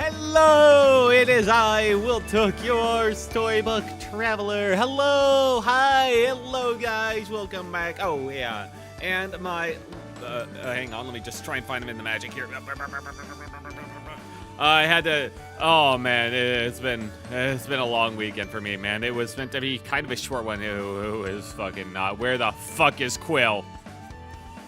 Hello, it is I, Will Took, your storybook traveler. Hello, hi, hello guys, welcome back. Oh yeah, and my, hang on, let me just try and find him in the magic here. I had to, oh man, it's been a long weekend for me, man. It was meant to be kind of a short one. It was fucking not. Where the fuck is Quill?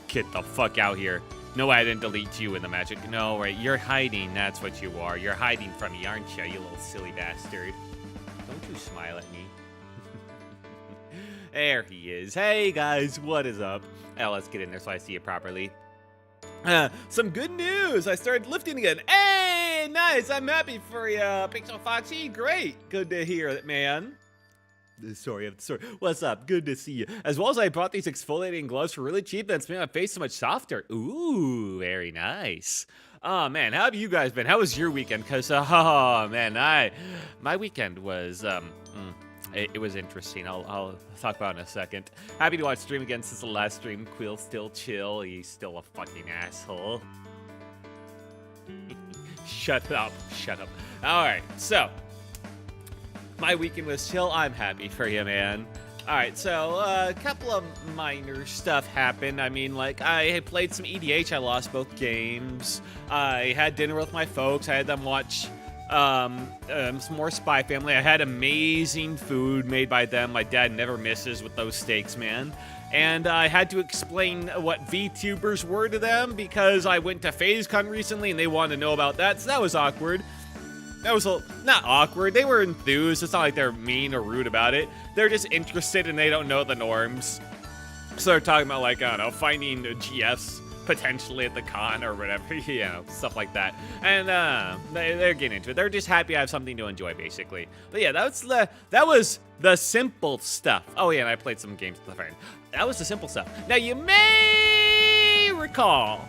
Get the fuck out here. No, I didn't delete you in the magic. No, right, you're hiding, that's what you are. You're hiding from me, aren't you, you little silly bastard? Don't you smile at me. There he is. Hey guys, what is up? Oh, let's get in there so I see it properly. Some good news! I started lifting again. Hey, nice! I'm happy for you, Pixel Foxy. Great. Good to hear it, man. Sorry. What's up? Good to see you. As well as I bought these exfoliating gloves for really cheap, that's made my face so much softer. Ooh, very nice. Oh man, how have you guys been? How was your weekend? Cause oh man, my weekend was it was interesting. I'll talk about it in a second. Happy to watch stream again since the last stream. Quill's still chill. He's still a fucking asshole. Shut up. All right, so my weekend was chill. I'm happy for you, man. All right, so a couple of minor stuff happened. I mean, like, I had played some EDH. I lost both games. I had dinner with my folks. I had them watch some more Spy Family. I had amazing food made by them. My dad never misses with those steaks, man. And I had to explain what VTubers were to them because I went to FazeCon recently and they wanted to know about that, so that was awkward. That was not awkward. They were enthused. It's not like they're mean or rude about it. They're just interested and they don't know the norms. So they're talking about, like, I don't know, finding GFs potentially at the con or whatever, you know, stuff like that. And they're getting into it. They're just happy I have something to enjoy, basically. But yeah, that was the simple stuff. Oh yeah, and I played some games with a friend. That was the simple stuff. Now you may recall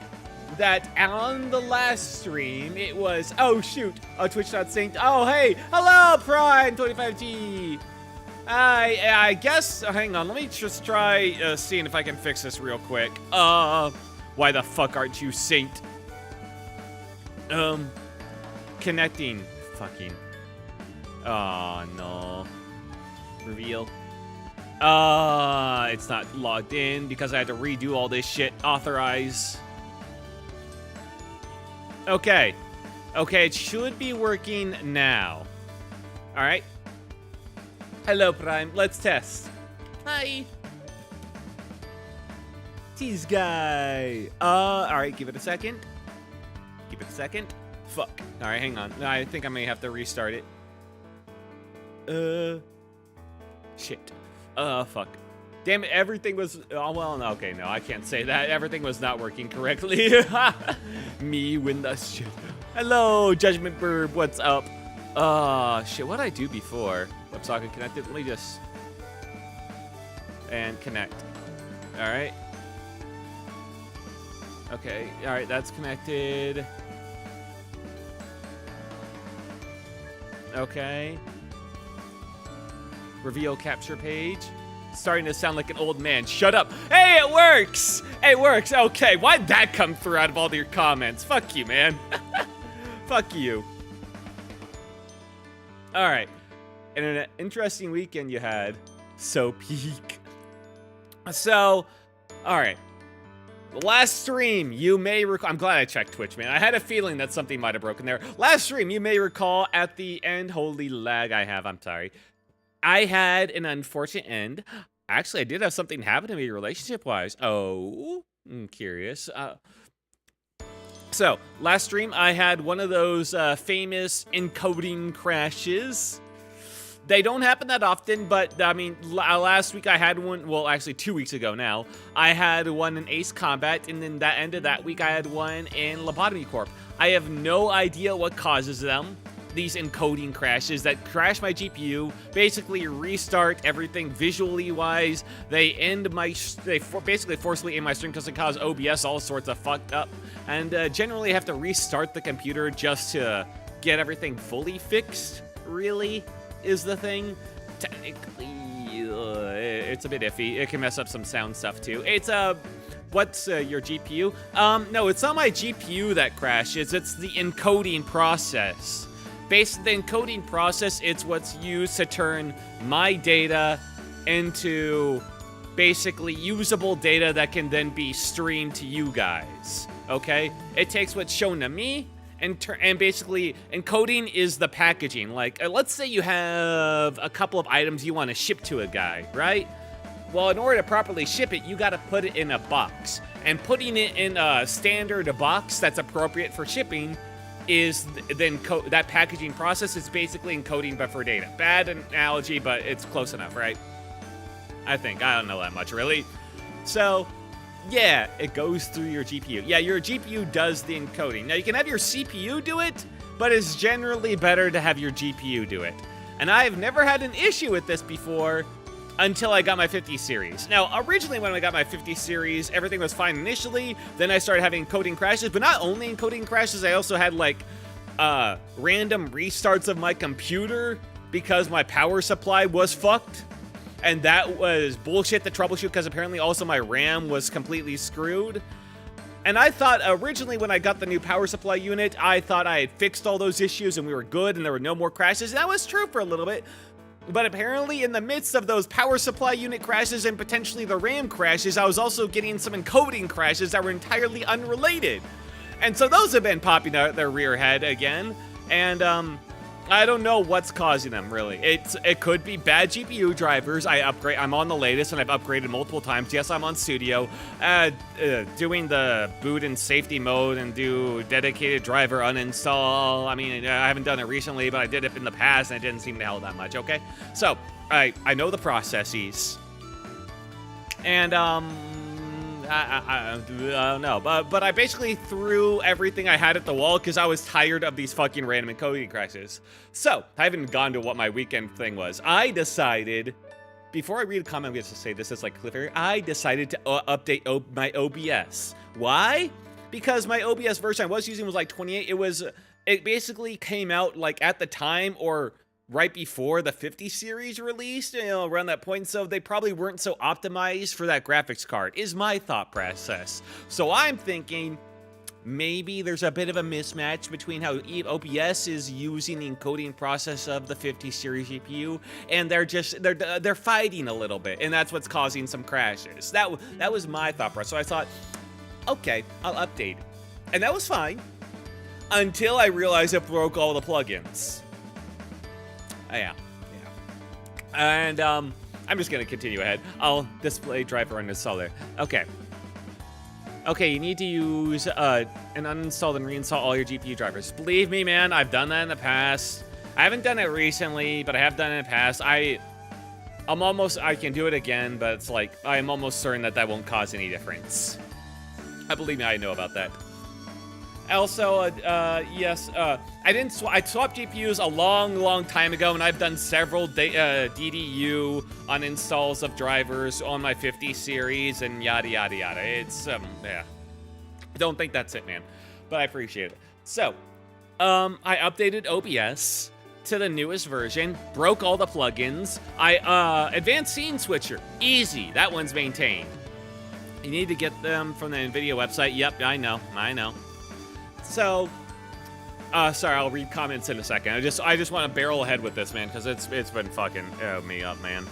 that on the last stream, it was, oh shoot, twitch.sync. Oh hey, hello Prime25G. I guess, hang on, let me just try seeing if I can fix this real quick. Why the fuck aren't you synced? Connecting, fucking. Oh no. Reveal. It's not logged in because I had to redo all this shit. Authorize. Okay, it should be working now. All right. Hello, Prime. Let's test. Hi. Tease guy. All right, give it a second. Fuck. All right, hang on. I think I may have to restart it. Shit. Fuck. Damn it, everything was, oh, well, no, okay, no, I can't say that. Everything was not working correctly. Me win the shit. Hello, Judgment Burb, what's up? Shit, what'd I do before? WebSocket connected, let me just, and connect. All right. Okay, all right, that's connected. Okay. Reveal capture page. Starting to sound like an old man. Shut up. Hey, it works! It works. Okay, why'd that come through out of all your comments? Fuck you, man. Fuck you. All right. And an interesting weekend you had. So peak. So, all right. The last stream, you may recall. I'm glad I checked Twitch, man. I had a feeling that something might have broken there. Last stream, you may recall at the end. Holy lag I have. I'm sorry. I had an unfortunate end. Actually, I did have something happen to me relationship-wise. Oh, I'm curious. So, last stream, I had one of those famous encoding crashes. They don't happen that often, but, I mean, last week I had one, well, actually 2 weeks ago now, I had one in Ace Combat, and then that ended that week I had one in Lobotomy Corp. I have no idea what causes them. These encoding crashes that crash my GPU, basically restart everything visually wise. They end my, basically forcibly end my stream because it causes OBS all sorts of fucked up. And generally have to restart the computer just to get everything fully fixed, really, is the thing. Technically, it's a bit iffy. It can mess up some sound stuff too. It's What's your GPU? No, it's not my GPU that crashes. It's the encoding process. Basically, the encoding process, it's what's used to turn my data into basically usable data that can then be streamed to you guys. Okay? It takes what's shown to me and basically encoding is the packaging. Like, let's say you have a couple of items you want to ship to a guy, right? Well, in order to properly ship it, you got to put it in a box. And putting it in a standard box that's appropriate for shipping is then that packaging process is basically encoding but for data. Bad analogy, but it's close enough, right? I think. I don't know that much, really. So, yeah, it goes through your GPU. Yeah, your GPU does the encoding. Now, you can have your CPU do it, but it's generally better to have your GPU do it. And I've never had an issue with this before, until I got my 50 series. Now, originally when I got my 50 series, everything was fine initially. Then I started having encoding crashes, but not only encoding crashes, I also had like random restarts of my computer because my power supply was fucked. And that was bullshit to troubleshoot because apparently also my RAM was completely screwed. And I thought originally when I got the new power supply unit, I thought I had fixed all those issues and we were good and there were no more crashes. And that was true for a little bit. But apparently in the midst of those power supply unit crashes and potentially the RAM crashes, I was also getting some encoding crashes that were entirely unrelated. And so those have been popping out their rear head again. And I don't know what's causing them, really. It could be bad GPU drivers. I'm on the latest and I've upgraded multiple times. Yes, I'm on Studio. Doing the boot and safety mode and do dedicated driver uninstall. I mean, I haven't done it recently, but I did it in the past and it didn't seem to help that much, okay? So, I know the processes. And, I don't know, but I basically threw everything I had at the wall because I was tired of these fucking random encoding crashes. So, I haven't gone to what my weekend thing was. I decided, before I read a comment, I'm going to say this as like cliffhanger, I decided to update my OBS. Why? Because my OBS version I was using was like 28. It basically came out like at the time or right before the 50 series released, around that point, so they probably weren't so optimized for that graphics card, is my thought process. So I'm thinking maybe there's a bit of a mismatch between how OBS is using the encoding process of the 50 series GPU, and they're fighting a little bit, and that's what's causing some crashes. That was my thought process. So I thought, okay, I'll update it. And that was fine, until I realized it broke all the plugins. Yeah. And, I'm just gonna continue ahead. I'll display driver uninstaller. Okay, you need to use, and uninstall and reinstall all your GPU drivers. Believe me, man, I've done that in the past. I haven't done it recently, but I have done it in the past. I can do it again, but it's like, I'm almost certain that won't cause any difference. Believe me, I know about that. Also, yes, I swapped GPUs a long time ago, and I've done several DDU uninstalls of drivers on my 50 series and yada. It's, yeah. Don't think that's it, man, but I appreciate it. So, I updated OBS to the newest version, broke all the plugins. Advanced Scene Switcher, easy, that one's maintained. You need to get them from the NVIDIA website. Yep, I know. So, sorry, I'll read comments in a second. I just want to barrel ahead with this, man, because it's been fucking me up, man.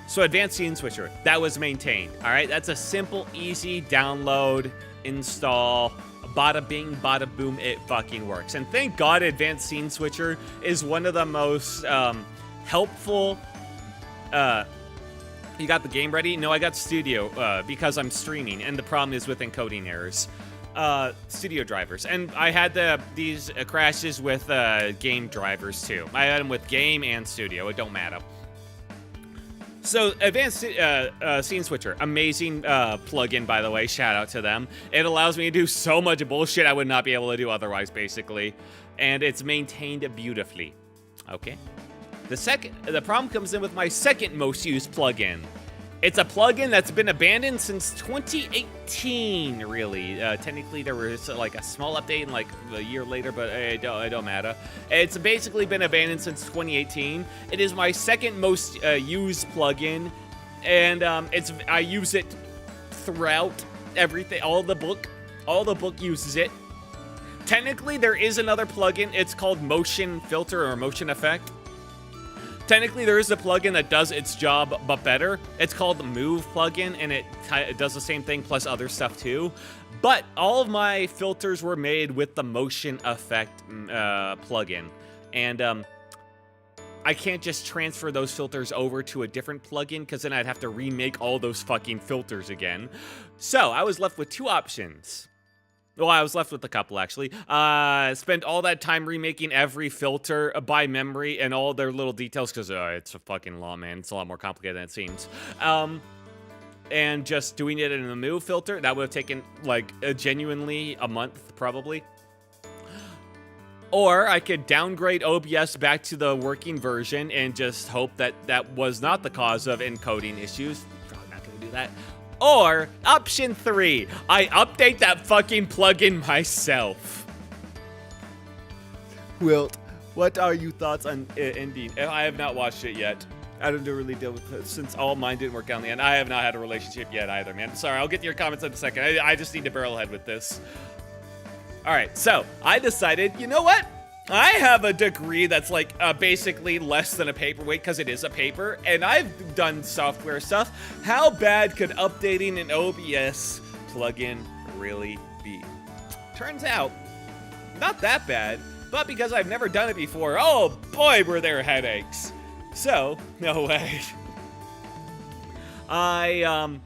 So Advanced Scene Switcher, that was maintained. All right, that's a simple, easy download, install, bada bing, bada boom, it fucking works. And thank God Advanced Scene Switcher is one of the most helpful. You got the game ready? No, I got Studio because I'm streaming, and the problem is with encoding errors. Studio drivers, and I had these crashes with game drivers too. I had them with game and Studio, it don't matter. So Advanced Scene Switcher, amazing plugin, by the way, shout out to them. It allows me to do so much bullshit I would not be able to do otherwise, basically, and it's maintained beautifully. Okay, the problem comes in with my second most used plugin. It's a plugin that's been abandoned since 2018, really. Technically, there was like a small update in like a year later, but it don't matter. It's basically been abandoned since 2018. It is my second most used plugin, and I use it throughout everything, all the book uses it. Technically, there is another plugin. It's called Motion Filter or Motion Effect. Technically, there is a plugin that does its job, but better. It's called the Move plugin, and it does the same thing plus other stuff too. But all of my filters were made with the Motion Effect plugin. And I can't just transfer those filters over to a different plugin, because then I'd have to remake all those fucking filters again. So I was left with two options. Well, I was left with a couple, actually. Spent all that time remaking every filter by memory and all their little details, because it's a fucking law, man. It's a lot more complicated than it seems. And just doing it in the Move filter, that would have taken, like, genuinely a month, probably. Or I could downgrade OBS back to the working version and just hope that that was not the cause of encoding issues. Probably not going to do that. Or, option 3, I update that fucking plugin myself. Wilt, what are your thoughts on ending? I have not watched it yet. I don't really deal with it, since all mine didn't work out in the end. I have not had a relationship yet either, man. Sorry, I'll get to your comments in a second. I just need to barrel ahead with this. Alright, so, I decided, you know what? I have a degree that's like basically less than a paperweight, because it is a paper, and I've done software stuff. How bad could updating an OBS plugin really be? Turns out, not that bad, but because I've never done it before, oh boy, were there headaches. So, no way. On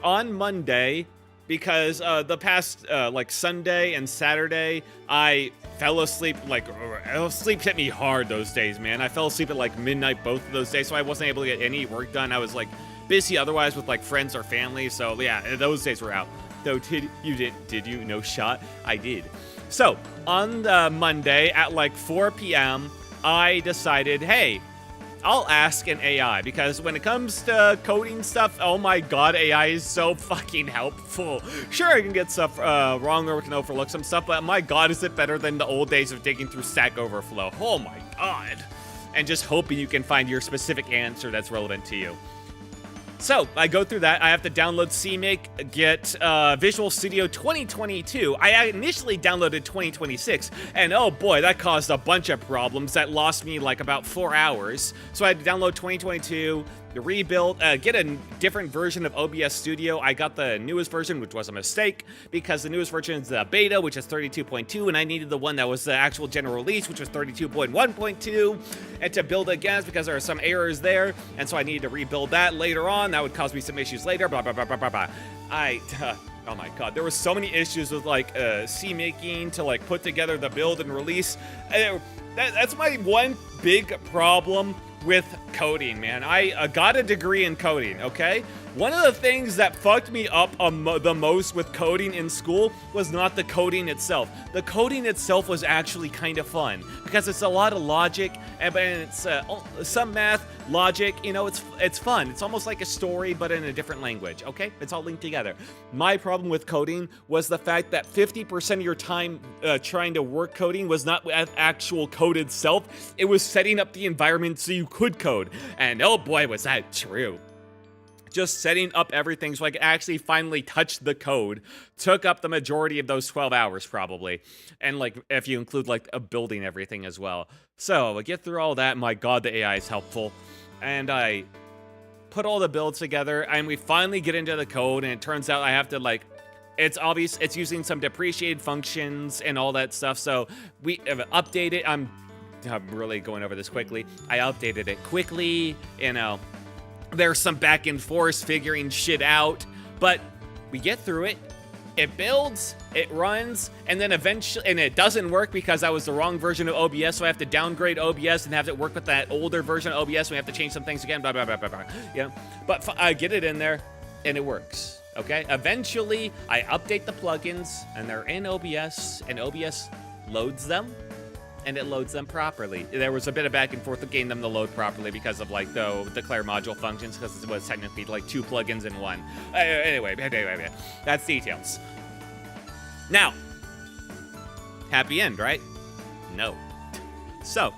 Monday, because the past like Sunday and Saturday, I fell asleep, sleep hit me hard those days, man. I fell asleep at like midnight both of those days, so I wasn't able to get any work done. I was like busy otherwise with like friends or family, so yeah, those days were out. Though did you? No shot. I did. So on Monday at like 4 p.m., I decided, hey, I'll ask an AI, because when it comes to coding stuff, oh my god, AI is so fucking helpful. Sure, I can get stuff wrong or we can overlook some stuff, but my god, is it better than the old days of digging through Stack Overflow. Oh my god. And just hoping you can find your specific answer that's relevant to you. So, I go through that. I have to download CMake, get Visual Studio 2022. I initially downloaded 2026, and oh boy, that caused a bunch of problems that lost me like about 4 hours. So I had to download 2022, rebuild, get a different version of OBS Studio. I got the newest version, which was a mistake, because the newest version is the beta, which is 32.2, and I needed the one that was the actual general release, which was 32.1.2, and to build against, because there are some errors there, and so I needed to rebuild that later on. That would cause me some issues later, blah, blah, blah, blah, blah, blah. Oh my god, there were so many issues with like C-making to like put together the build and release. That's my one big problem with coding, man. I got a degree in coding, okay? One of the things that fucked me up the most with coding in school was not the coding itself. The coding itself was actually kind of fun, because it's a lot of logic, and it's some math, logic, you know, it's fun. It's almost like a story, but in a different language, okay? It's all linked together. My problem with coding was the fact that 50% of your time trying to work coding was not with actual code itself. It was setting up the environment so you could code. And oh boy, was that true. Just setting up everything so I could actually finally touch the code took up the majority of those 12 hours probably. And like, if you include like building everything as well. So I get through all that, my god, the AI is helpful. And I put all the builds together, and we finally get into the code, and it turns out I have to like, it's obvious it's using some depreciated functions and all that stuff. So we update it. I'm really going over this quickly. I updated it quickly, you know. There's some back and forth figuring shit out, but we get through it. It builds, it runs, and then eventually, and it doesn't work because that was the wrong version of OBS, so I have to downgrade OBS and have it work with that older version of OBS, so we have to change some things again, blah, blah, blah, blah, blah. Yeah, but I get it in there, and it works, okay? Eventually, I update the plugins, and they're in OBS, and OBS loads them, and it loads them properly. There was a bit of back and forth to gain them to load properly because of like the declare module functions, because it was technically like 2 plugins in one. Anyway, that's details. Now, happy end, right? No. So,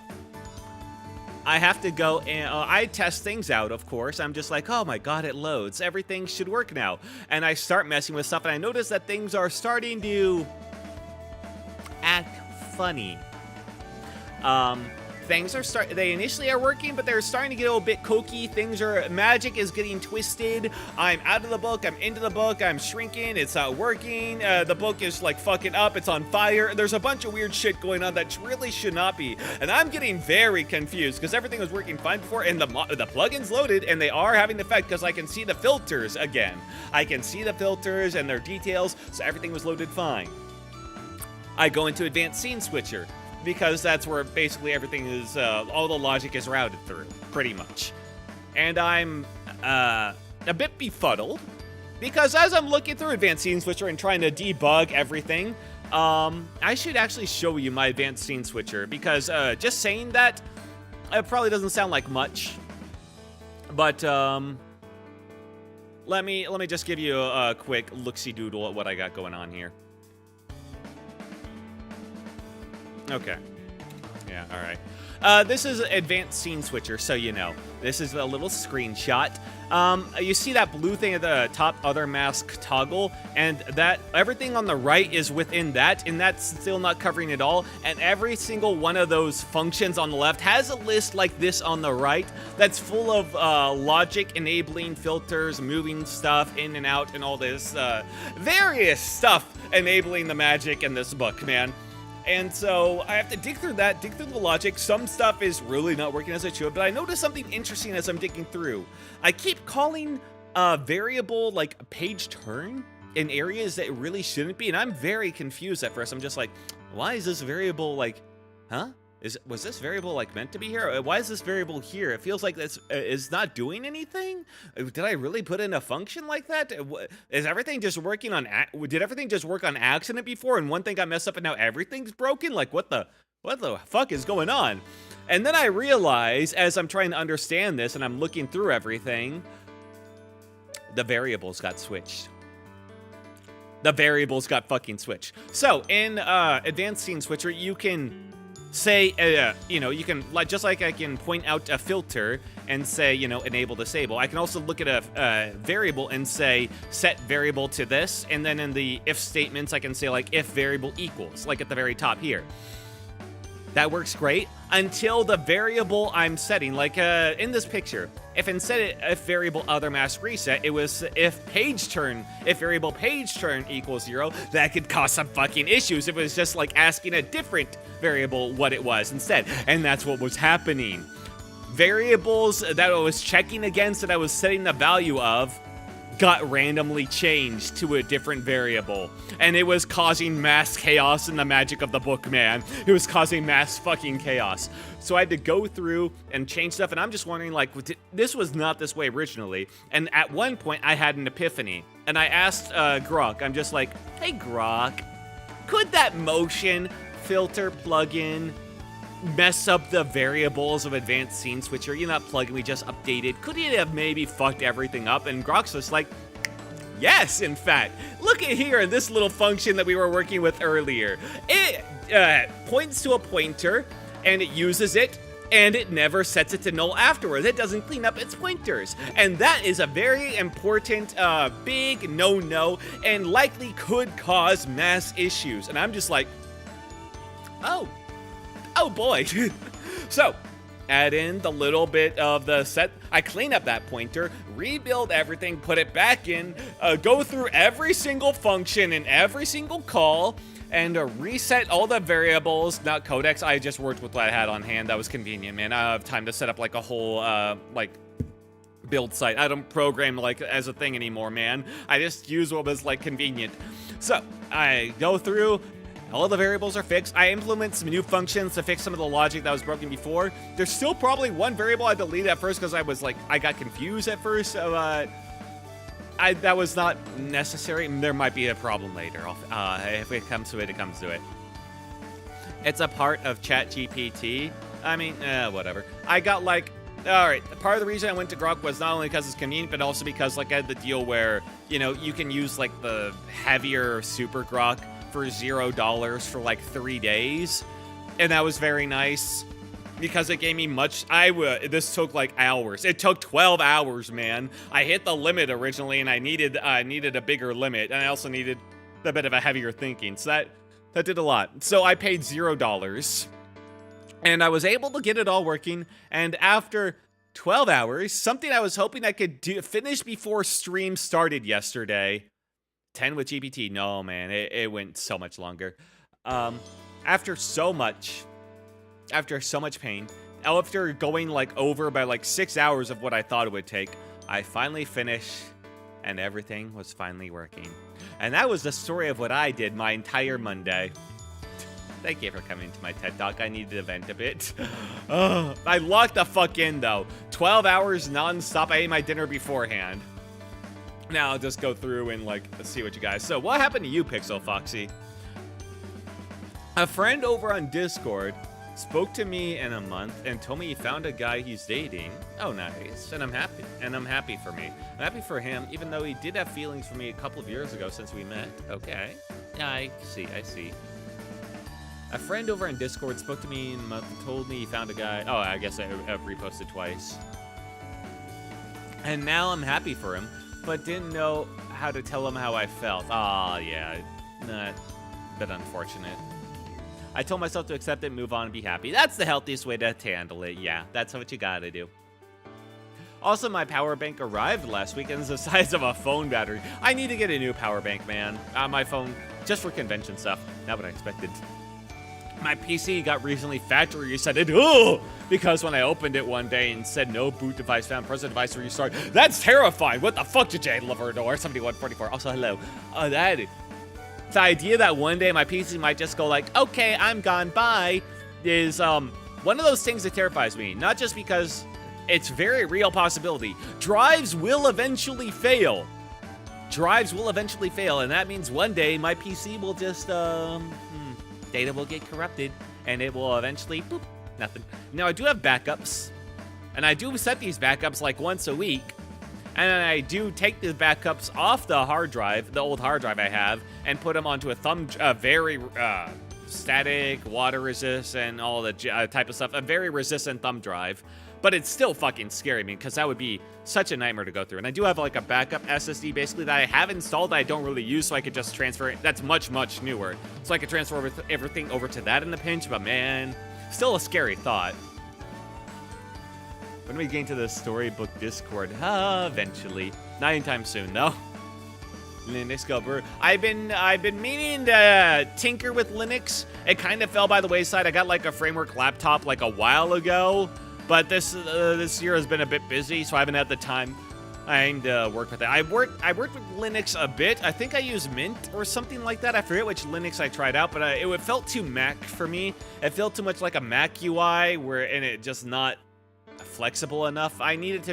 I have to go and I test things out, of course. I'm just like, oh my god, it loads. Everything should work now. And I start messing with stuff, and I notice that things are starting to act funny. Things are they initially are working, but they're starting to get a little bit kooky. Magic is getting twisted. I'm out of the book, I'm into the book, I'm shrinking, it's not working. The book is like fucking up, it's on fire. There's a bunch of weird shit going on that really should not be. And I'm getting very confused because everything was working fine before, and the plugins loaded, and they are having an effect because I can see the filters again. I can see the filters and their details, so everything was loaded fine. I go into Advanced Scene Switcher, because that's where basically everything is, all the logic is routed through, pretty much. And I'm a bit befuddled, because as I'm looking through Advanced Scene Switcher and trying to debug everything, I should actually show you my Advanced Scene Switcher, because just saying that, it probably doesn't sound like much. But let me just give you a quick look-see-doodle at what I got going on here. Okay. Yeah, all right. This is Advanced Scene Switcher, so you know. This is a little screenshot. You see that blue thing at the top, other mask toggle, and that everything on the right is within that, and that's still not covering it all. And every single one of those functions on the left has a list like this on the right that's full of logic enabling filters, moving stuff in and out, and all this various stuff enabling the magic in this book, man. And so I have to dig through the logic. Some stuff is really not working as it should, but I noticed something interesting as I'm digging through. I keep calling a variable like a page turn in areas that it really shouldn't be, and I'm very confused at first. I'm just like, why is this variable like, huh? Was this variable like meant to be here? Why is this variable here? It feels like this is not doing anything. Did I really put in a function like that? Is everything just working on? Did everything just work on accident before, and one thing got messed up, and now everything's broken? Like what the fuck is going on? And then I realize, as I'm trying to understand this, and I'm looking through everything, the variables got switched. The variables got fucking switched. So in Advanced Scene Switcher, you can say, you know, you can, like, just like I can point out a filter and say, you know, enable, disable. I can also look at a variable and say, set variable to this. And then in the if statements, I can say, like, if variable equals, like at the very top here. That works great until the variable I'm setting, like in this picture, if variable other mask reset, it was if variable page turn equals 0, that could cause some fucking issues. If it was just like asking a different variable what it was instead, and that's what was happening. Variables that I was checking against that I was setting the value of got randomly changed to a different variable, and it was causing mass chaos in the magic of the book, man. It was causing mass fucking chaos. So I had to go through and change stuff, and I'm just wondering, like, this was not this way originally. And at one point, I had an epiphany, and I asked Grok, I'm just like, hey Grok, could that motion filter plugin mess up the variables of Advanced Scene Switcher? You know, that plugin we just updated, could it have maybe fucked everything up? And Grok's just like, yes, in fact. Look at here in this little function that we were working with earlier. It points to a pointer, and it uses it, and it never sets it to null afterwards. It doesn't clean up its pointers. And that is a very important, big no-no, and likely could cause mass issues. And I'm just like, oh boy. So, add in the little bit of the set. I clean up that pointer, rebuild everything, put it back in, go through every single function and every single call, and reset all the variables, not codecs. I just worked with what I had on hand. That was convenient, man. I don't have time to set up like a whole, like, build site. I don't program like as a thing anymore, man. I just use what was like convenient. So, I go through. All the variables are fixed. I implement some new functions to fix some of the logic that was broken before. There's still probably one variable I deleted at first because I was like, I got confused at first. So, that was not necessary. There might be a problem later. If it comes to it, it comes to it. It's a part of ChatGPT. I mean, whatever. I got like, all right, part of the reason I went to Grok was not only because it's convenient, but also because like I had the deal where, you know, you can use like the heavier super Grok for $0 for like 3 days, and that was very nice. because it gave me this took like hours. It took 12 hours, man. I hit the limit originally, and I needed a bigger limit, and I also needed a bit of a heavier thinking. So that did a lot. So I paid $0, and I was able to get it all working. And after 12 hours, something I was hoping I could finish before stream started yesterday. 10 with GPT. No, man, it went so much longer. After so much pain, after going like over by like 6 hours of what I thought it would take, I finally finished, and everything was finally working. And that was the story of what I did my entire Monday. Thank you for coming to my TED Talk. I needed to vent a bit. I locked the fuck in, though. 12 hours non-stop. I ate my dinner beforehand. Now I'll just go through and, like, see what you guys... So, what happened to you, Pixel Foxy? A friend over on Discord spoke to me in a month and told me he found a guy he's dating. Oh, nice. And I'm happy. And I'm happy for me. I'm happy for him, even though he did have feelings for me a couple of years ago since we met. Okay. I see. A friend over on Discord spoke to me in a month and told me he found a guy. Oh, I guess I've reposted twice. And now I'm happy for him, but didn't know how to tell him how I felt. Aw, yeah. Not a bit unfortunate. I told myself to accept it, move on, and be happy. That's the healthiest way to handle it. Yeah, that's what you gotta do. Also, my power bank arrived last week and it's the size of a phone battery. I need to get a new power bank, man. My phone, just for convention stuff. Not what I expected. My PC got recently factory resetted. Because when I opened it one day and said no boot device found, present device restart. That's terrifying. What the fuck did you deliver door? 7144. Also, hello. The idea that one day my PC might just go like, okay, I'm gone, bye, is one of those things that terrifies me. Not just because it's a very real possibility. Drives will eventually fail. And that means one day my PC will just, data will get corrupted, and it will eventually, boop, nothing. Now, I do have backups, and I do set these backups like once a week. And I do take the backups off the hard drive, the old hard drive I have, and put them onto a very static, water resistant, all the type of stuff, a very resistant thumb drive. But it's still fucking scary me, because that would be such a nightmare to go through. And I do have like a backup SSD basically that I have installed that I don't really use, so I could just transfer it. That's much, much newer. So I could transfer everything over to that in a pinch, but man, still a scary thought. When we get into the storybook Discord? Eventually. Not anytime soon, though. Linux Gober. I've been meaning to tinker with Linux. It kind of fell by the wayside. I got like a framework laptop like a while ago, but this year has been a bit busy, so I haven't had the time to work with it. I worked with Linux a bit. I think I used Mint or something like that. I forget which Linux I tried out, but it felt too Mac for me. It felt too much like a Mac UI, and it just not flexible enough. I need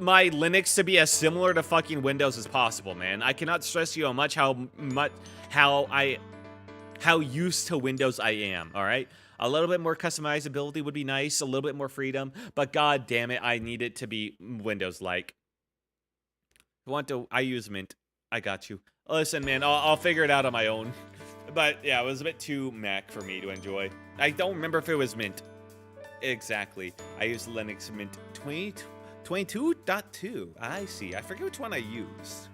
my Linux to be as similar to fucking Windows as possible, man. I cannot stress you how used to Windows I am, all right? A little bit more customizability would be nice, a little bit more freedom, but god damn it, I need it to be Windows-like. I use Mint. I got you. Listen, man, I'll figure it out on my own. But yeah, it was a bit too Mac for me to enjoy. I don't remember if it was Mint. Exactly. I use Linux Mint 22.2. I see. I forget which one I used.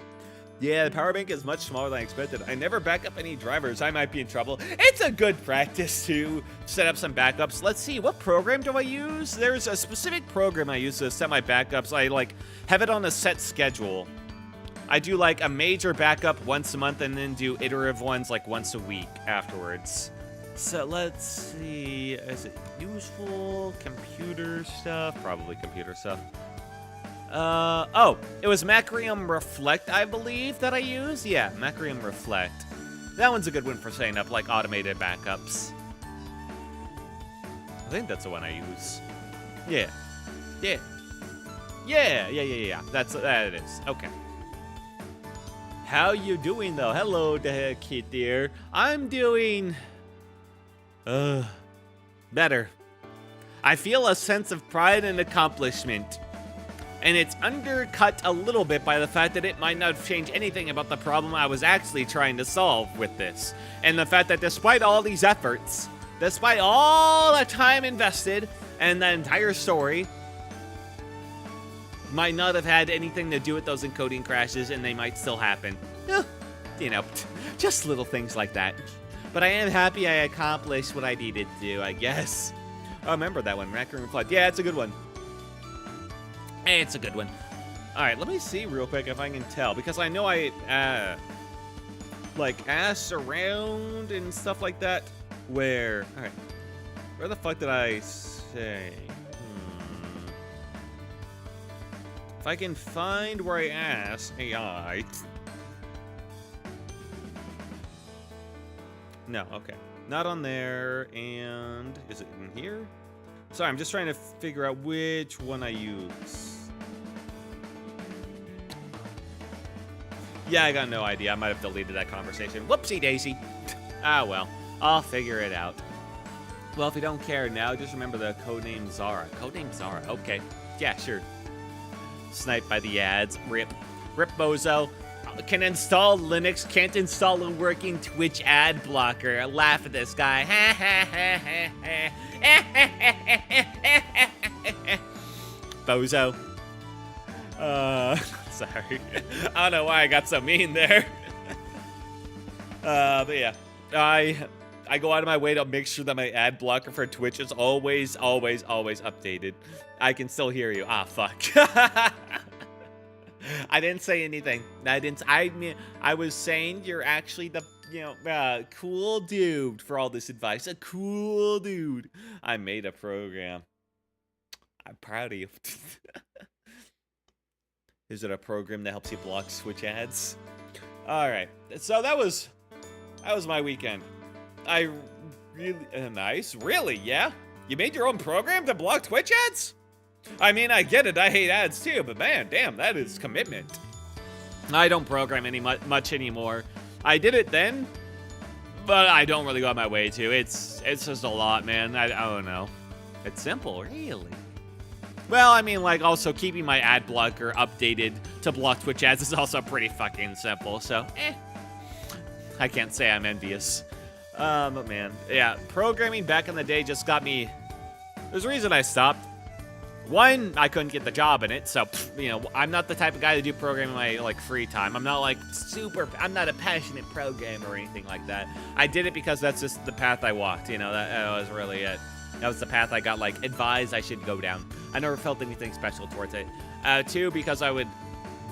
Yeah, the power bank is much smaller than I expected. I never back up any drivers. I might be in trouble. It's a good practice to set up some backups. Let's see. What program do I use? There's a specific program I use to set my backups. I like have it on a set schedule. I do like a major backup once a month and then do iterative ones like once a week afterwards. So let's see, is it useful? Computer stuff? Probably computer stuff. Oh, it was Macrium Reflect, I believe, that I used? Yeah, Macrium Reflect. That one's a good one for setting up, like, automated backups. I think that's the one I use. Yeah. That it is. Okay. How you doing, though? Hello, the kid dear. I'm doing... better. I feel a sense of pride and accomplishment. And it's undercut a little bit by the fact that it might not change anything about the problem I was actually trying to solve with this. And the fact that despite all these efforts, despite all the time invested and the entire story, might not have had anything to do with those encoding crashes, and they might still happen. You know, just little things like that. But I am happy I accomplished what I needed to do, I guess. Oh, remember that one, Raccoon Flood. Yeah, it's a good one. It's a good one. All right, let me see real quick if I can tell, because I know I, like, asked around and stuff like that. Where? All right. Where the fuck did I say? If I can find where I asked AI. No, okay. Not on there. And is it in here? Sorry, I'm just trying to figure out which one I use. Yeah, I got no idea. I might have deleted that conversation. Whoopsie daisy. Ah, well. I'll figure it out. Well, if you don't care now, just remember the codename Zara. Codename Zara. Okay. Yeah, sure. Sniped by the ads. Rip. Rip bozo. Can install Linux, can't install a working Twitch ad blocker. Laugh at this guy. Bozo. Sorry. I don't know why I got so mean there. But yeah. I go out of my way to make sure that my ad blocker for Twitch is always updated. I can still hear you. Ah, fuck. I didn't say anything. I was saying you're actually the, cool dude for all this advice. A cool dude. I made a program. I'm proud of you. Is it a program that helps you block Twitch ads? All right. So that was my weekend. I really nice. Really? Yeah. You made your own program to block Twitch ads? I mean, I get it. I hate ads too, but man, damn, that is commitment. I don't program much anymore. I did it then, but I don't really go out my way to. It's just a lot, man. I don't know. It's simple, really. Well, I mean, like, also keeping my ad blocker updated to block Twitch ads is also pretty fucking simple, so, I can't say I'm envious. But man, yeah, programming back in the day just got me. There's a reason I stopped. One, I couldn't get the job in it, so, I'm not the type of guy to do programming in my, free time. I'm not, I'm not a passionate programmer or anything like that. I did it because that's just the path I walked, that was really it. That was the path I got, advised I should go down. I never felt anything special towards it. Two, because I would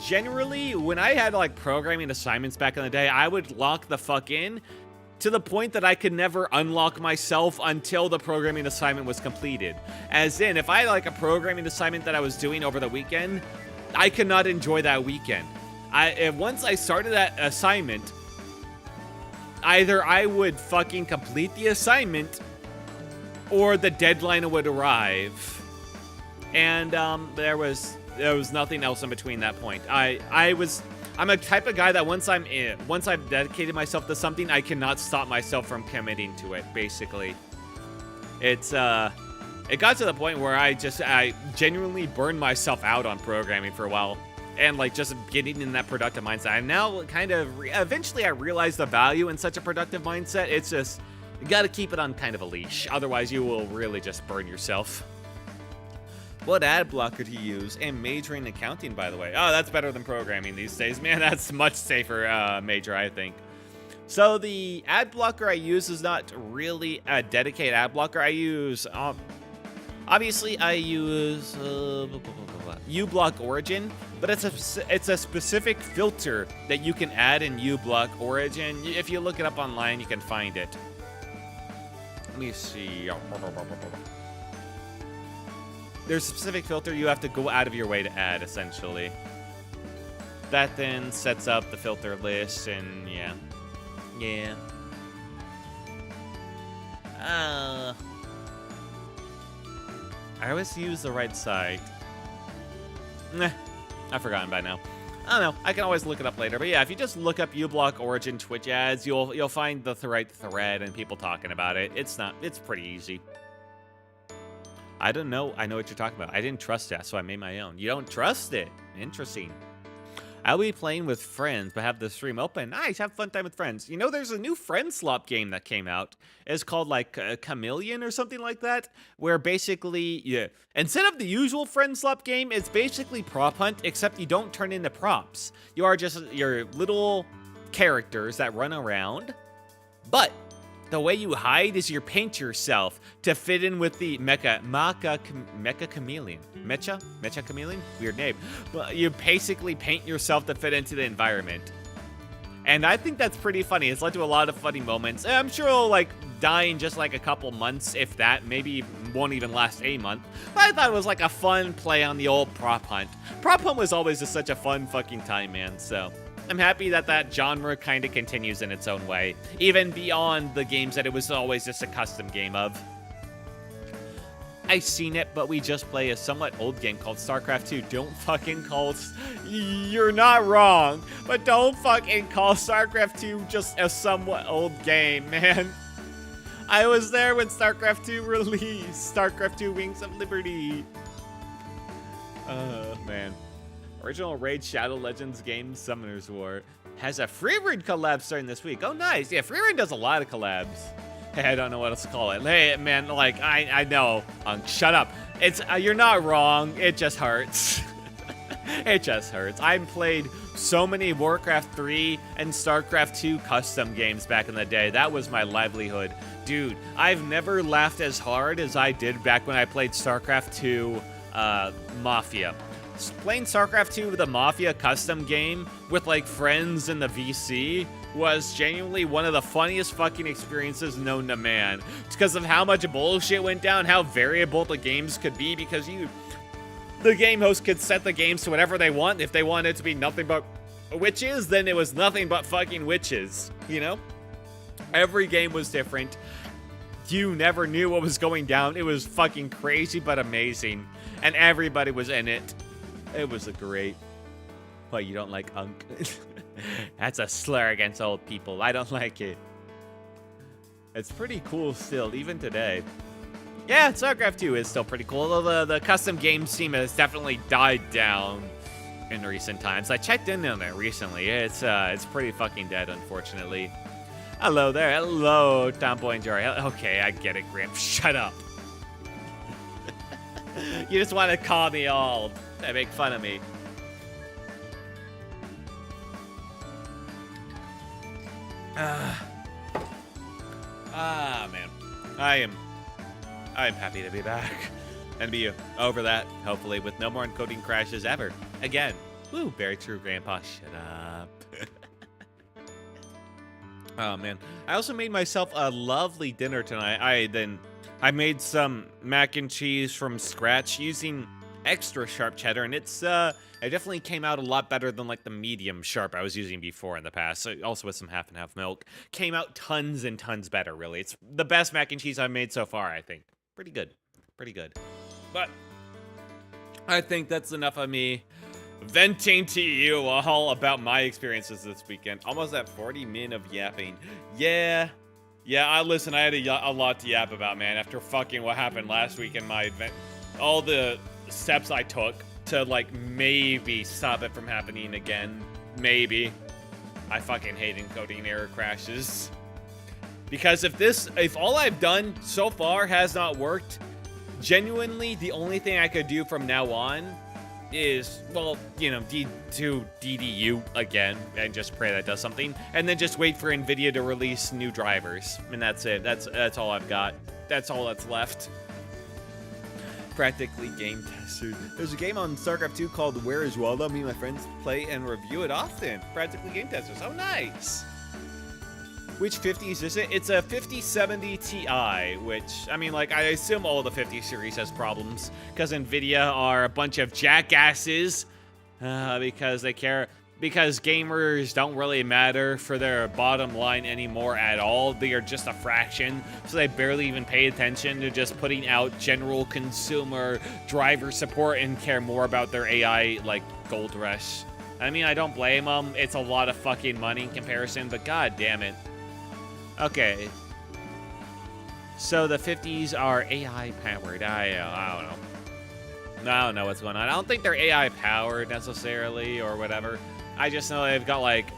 generally, when I had, programming assignments back in the day, I would lock the fuck in to the point that I could never unlock myself until the programming assignment was completed. As in, if I had, a programming assignment that I was doing over the weekend, I could not enjoy that weekend. Once I started that assignment, either I would fucking complete the assignment or the deadline would arrive. And there was nothing else in between that point. I'm a type of guy that once I've dedicated myself to something, I cannot stop myself from committing to it, basically. It got to the point where I genuinely burned myself out on programming for a while. And just getting in that productive mindset. I'm now eventually I realized the value in such a productive mindset. It's just, you gotta keep it on kind of a leash. Otherwise you will really just burn yourself. What ad blocker to use? And majoring in accounting, by the way. Oh, that's better than programming these days. Man, that's much safer major, I think. So the ad blocker I use is not really a dedicated ad blocker. I use, obviously I use uBlock Origin, but it's a specific filter that you can add in uBlock Origin. If you look it up online, you can find it. Let me see. There's a specific filter you have to go out of your way to add, essentially. That then sets up the filter list, and yeah. Yeah. I always use the right site. Nah, I've forgotten by now. I don't know. I can always look it up later. But yeah, if you just look up uBlock Origin Twitch ads, you'll find the right thread and people talking about it. It's pretty easy. I don't know. I know what you're talking about. I didn't trust that, so I made my own. You don't trust it? Interesting. I'll be playing with friends, but have the stream open. Nice, have fun time with friends. You know, there's a new friend slop game that came out. It's called like Chameleon or something like that, where basically, instead of the usual friend slop game, it's basically prop hunt, except you don't turn into props. You are just your little characters that run around, but the way you hide is you paint yourself to fit in with the mecha chameleon. Mecha chameleon? Weird name. But you basically paint yourself to fit into the environment. And I think that's pretty funny. It's led to a lot of funny moments. I'm sure it'll like die in just like a couple months, if that. Maybe won't even last a month. But I thought it was like a fun play on the old prop hunt. Prop hunt was always just such a fun fucking time, man. So I'm happy that that genre kind of continues in its own way, even beyond the games that it was always just a custom game of. I've seen it, but we just play a somewhat old game called StarCraft 2. Don't fucking call... You're not wrong, but don't fucking call StarCraft 2 just a somewhat old game, man. I was there when StarCraft 2 released. StarCraft 2 Wings of Liberty. Oh, man. Original Raid Shadow Legends game Summoner's War has a Freerun collab starting this week. Oh, nice. Yeah, Freerun does a lot of collabs. Hey, I don't know what else to call it. Hey, man, like, I know. Shut up. It's you're not wrong. It just hurts. It just hurts. I played so many Warcraft 3 and StarCraft 2 custom games back in the day. That was my livelihood. Dude, I've never laughed as hard as I did back when I played StarCraft 2 Mafia. Playing StarCraft 2 the Mafia custom game with like friends in the VC was genuinely one of the funniest fucking experiences known to man. It's because of how much bullshit went down, how variable the games could be, because the game host could set the games to whatever they want. If they wanted it to be nothing but witches, then it was nothing but fucking witches, you know? Every game was different. You never knew what was going down. It was fucking crazy but amazing. And everybody was in it. It was a great... What, you don't like Unk? That's a slur against old people. I don't like it. It's pretty cool still, even today. Yeah, StarCraft 2 is still pretty cool, although the custom game scene has definitely died down in recent times. I checked in on it recently. It's pretty fucking dead, unfortunately. Hello there. Hello, Tomboy and Jory. Okay, I get it, Grimp. Shut up. You just want to call me old and make fun of me. Man. I'm happy to be back and be over that, hopefully, with no more encoding crashes ever. Again. Woo, very true, Grandpa. Shut up. Oh, man. I also made myself a lovely dinner tonight. I made some mac and cheese from scratch using extra sharp cheddar, and it definitely came out a lot better than like the medium sharp I was using before in the past. So also with some half and half milk, came out tons and tons better. Really, it's the best mac and cheese I've made so far. I think pretty good. But I think that's enough of me venting to you all about my experiences this weekend. Almost at 40 min of yapping. Yeah. Listen, I had a lot to yap about, man. After fucking what happened last week in my event, all the steps I took to like maybe stop it from happening again. Maybe. I fucking hate encoding error crashes. Because if all I've done so far has not worked, genuinely the only thing I could do from now on is, well, you know, do DDU again and just pray that does something, and then just wait for NVIDIA to release new drivers, and that's it. That's all I've got. That's all that's left. Practically game tested. There's a game on StarCraft 2 called Where is Waldo? Me and my friends play and review it often. Practically game testers. Oh, nice. Which 50s is it? It's a 5070 Ti, which, I mean, like, I assume all the 50 series has problems, because NVIDIA are a bunch of jackasses, because gamers don't really matter for their bottom line anymore at all. They are just a fraction, so they barely even pay attention to just putting out general consumer driver support and care more about their AI, like, gold rush. I mean, I don't blame them. It's a lot of fucking money in comparison, but god damn it. Okay, so the 50s are AI powered. I don't know. I don't know what's going on. I don't think they're AI powered necessarily or whatever. I just know they've got, like,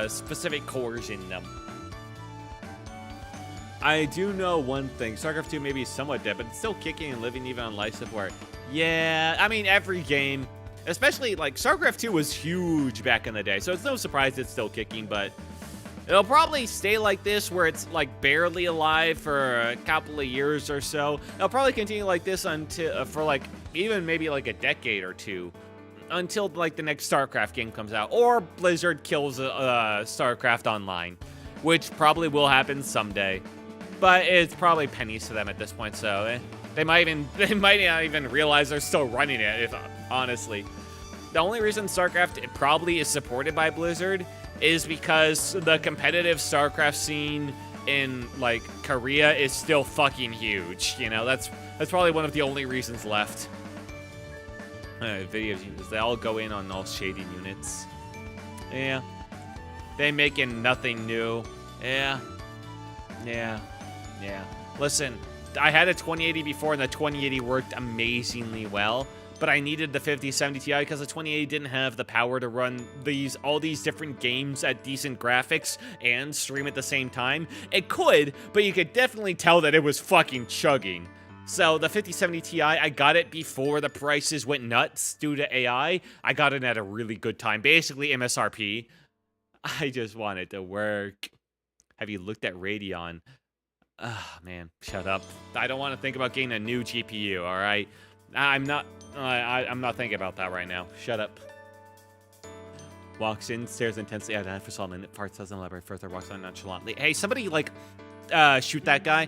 specific cores in them. I do know one thing. StarCraft 2 may be somewhat dead, but it's still kicking and living even on life support. Yeah, I mean, every game, especially, like, StarCraft 2 was huge back in the day, so it's no surprise it's still kicking, but it'll probably stay like this, where it's, like, barely alive for a couple of years or so. It'll probably continue like this until, for, like, even maybe, like, a decade or two, until, like, the next StarCraft game comes out, or Blizzard kills StarCraft Online, which probably will happen someday. But it's probably pennies to them at this point, so they might not even realize they're still running it, if honestly. The only reason StarCraft probably is supported by Blizzard is because the competitive StarCraft scene in, like, Korea is still fucking huge. You know, that's probably one of the only reasons left. Video units, they all go in on all shading units. Yeah. They making nothing new. Yeah. Listen, I had a 2080 before, and the 2080 worked amazingly well, but I needed the 5070 Ti because the 2080 didn't have the power to run all these different games at decent graphics and stream at the same time. It could, but you could definitely tell that it was fucking chugging. So the 5070 Ti, I got it before the prices went nuts due to AI. I got it at a really good time, basically MSRP. I just want it to work. Have you looked at Radeon? Ah, man, shut up. I don't want to think about getting a new GPU, all right? I'm not thinking about that right now. Shut up. Walks in, stares intensely at for a minute, farts, doesn't elaborate further, walks on nonchalantly. Hey, somebody, like, shoot that guy.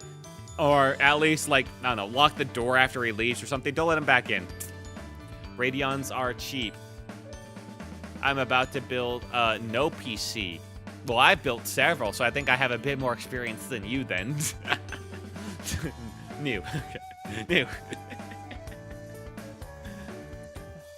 Or at least, like, I don't know, lock the door after he leaves or something. Don't let him back in. Radeons are cheap. I'm about to build no PC. Well, I've built several, so I think I have a bit more experience than you then. New. Okay. New.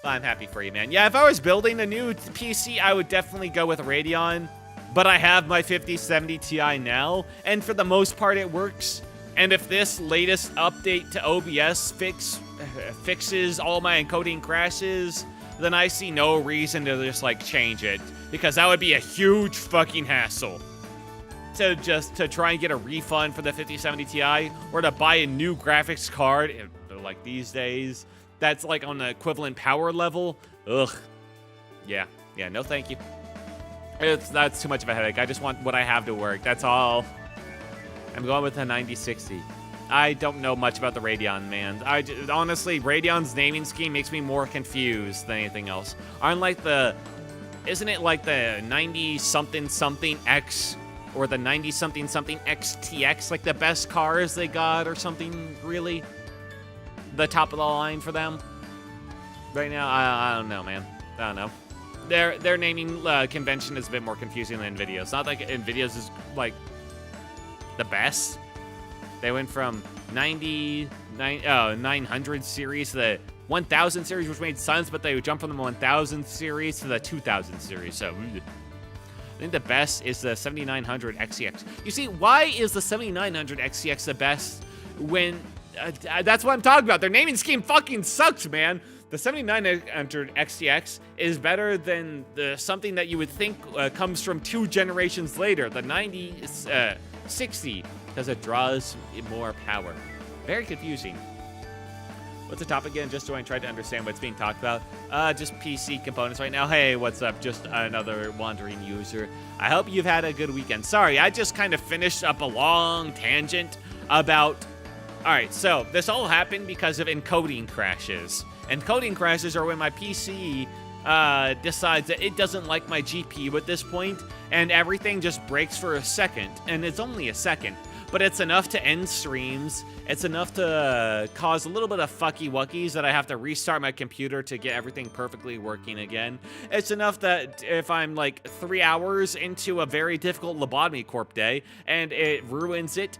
I'm happy for you, man. Yeah, if I was building a new PC, I would definitely go with Radeon. But I have my 5070 Ti now, and for the most part, it works. And if this latest update to OBS fixes all my encoding crashes, then I see no reason to just, like, change it. Because that would be a huge fucking hassle. To try and get a refund for the 5070 Ti, or to buy a new graphics card, like these days, that's, like, on the equivalent power level. Ugh. Yeah, no thank you. That's too much of a headache. I just want what I have to work, that's all. I'm going with a 9060. I don't know much about the Radeon, man. Honestly, Radeon's naming scheme makes me more confused than anything else. Isn't it like the 90-something-something X or the 90-something-something XTX, like the best cars they got or something, really? The top of the line for them? Right now, I don't know, man. I don't know. Their naming convention is a bit more confusing than NVIDIA's. Not like NVIDIA's is, like, the best. They went from 900 series to the 1000 series, which made sense, but they jumped from the 1000 series to the 2000 series, so I think the best is the 7900 XCX. You see, why is the 7900 XCX the best when... that's what I'm talking about. Their naming scheme fucking sucks, man. The 7900 XTX is better than something that you would think comes from 2 generations later, the 9060, because it draws more power. Very confusing. What's the topic again? Just so I try to understand what's being talked about. Just PC components right now. Hey, what's up? Just another wandering user. I hope you've had a good weekend. Sorry, I just kind of finished up a long tangent about... Alright, so this all happened because of encoding crashes. Encoding crashes are when my PC decides that it doesn't like my GPU at this point, and everything just breaks for a second. And it's only a second. But it's enough to end streams. It's enough to cause a little bit of fucky-wuckies that I have to restart my computer to get everything perfectly working again. It's enough that if I'm like 3 hours into a very difficult Lobotomy Corp day and it ruins it,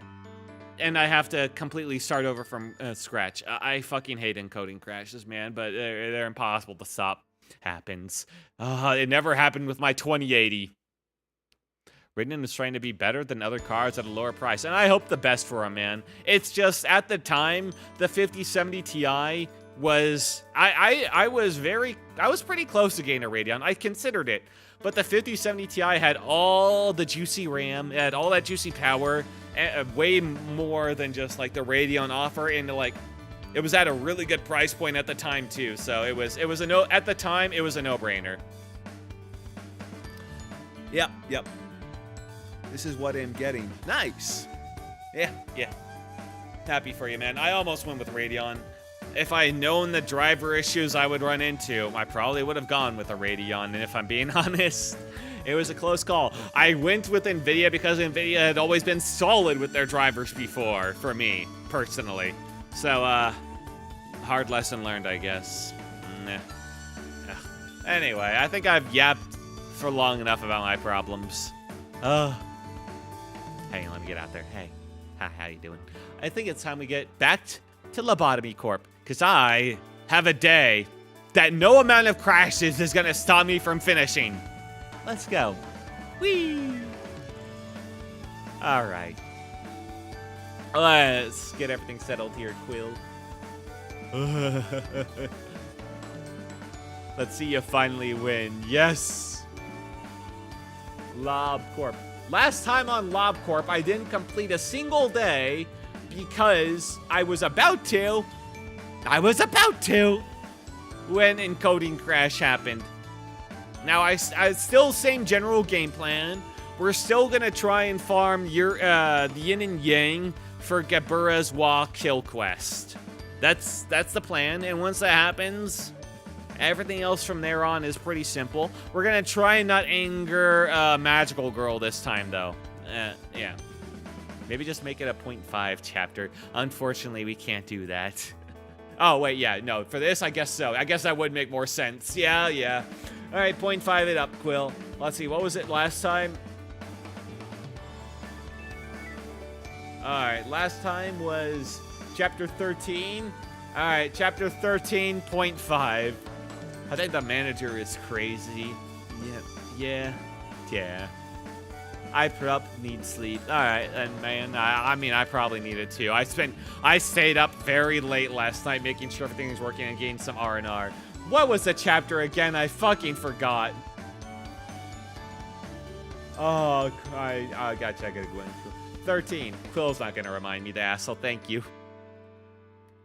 and I have to completely start over from scratch. I fucking hate encoding crashes, man, but they're impossible to stop. Happens. It never happened with my 2080. Radeon is trying to be better than other cards at a lower price, and I hope the best for him, man. It's just, at the time, the 5070 Ti was... I was pretty close to getting a Radeon. I considered it. but the 5070 Ti had all the juicy RAM, it had all that juicy power, and way more than just like the Radeon offer, and like it was at a really good price point at the time too. So it was a no-brainer. Yep. This is what I'm getting. Nice. Yeah. Happy for you, man. I almost went with Radeon. If I had known the driver issues I would run into, I probably would have gone with a Radeon. And if I'm being honest, it was a close call. I went with NVIDIA because NVIDIA had always been solid with their drivers before, for me, personally. So, hard lesson learned, I guess. Anyway, I think I've yapped for long enough about my problems. Hey, let me get out there. Hey, how you doing? I think it's time we get back to Lobotomy Corp, because I have a day that no amount of crashes is going to stop me from finishing. Let's go. Whee! All right. Let's get everything settled here, Quill. Let's see you finally win. Yes! Lob Corp. Last time on Lob Corp, I didn't complete a single day because I was about to when encoding crash happened. Now, I still same general game plan. We're still gonna try and farm the Yin and Yang for Gebura's Wa kill quest. That's the plan, and once that happens, everything else from there on is pretty simple. We're gonna try and not anger Magical Girl this time, though. Yeah. Maybe just make it a 0.5 chapter. Unfortunately, we can't do that. Oh, wait, yeah, no. For this, I guess so. I guess that would make more sense. Yeah. All right, 0.5 it up, Quill. Let's see, what was it last time? All right, last time was chapter 13. All right, chapter 13.5. I think the manager is crazy. Yeah. I need sleep. All right, and man, I mean, I probably need it too. I stayed up very late last night making sure everything was working and getting some R&R. What was the chapter again? I fucking forgot. Oh, I gotta check it again. 13. Quill's not gonna remind me, the asshole. Thank you.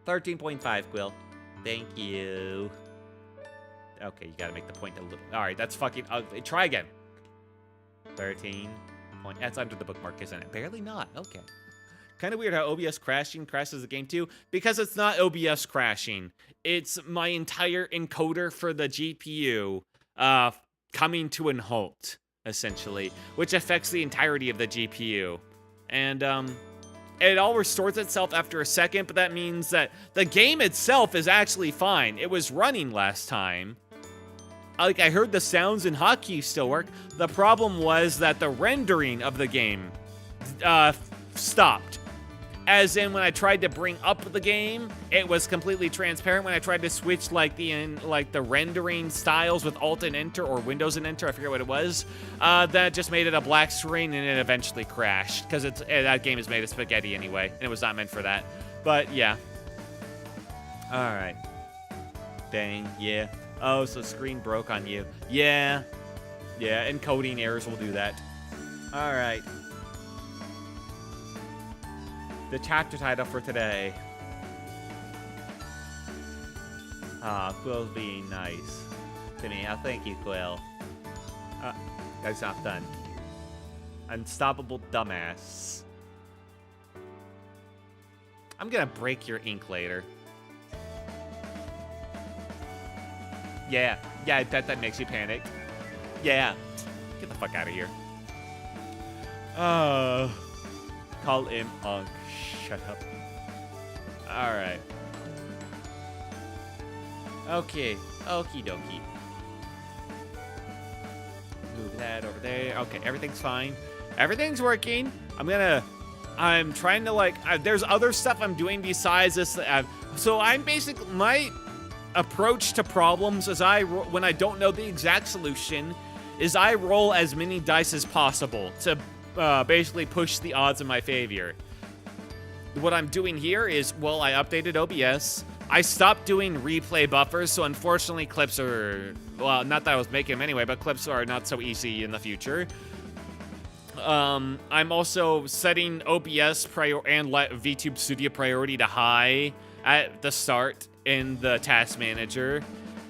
13.5, Quill. Thank you. Okay, you gotta make the point a little. All right, that's fucking ugly. Try again. 13. That's under the bookmark, isn't it? Barely not. Okay. Kind of weird how OBS crashes the game too, because it's not OBS crashing. It's my entire encoder for the GPU coming to an halt, essentially, which affects the entirety of the GPU. And it all restores itself after a second, but that means that the game itself is actually fine. It was running last time. Like, I heard the sounds and hotkeys still work. The problem was that the rendering of the game stopped. As in, when I tried to bring up the game, it was completely transparent. When I tried to switch the rendering styles with Alt and Enter or Windows and Enter, I forget what it was, that just made it a black screen, and it eventually crashed because that game is made of spaghetti anyway, and it was not meant for that. But yeah. All right. Dang. Yeah. Oh, so screen broke on you. Yeah, encoding errors will do that. All right. The chapter title for today. Quill's being nice to me. Thank you, Quill. That's not done. Unstoppable dumbass. I'm gonna break your ink later. Yeah, that makes you panic. Yeah. Get the fuck out of here. Call him Punk. Shut up. Alright. Okay. Okie dokie. Move that over there. Okay, everything's fine. Everything's working. I'm trying to, there's other stuff I'm doing besides this. So I'm basically, my approach to problems is when I don't know the exact solution, is I roll as many dice as possible to basically push the odds in my favor. What I'm doing here is, well, I updated OBS. I stopped doing replay buffers, so unfortunately clips are, well, not that I was making them anyway, but clips are not so easy in the future. I'm also setting OBS and VTube Studio priority to high at the start in the task manager.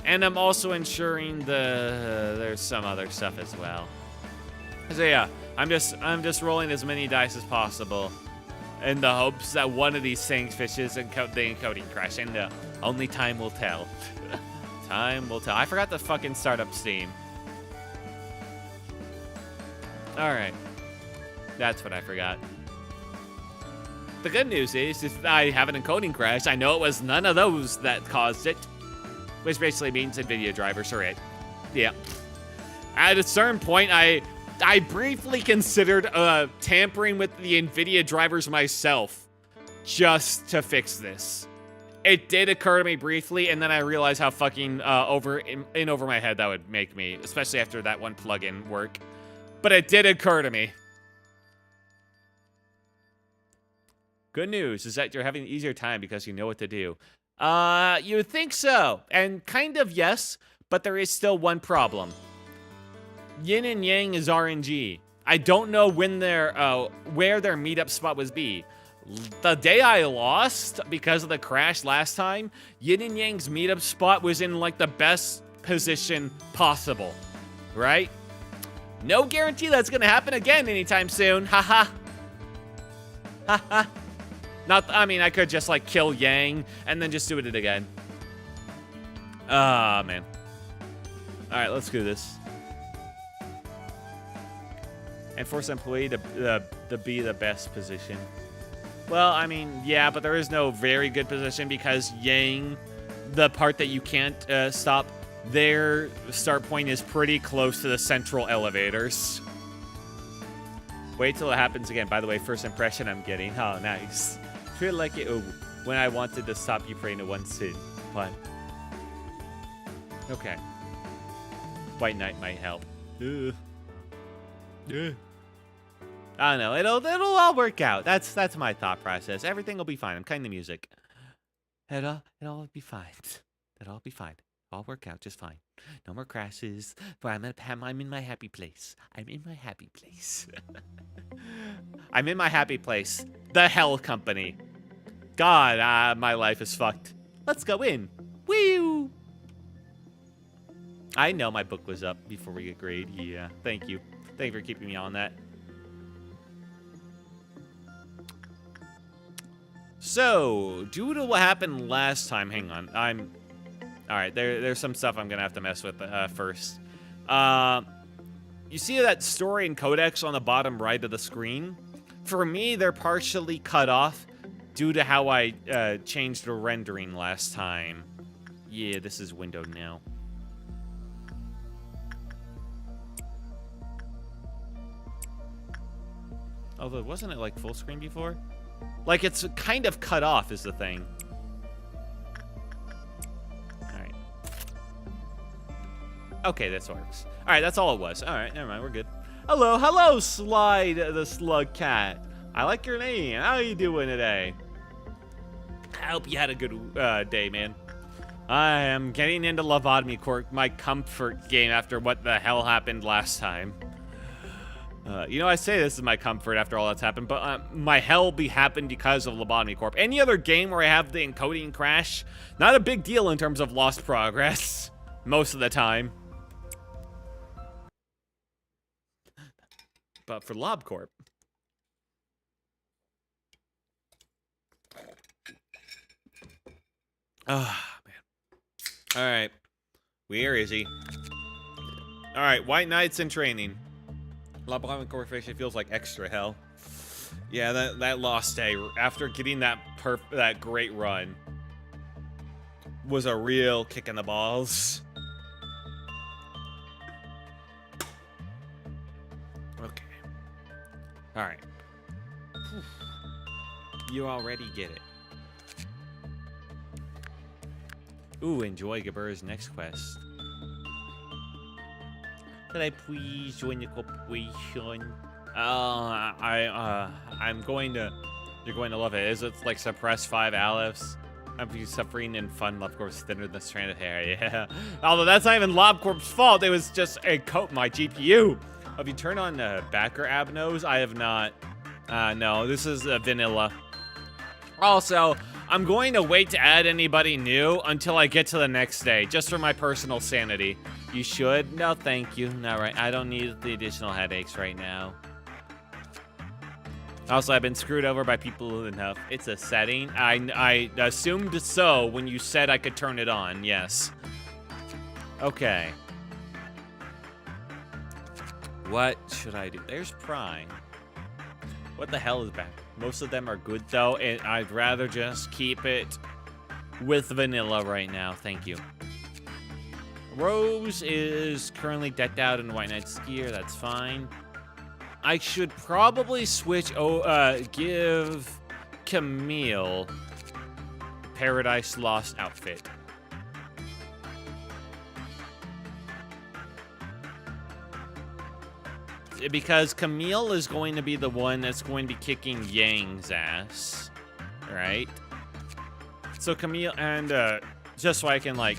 And I'm also ensuring there's some other stuff as well. So yeah, I'm just rolling as many dice as possible in the hopes that one of these things fishes and the encoding crash, and only time will tell. Time will tell. I forgot to fucking start up Steam. Alright. That's what I forgot. The good news is if I have an encoding crash, I know it was none of those that caused it. Which basically means NVIDIA drivers are it. Yeah. At a certain point, I briefly considered tampering with the NVIDIA drivers myself just to fix this. It did occur to me briefly, and then I realized how fucking over my head that would make me, especially after that one plugin work. But it did occur to me. Good news is that you're having an easier time because you know what to do. You would think so, and kind of yes, but there is still one problem. Yin and Yang is RNG. I don't know when where their meetup spot was be. The day I lost because of the crash last time, Yin and Yang's meetup spot was in like the best position possible, right? No guarantee that's gonna happen again anytime soon. Haha. Haha. I mean, I could just, like, kill Yang and then just do it again. Ah, man. Alright, let's do this. And force employee to be the best position. Well, I mean, yeah, but there is no very good position because Yang, the part that you can't stop, their start point is pretty close to the central elevators. Wait till it happens again. By the way, first impression I'm getting. Oh, nice. Feel like it when I wanted to stop you praying to one sin. But okay. White Knight might help. I don't know. It'll all work out. That's my thought process. Everything will be fine. I'm cutting the music. It'll be fine. It'll all be fine. All work out just fine. No more crashes. But I'm in my happy place. I'm in my happy place. I'm in my happy place. The Hell Company. God, my life is fucked. Let's go in. Woo! I know my book was up before we agreed. Yeah, thank you. Thank you for keeping me on that. So, due to what happened last time, hang on. Alright, there's some stuff I'm gonna have to mess with first. You see that story and codex on the bottom right of the screen? For me, they're partially cut off due to how I changed the rendering last time. Yeah, this is windowed now. Although, wasn't it like full screen before? Like, it's kind of cut off is the thing. Alright. Okay, this works. Alright, that's all it was. Alright, never mind, we're good. Hello, Slide the Slug Cat. I like your name. How are you doing today? I hope you had a good day, man. I am getting into Lobotomy Corp, my comfort game after what the hell happened last time. You know, I say this is my comfort after all that's happened, but my hell happened because of Lobotomy Corp. Any other game where I have the encoding crash, not a big deal in terms of lost progress, most of the time. But for LobCorp. Ah, man. Alright. Where is he? Alright, White Knights in training. Lobotomy Corporation feels like extra hell. Yeah, that lost day after getting that great run was a real kick in the balls. Okay. All right. You already get it. Ooh, enjoy Gabur's next quest. Can I please join the corporation? I'm going to... You're going to love it. Is it like suppress 5 Aleph? I'm suffering in fun. LobCorp's thinner than stranded hair. Yeah. Although that's not even LobCorp's fault. It was just a coat my GPU. Have you turned on backer abnos? I have not. No, this is vanilla. Also, I'm going to wait to add anybody new until I get to the next day, just for my personal sanity. You should? No, thank you. Not right. I don't need the additional headaches right now. Also, I've been screwed over by people enough. It's a setting. I assumed so when you said I could turn it on. Yes. Okay. What should I do? There's Prime. What the hell is back? Most of them are good, though, and I'd rather just keep it with vanilla right now. Thank you. Rose is currently decked out in White Knight's gear. That's fine. I should probably switch, give Camille Paradise Lost outfit. Because Camille is going to be the one that's going to be kicking Yang's ass, right? So Camille, and just so I can, like,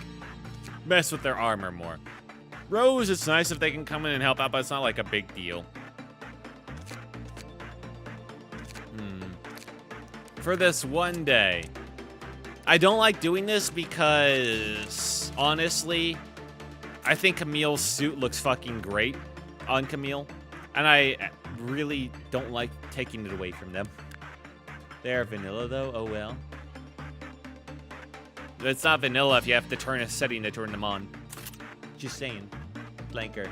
mess with their armor more. Rose, it's nice if they can come in and help out, but it's not like a big deal. For this one day. I don't like doing this because, honestly, I think Camille's suit looks fucking great on Camille. And I really don't like taking it away from them. They're vanilla, though. Oh, well. It's not vanilla if you have to turn a setting to turn them on. Just saying. Blanker.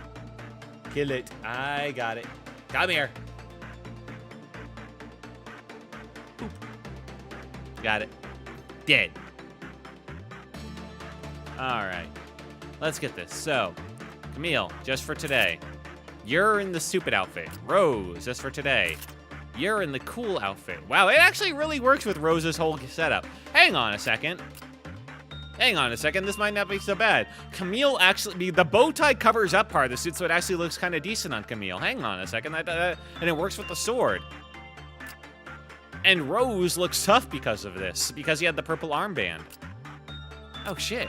Kill it. I got it. Come here. Boop. Got it. Dead. Alright. Let's get this. So, Camille, just for today. You're in the stupid outfit. Rose, just for today. You're in the cool outfit. Wow, it actually really works with Rose's whole setup. Hang on a second. Hang on a second, this might not be so bad. Camille actually, the bow tie covers up part of the suit, so it actually looks kind of decent on Camille. Hang on a second, and it works with the sword. And Rose looks tough because of this, because he had the purple armband. Oh, shit.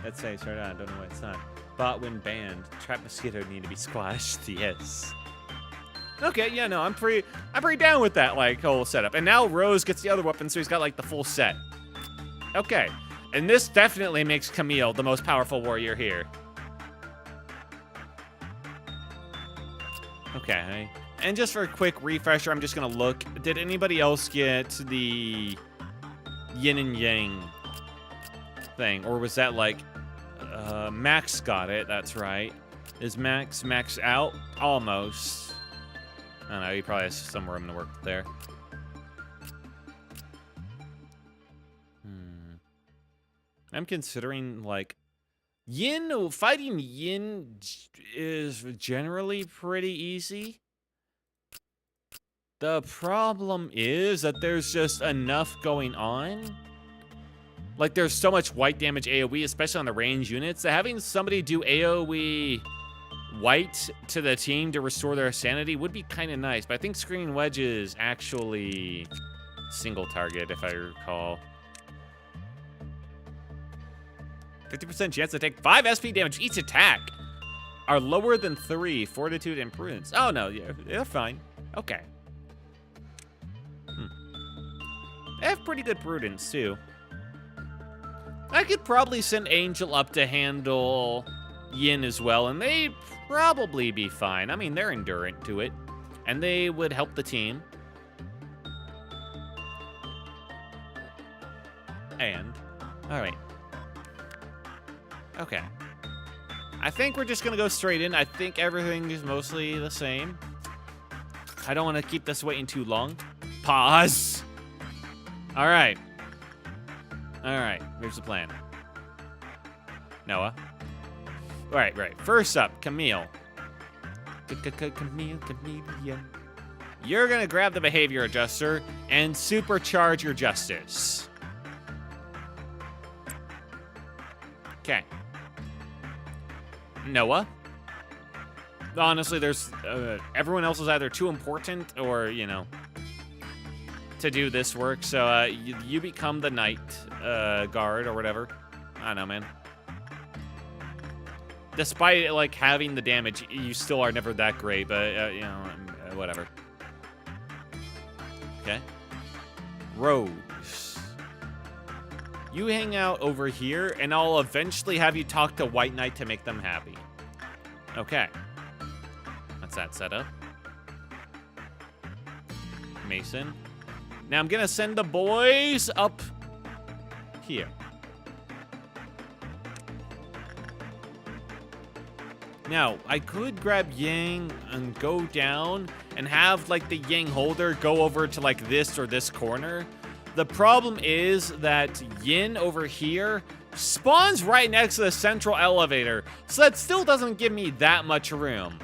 Let's say, start on, I don't know why it's not. But when banned, trap mosquito need to be squashed, yes. Okay, yeah, no, I'm pretty down with that, like, whole setup. And now Rose gets the other weapon, so he's got, like, the full set. Okay, and this definitely makes Camille the most powerful warrior here. Okay, and just for a quick refresher, I'm just gonna look. Did anybody else get the yin and yang thing? Or was that like, Max got it, that's right. Is Max out? Almost. I don't know, he probably has some room to work there. I'm considering, like, Yin, fighting Yin is generally pretty easy. The problem is that there's just enough going on. Like, there's so much white damage AoE, especially on the range units, that having somebody do AoE white to the team to restore their sanity would be kind of nice. But I think Screaming Wedge is actually single target, if I recall. 50% chance to take 5 SP damage each attack. Are lower than 3, Fortitude and Prudence. Oh, no, yeah, they're fine. Okay. They have pretty good Prudence, too. I could probably send Angel up to handle Yin as well, and they'd probably be fine. I mean, they're endurant to it, and they would help the team. And, all right. Okay. I think we're just gonna go straight in. I think everything is mostly the same. I don't want to keep this waiting too long. Pause. All right. All right. Here's the plan. Noah. Right. First up, Camille. Camille. You're gonna grab the behavior adjuster and supercharge your justice. Okay. Noah. Honestly, there's everyone else is either too important or, you know, to do this work, so you become the night guard or whatever. I don't know, man. Despite like having the damage, you still are never that great, but you know, whatever. Okay. Rose. You hang out over here, and I'll eventually have you talk to White Knight to make them happy. Okay. That's that setup. Mason. Now I'm gonna send the boys up here. Now, I could grab Yang and go down and have, like, the Yang holder go over to, like, this or this corner. The problem is that Yin over here spawns right next to the central elevator, so that still doesn't give me that much room.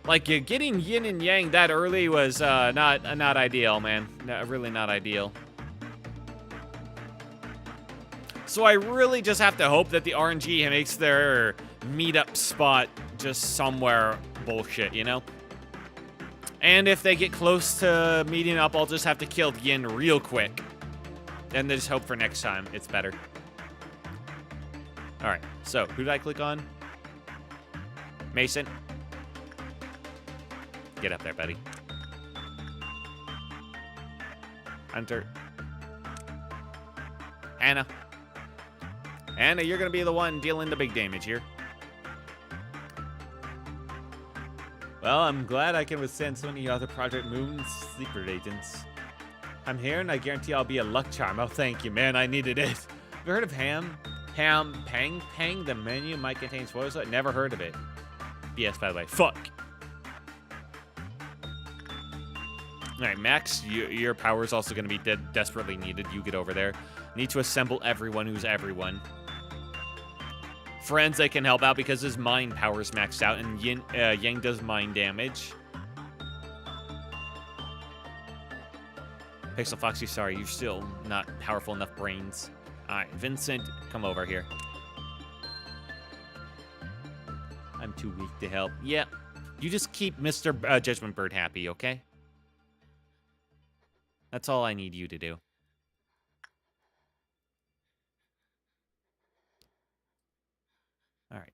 Like, getting Yin and Yang that early was not ideal, man. Really not ideal. So I really just have to hope that the RNG makes their meetup spot just somewhere bullshit, you know? And if they get close to meeting up, I'll just have to kill Yin real quick. And then just hope for next time it's better. Alright, so who did I click on? Mason. Get up there, buddy. Hunter. Anna. Anna, you're gonna be the one dealing the big damage here. Well, I'm glad I can withstand so many other Project Moon's secret agents. I'm here, and I guarantee I'll be a luck charm. Oh, thank you, man. I needed it. Have you heard of Ham? Ham Pang Pang? The menu might contain spoilers. I never heard of it. BS, by the way. Fuck. All right, Max, your power is also going to be desperately needed. You get over there. Need to assemble everyone who's everyone. Friends, they can help out because his mind power is maxed out, and Yang does mind damage. Pixel Foxy, sorry, you're still not powerful enough brains. Alright, Vincent, come over here. I'm too weak to help. Yeah, you just keep Mr. Judgment Bird happy, okay? That's all I need you to do. Alright.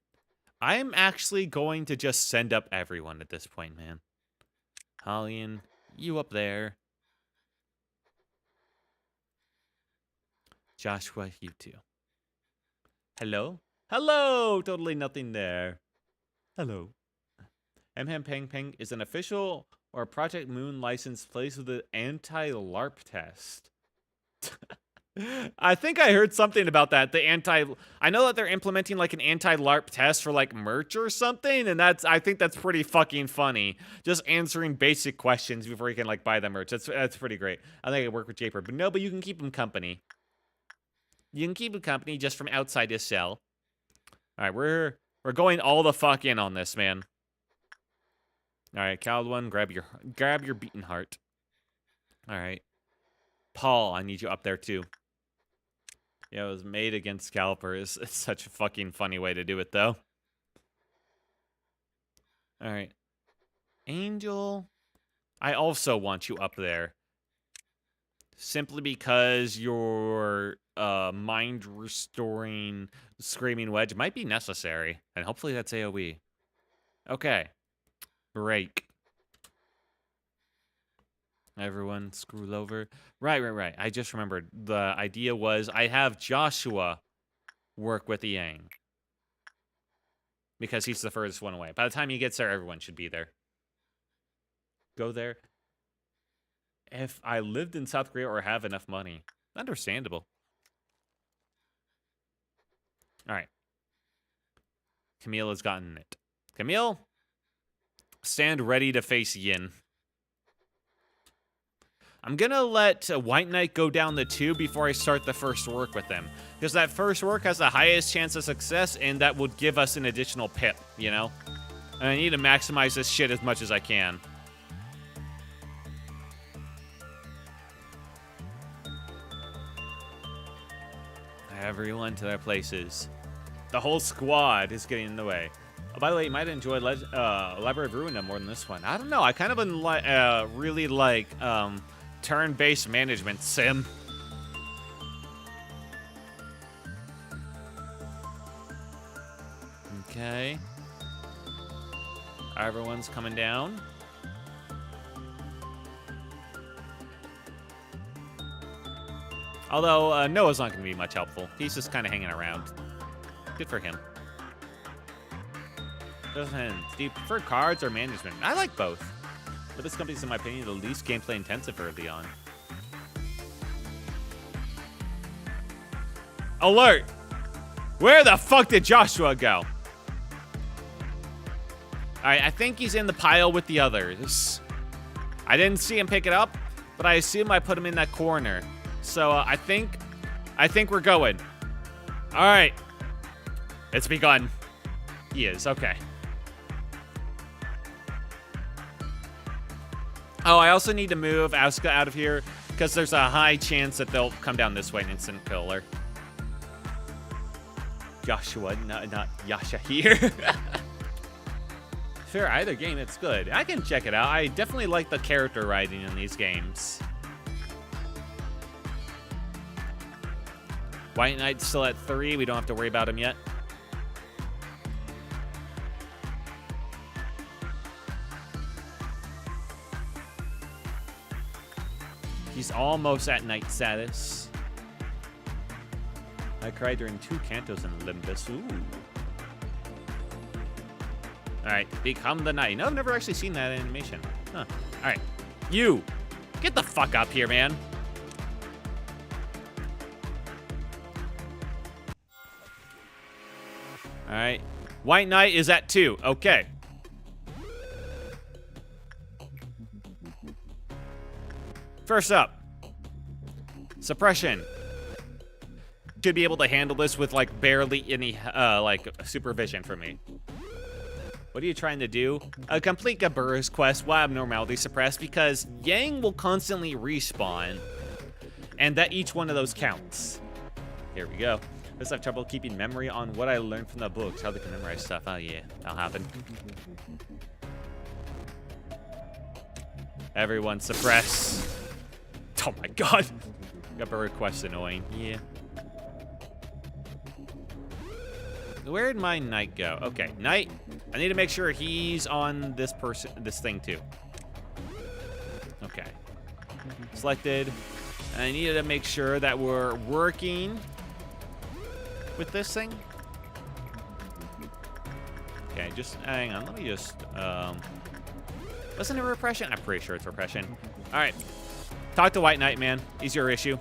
I'm actually going to just send up everyone at this point, man. Hollian, you up there. Joshua, you too. Hello? Hello! Totally nothing there. Hello. M-Ham Pang Pang is an official or Project Moon licensed place with the anti-LARP test. I think I heard something about that. I know that they're implementing like an anti-LARP test for like merch or something, and I think that's pretty fucking funny. Just answering basic questions before you can like buy the merch. That's pretty great. I think I work with Japer, but you can keep him company. You can keep him company just from outside his cell. All right, we're going all the fuck in on this, man. All right, Caldwin, grab your beaten heart. All right, Paul, I need you up there too. Yeah, it was made against Scalper. It's such a fucking funny way to do it, though. All right. Angel, I also want you up there. Simply because your mind-restoring Screaming Wedge might be necessary. And hopefully that's AoE. Okay. Break. Everyone screw over. Right. I just remembered. The idea was I have Joshua work with the Yang. Because he's the furthest one away. By the time he gets there, everyone should be there. Go there. If I lived in South Korea or have enough money. Understandable. Alright. Camille has gotten it. Camille, stand ready to face Yin. I'm gonna let White Knight go down the tube before I start the first work with them. Because that first work has the highest chance of success, and that would give us an additional pip, you know? And I need to maximize this shit as much as I can. Everyone to their places. The whole squad is getting in the way. Oh, by the way, you might enjoy Library of Ruina more than this one. I don't know. I kind of really like turn-based management sim. Okay. Everyone's coming down. Although, Noah's not going to be much helpful. He's just kind of hanging around. Good for him. Do you prefer cards or management? I like both. But this company is, in my opinion, the least gameplay intensive early on. Alert! Where the fuck did Joshua go? Alright, I think he's in the pile with the others. I didn't see him pick it up, but I assume I put him in that corner. So I think we're going. Alright. It's begun. He is, okay. Oh, I also need to move Asuka out of here because there's a high chance that they'll come down this way and instant kill her. Joshua, not Yasha here. Fair, either game, it's good. I can check it out. I definitely like the character writing in these games. White Knight's still at 3. We don't have to worry about him yet. He's almost at Knight status. I cried during 2 cantos in Olympus. Ooh. Alright, become the knight. No, I've never actually seen that animation. Huh. Alright. You! Get the fuck up here, man. Alright. White Knight is at 2. Okay. First up. Suppression. Should be able to handle this with, like, barely any, like, supervision for me. What are you trying to do? Complete Gabura's quest while abnormality suppressed because Yang will constantly respawn. And that each one of those counts. Here we go. Just have trouble keeping memory on what I learned from the books. How they can memorize stuff. Oh yeah, that'll happen. Everyone suppress. Oh my god. Gabura quest annoying. Yeah. Where'd my knight go? Okay, knight. I need to make sure he's on this thing too. Okay. Selected. And I needed to make sure that we're working with this thing. Okay, just hang on. Let me just, wasn't it repression? I'm pretty sure it's repression. All right. Talk to White Knight, man. He's your issue.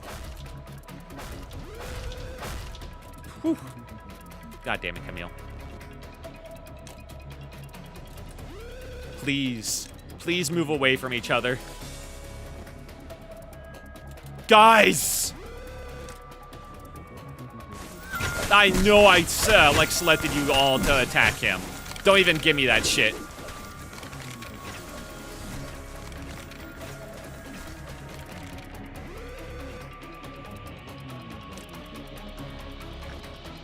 Whew. God damn it, Camille. Please. Please move away from each other. Guys! I know I, like, selected you all to attack him. Don't even give me that shit.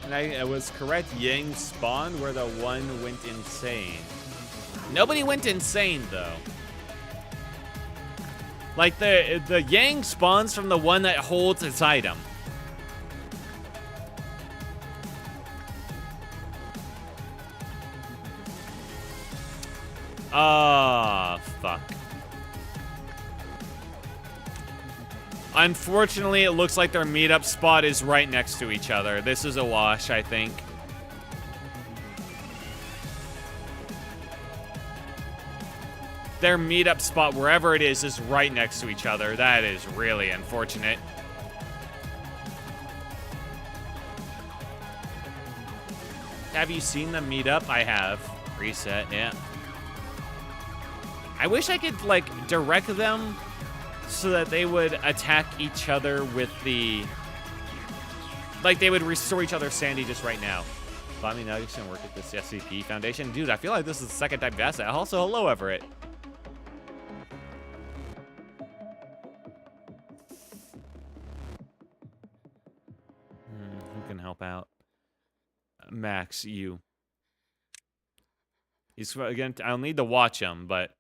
And I was correct. Yang spawned where the one went insane. Nobody went insane, though. Like, the Yang spawns from the one that holds its item. Ah, fuck. Unfortunately, it looks like their meetup spot is right next to each other. This is a wash, I think. Their meetup spot, wherever it is right next to each other. That is really unfortunate. Have you seen them meet up? I have. Reset, yeah. I wish I could, like, direct them so that they would attack each other with the... Like, they would restore each other's sanity just right now. Bobby Nuggets and work at this SCP Foundation. Dude, I feel like this is the second time you asked that. Also, hello, Everett. Who can help out? Max, you. He's, again, I'll need to watch him, but...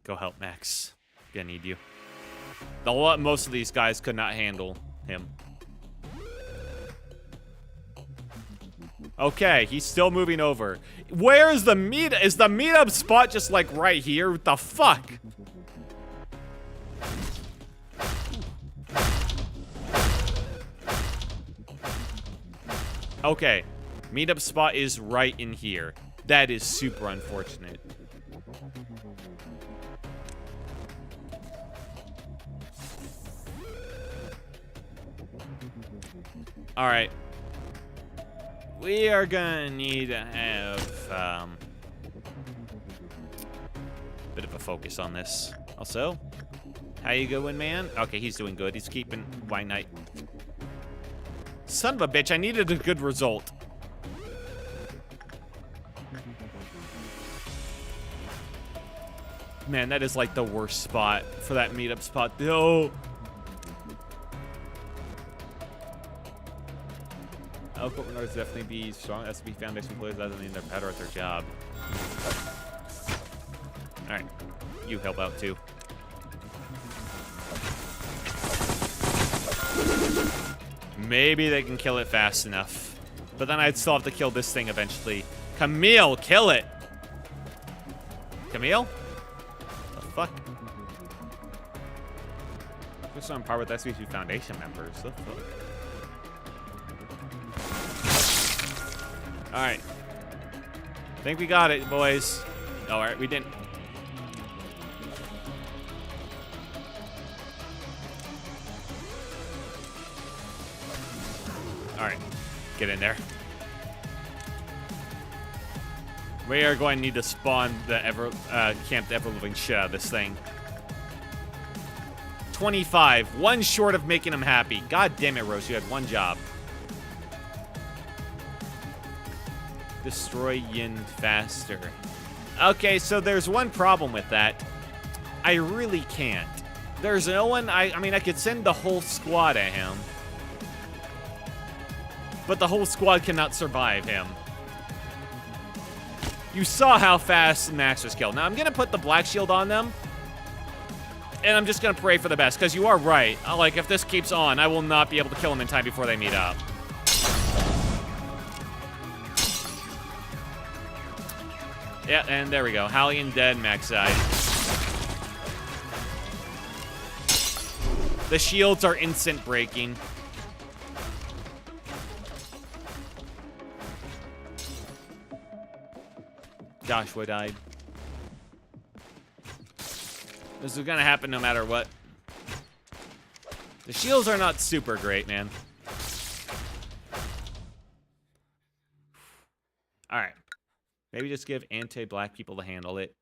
Go help Max. Gonna need you. Most of these guys could not handle him. Okay, he's still moving over. Where is the meet? Is the meetup spot just like right here? What the fuck? Okay, meetup spot is right in here. That is super unfortunate. All right. We are gonna need to have a bit of a focus on this. Also, how you going, man? Okay, he's doing good. He's keeping White Knight. Son of a bitch, I needed a good result. Man, that is like the worst spot for that meetup spot. No. Equipment artists definitely be strong. SB Foundation players doesn't mean they're better at their job. Alright. You help out too. Maybe they can kill it fast enough. But then I'd still have to kill this thing eventually. Camille, kill it! Camille? The fuck? Just on par with SB Foundation members. The fuck? Alright. Think we got it, boys. Alright, we didn't. Alright. Get in there. We are going to need to spawn the camp the ever-living shit out of this thing. 25. One short of making him happy. God damn it, Rose. You had one job. Destroy Yin faster. Okay, so there's one problem with that. I really can't. There's no one. I mean, I could send the whole squad at him. But the whole squad cannot survive him. You saw how fast Max was killed. Now, I'm going to put the black shield on them. And I'm just going to pray for the best. Because you are right. Like, if this keeps on, I will not be able to kill him in time before they meet up. Yeah, and there we go. Hallian dead, Max died. The shields are instant breaking. Joshua died. This is gonna happen no matter what. The shields are not super great, man. Alright. Maybe just give anti-black people to handle it.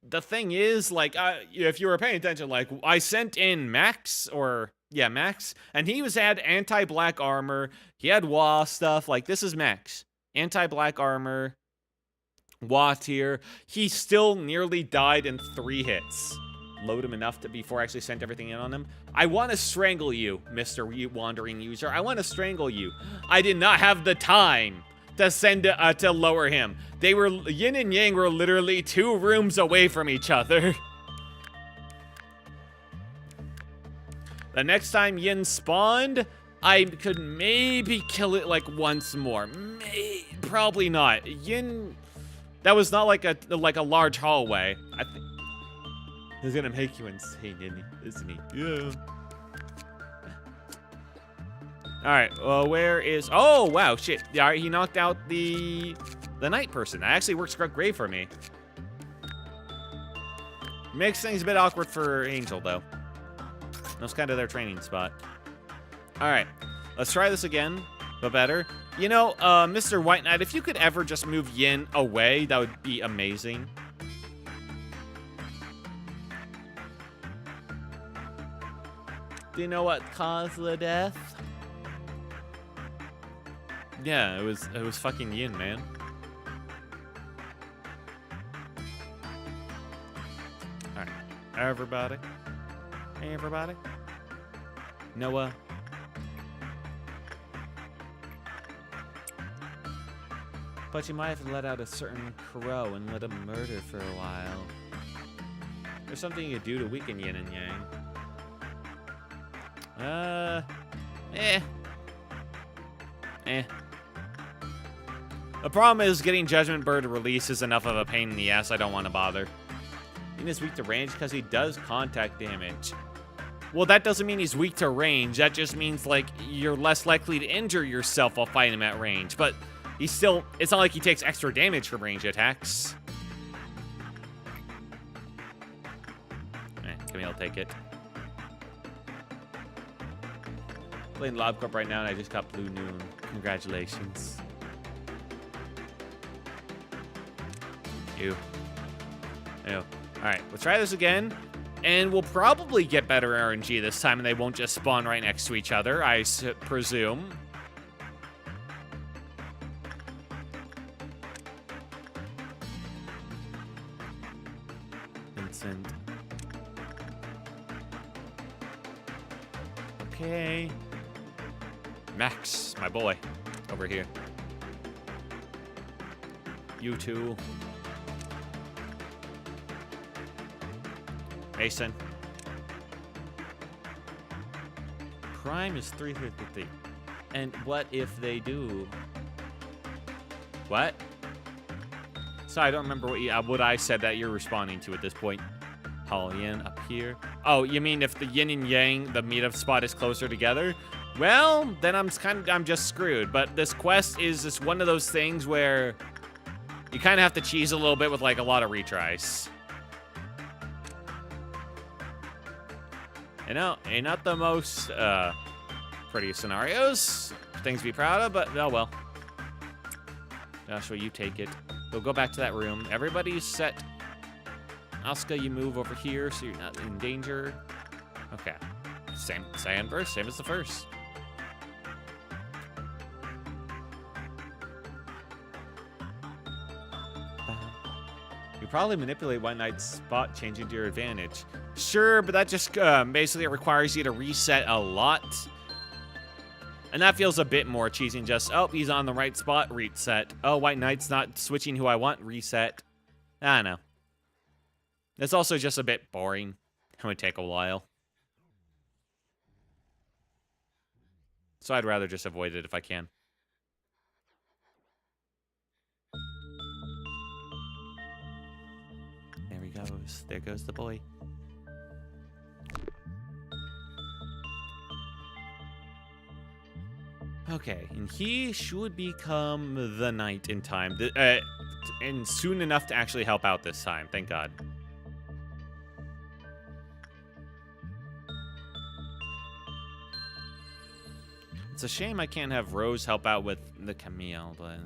The thing is, like, if you were paying attention, like, I sent in Max, Max, and he had anti-black armor. He had WA stuff. Like, this is Max. Anti-black armor. WA tier. He still nearly died in 3 hits. Load him enough before I actually sent everything in on him. I want to strangle you, Mr. Wandering User. I want to strangle you. I did not have the time to send to lower him. Yin and Yang were literally 2 rooms away from each other. The next time Yin spawned, I could maybe kill it like once more. Probably not. Yin, that was not like a large hallway. I think he's gonna make you insane, isn't he? Yeah. All right. Well, where is? Oh wow, shit. Yeah, all right, he knocked out the night person. That actually works great for me. Makes things a bit awkward for Angel though. That's kind of their training spot. All right, let's try this again, but better. You know, Mr. White Knight, if you could ever just move Yin away, that would be amazing. Do you know what caused the death? Yeah, it was fucking Yin, man. Alright. Everybody. Noah. But you might have let out a certain crow and let him murder for a while. There's something you do to weaken yin and yang. The problem is getting Judgment Bird release is enough of a pain in the ass. I don't want to bother. Yin is weak to range because he does contact damage. Well, that doesn't mean he's weak to range. That just means, like, you're less likely to injure yourself while fighting him at range. But he's still... It's not like he takes extra damage from range attacks. Camille, take it. Playing Lobotomy Corp right now, and I just got Blue Noon. Congratulations. Ew. Alright, we'll try this again. And we'll probably get better RNG this time, and they won't just spawn right next to each other, I presume. Vincent. Okay. Max, my boy, over here. You too. Mason. Crime is 350. And what if they do? What? So I don't remember what I said that you're responding to at this point. Yin up here. Oh, you mean if the yin and yang, the meetup spot is closer together? Well, then I'm just screwed. But this quest is just one of those things where you kind of have to cheese a little bit with like a lot of retries. You know, ain't not the most pretty scenarios, things to be proud of, but oh well. Joshua, you take it. We'll go back to that room. Everybody's set. Asuka, you move over here so you're not in danger. Okay. Same as the first. You probably manipulate White Knight's spot, changing to your advantage. Sure, but that just basically requires you to reset a lot. And that feels a bit more cheesy than just, oh, he's on the right spot, reset. Oh, White Knight's not switching who I want, reset. I don't know. It's also just a bit boring. It would take a while. So I'd rather just avoid it if I can. There he goes. There goes the boy. Okay, and he should become the knight in time. And soon enough to actually help out this time, thank God. It's a shame I can't have Rose help out with the Camille, but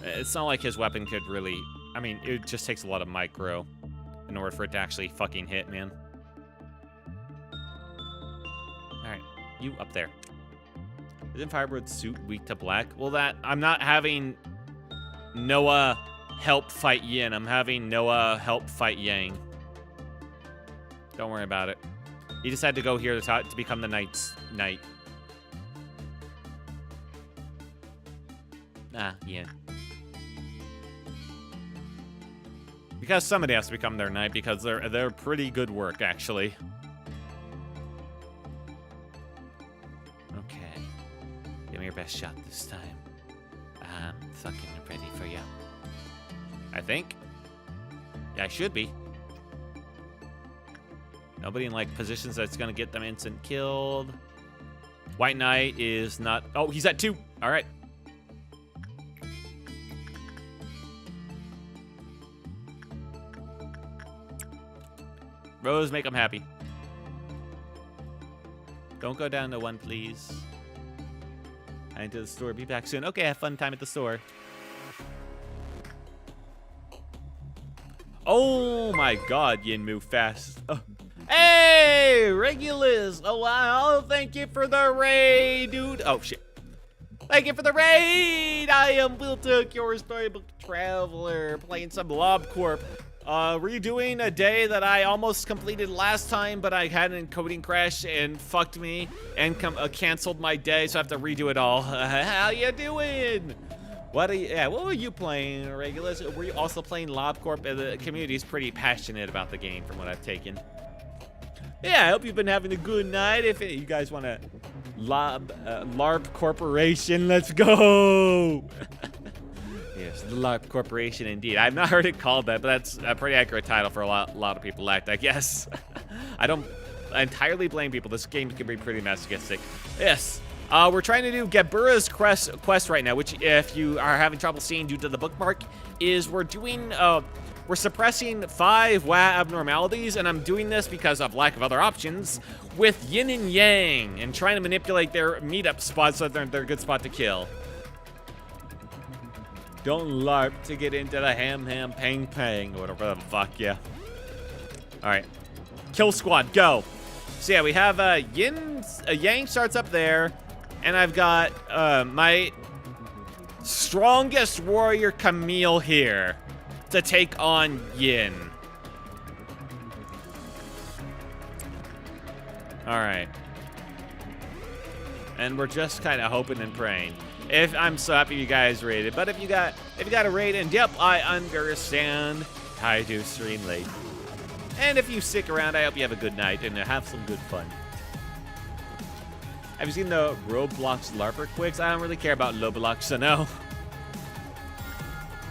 it's not like his weapon could really... I mean, it just takes a lot of micro in order for it to actually fucking hit, man. Alright, you up there. Isn't Firebird's suit weak to black? Well, that... I'm not having Noah help fight Yin. I'm having Noah help fight Yang. Don't worry about it. He just had to go here to become the knight's knight. Ah, yeah. Because somebody has to become their knight, because they're pretty good work, actually. Okay. Give me your best shot this time. I'm fucking ready for you. I think. Yeah, I should be. Nobody in, like, positions that's gonna get them instant killed. White Knight is not... Oh, he's at 2. All right. Rose, make them happy. Don't go down to 1, please. I need to the store. Be back soon. Okay, have fun time at the store. Oh my God, Yin, move fast. Oh. Hey, Regulus. Oh wow, thank you for the raid, dude. Oh shit. Thank you for the raid. I am Will Took, your storybook traveler, playing some Lobotomy Corp. Redoing a day that I almost completed last time, but I had an encoding crash and fucked me and canceled my day, so I have to redo it all. How you doing? What were you playing, Regulus? Were you also playing LobCorp? The community is pretty passionate about the game from what I've taken. Yeah, I hope you've been having a good night. If you guys want to LARP Corporation, let's go. Yes, the LARP Corporation indeed. I've not heard it called that, but that's a pretty accurate title for a lot of people left, I guess. I don't entirely blame people. This game can be pretty masochistic. Yes. We're trying to do Gebura's quest right now, which, if you are having trouble seeing due to the bookmark, is we're suppressing 5 WA abnormalities, and I'm doing this because of lack of other options, with Yin and Yang, and trying to manipulate their meetup spots so that they're a good spot to kill. Don't LARP to get into the ham pang pang, or whatever the fuck, yeah. Alright. Kill squad, go. So yeah, we have Yang starts up there. And I've got my strongest warrior, Camille, here to take on Yin. All right. And we're just kind of hoping and praying. I'm so happy you guys raided. But if you got a raid, and yep, I understand. I do stream late. And if you stick around, I hope you have a good night and have some good fun. Have you seen the Roblox LARPer quicks? I don't really care about Lobotomy, so no.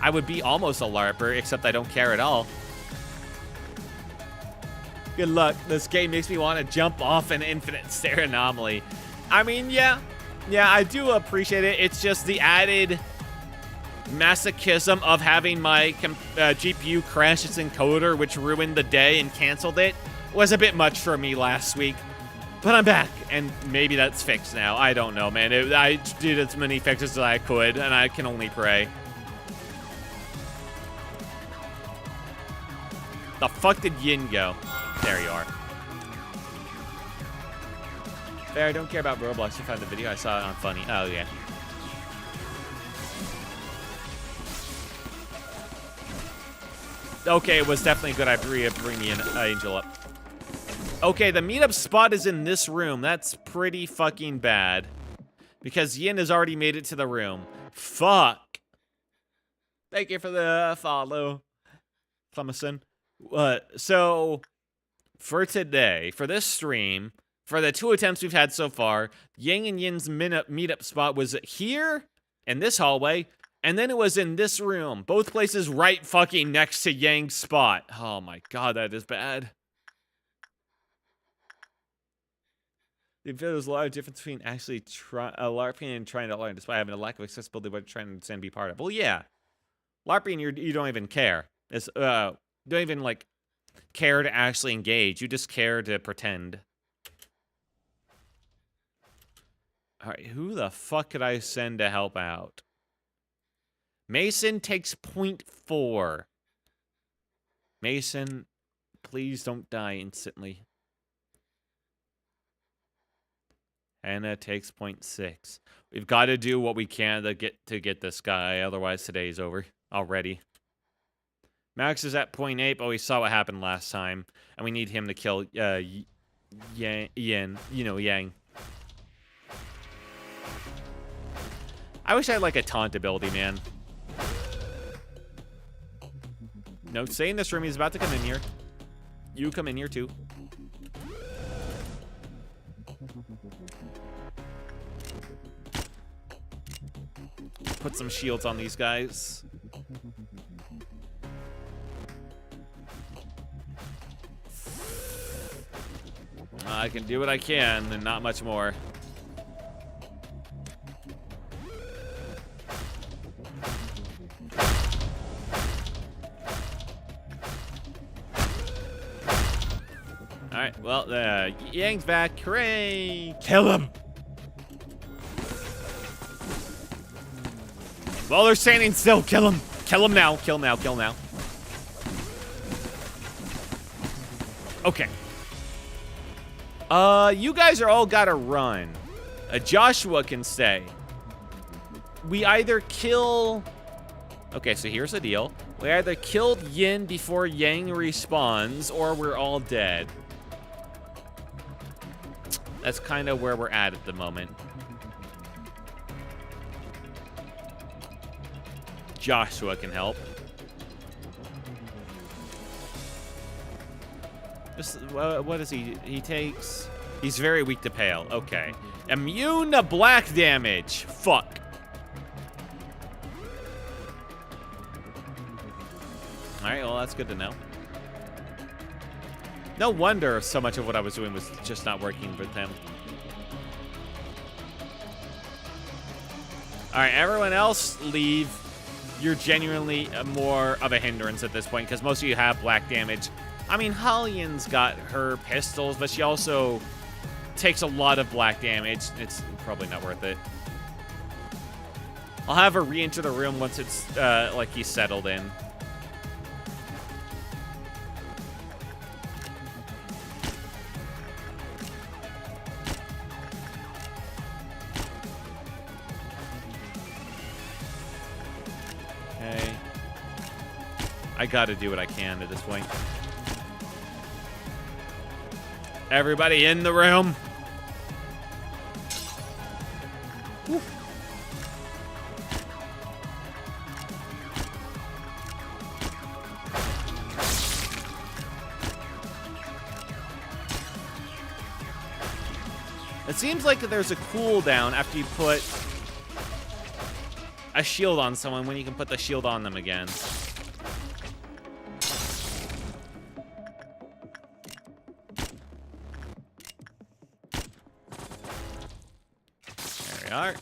I would be almost a LARPer, except I don't care at all. Good luck. This game makes me want to jump off an infinite stair anomaly. I mean, yeah, I do appreciate it. It's just the added masochism of having my GPU crash its encoder, which ruined the day and canceled it, was a bit much for me last week. But I'm back, and maybe that's fixed now. I don't know, man. I did as many fixes as I could, and I can only pray. The fuck did Yin go? There you are. Fair, I don't care about Roblox. You found the video. I saw it on Funny. Oh, yeah. Okay, it was definitely a good idea to bring the angel up. Okay, the meetup spot is in this room. That's pretty fucking bad. Because Yin has already made it to the room. Fuck. Thank you for the follow, Thomason. So, for today, for this stream, for the 2 attempts we've had so far, Yang and Yin's meetup spot was here, in this hallway, and then it was in this room. Both places right fucking next to Yang's spot. Oh my god, that is bad. You feel there's a lot of difference between actually LARPing and trying to learn, despite having a lack of accessibility, but trying to understand and be part of. Well, yeah. LARPing, you don't even care. It's, don't even, like, care to actually engage. You just care to pretend. Alright, who the fuck could I send to help out? Mason takes 0.4. Mason, please don't die instantly. Hannah takes 0.6. We've got to do what we can to get this guy, otherwise today's over already. Max is at 0.8, but we saw what happened last time, and we need him to kill Yin, you know, Yang. I wish I had like a taunt ability, man. No, stay in this room. He's about to come in here. You come in here too. Put some shields on these guys. I can do what I can and not much more. Alright, well, Yang's back. Hooray! Kill him! While they're standing still, kill him! Kill him now, kill him now, kill him now. Okay. You guys are all gotta run. Joshua can stay. We either kill... Okay, so here's the deal. We either killed Yin before Yang respawns, or we're all dead. That's kind of where we're at the moment. Joshua can help. What is he? He takes... He's very weak to pale. Okay. Immune to black damage. Fuck. Alright, well, that's good to know. No wonder so much of what I was doing was just not working with him. Alright, everyone else leave. You're genuinely more of a hindrance at this point, because most of you have black damage. I mean, Hallian's got her pistols, but she also takes a lot of black damage. It's probably not worth it. I'll have her re-enter the room once it's, like, he's settled in. Okay. I gotta do what I can at this point. Everybody in the room. Woo. It seems like there's a cooldown after you put a shield on someone when you can put the shield on them again. There we are.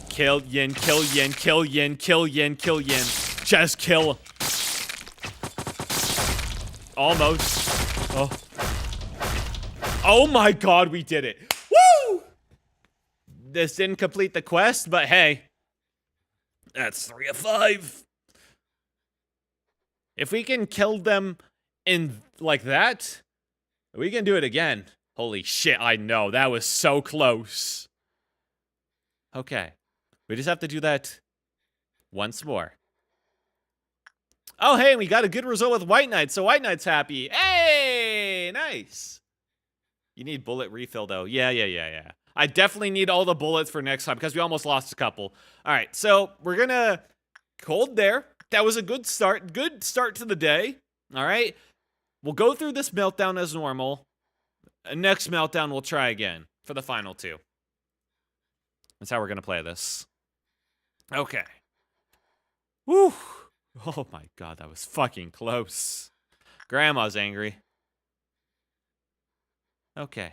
Kill Yin, kill Yin, kill Yin, kill Yin, kill Yin. Just kill. Almost. Oh. Oh my god, we did it. Woo! This didn't complete the quest, but hey. That's 3 of 5. If we can kill them in like that, we can do it again. Holy shit, I know. That was so close. Okay. We just have to do that once more. Oh, hey, we got a good result with White Knight, so White Knight's happy. Hey, nice. You need bullet refill, though. Yeah. I definitely need all the bullets for next time, because we almost lost a couple. All right, so we're going to hold there. That was a good start. Good start to the day. All right. We'll go through this meltdown as normal. Next meltdown, we'll try again for the final 2. That's how we're going to play this. Okay. Whew. Oh my god, that was fucking close. Grandma's angry. Okay.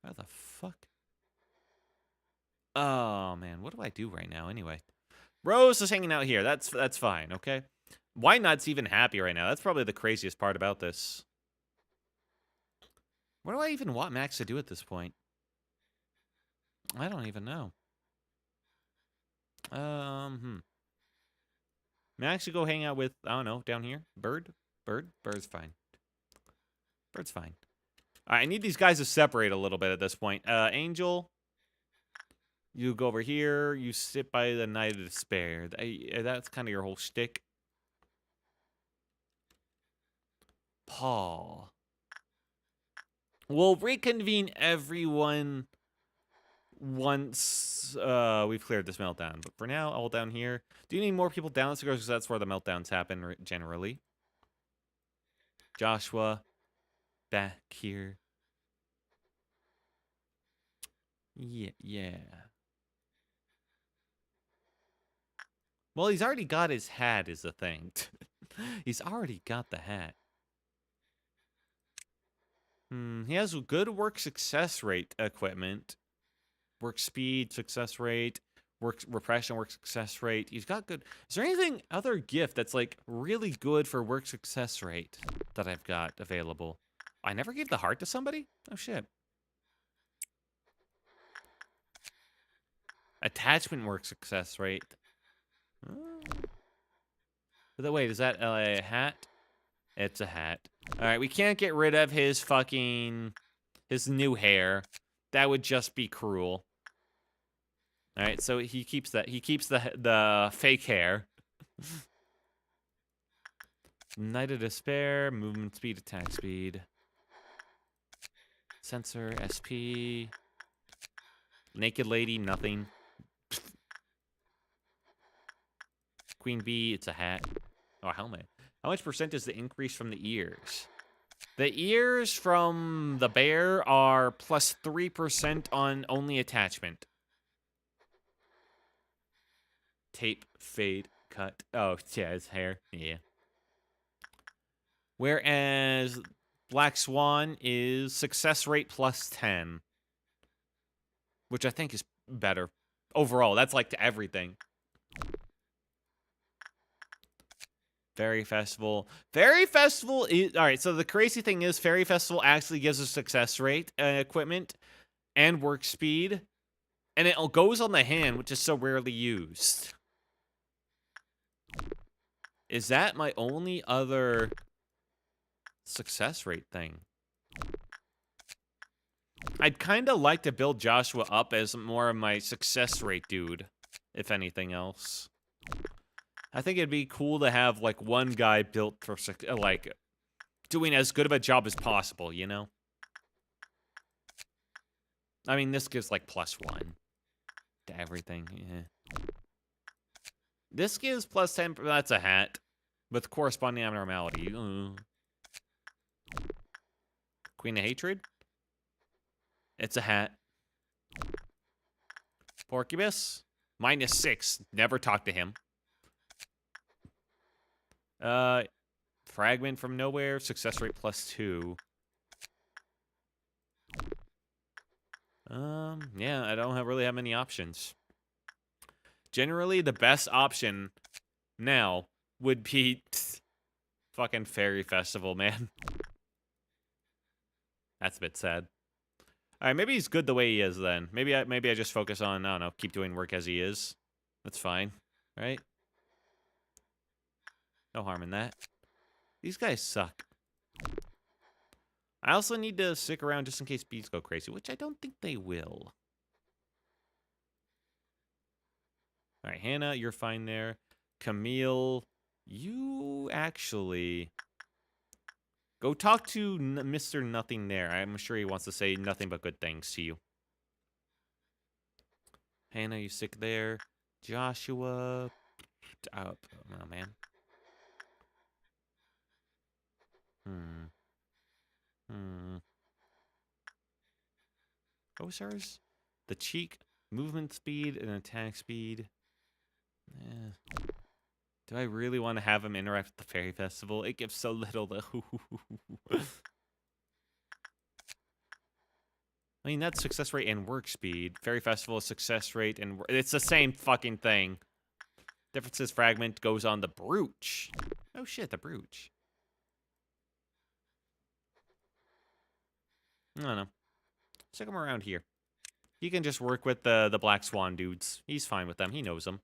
How the fuck? Oh man, what do I do right now anyway? Rose is hanging out here. That's fine, okay? Why Not's even happy right now? That's probably the craziest part about this. What do I even want Max to do at this point? I don't even know. Max should go hang out with, I don't know, down here. Bird's fine. Bird's fine. All right, I need these guys to separate a little bit at this point. Angel, you go over here. You sit by the Night of Despair. That's kind of your whole shtick. Paul. We'll reconvene everyone once we've cleared this meltdown. But for now, all down here. Do you need more people down? Because that's where the meltdowns happen generally. Joshua. Back here. Yeah. Well, he's already got his hat is the thing. He's already got the hat. He has a good work success rate equipment. Work speed, success rate, work repression, work success rate. He's got good. Is there anything other gift that's like really good for work success rate that I've got available? I never gave the heart to somebody? Oh shit. Attachment work success rate. But wait, is that a hat? It's a hat. Alright, we can't get rid of his new hair. That would just be cruel. Alright, so he keeps that. He keeps the fake hair. Night of Despair, movement speed, attack speed. Sensor, SP. Naked lady, nothing. Queen bee, it's a hat. Oh, a helmet. How much percent is the increase from the ears? The ears from the bear are plus 3% on only attachment. Tape, fade, cut. Oh, yeah, it's hair. Yeah. Whereas Black Swan is success rate plus 10. Which I think is better. Overall, that's like to everything. Fairy Festival. Fairy Festival is... Alright, so the crazy thing is Fairy Festival actually gives a success rate, equipment, and work speed. And it goes on the hand, which is so rarely used. Is that my only other success rate thing? I'd kind of like to build Joshua up as more of my success rate dude, if anything else. I think it'd be cool to have, like, one guy built for, like, doing as good of a job as possible, you know? I mean, this gives, like, +1 to everything, yeah. This gives +10, that's a hat, with corresponding abnormality. Queen of Hatred? It's a hat. Porcubus? -6, never talk to him. Fragment from nowhere, success rate +2. Yeah, I don't really have many options. Generally, the best option now would be fucking Fairy Festival, man. That's a bit sad. Alright, maybe he's good the way he is then. Maybe I just focus on, I don't know, keep doing work as he is. That's fine, right? No harm in that. These guys suck. I also need to stick around just in case bees go crazy, which I don't think they will. Alright, Hannah, you're fine there. Camille, you actually... Go talk to Mr. Nothing there. I'm sure he wants to say nothing but good things to you. Hannah, you sick there? Joshua... Oh, man. What was hers? The cheek, movement speed, and attack speed. Do I really want to have him interact with the Fairy Festival? It gives so little, though. I mean, that's success rate and work speed. Fairy Festival is success rate and... It's the same fucking thing. Difference is fragment goes on the brooch. Oh shit, the brooch. I don't know. Stick him around here. He can just work with the Black Swan dudes. He's fine with them. He knows them.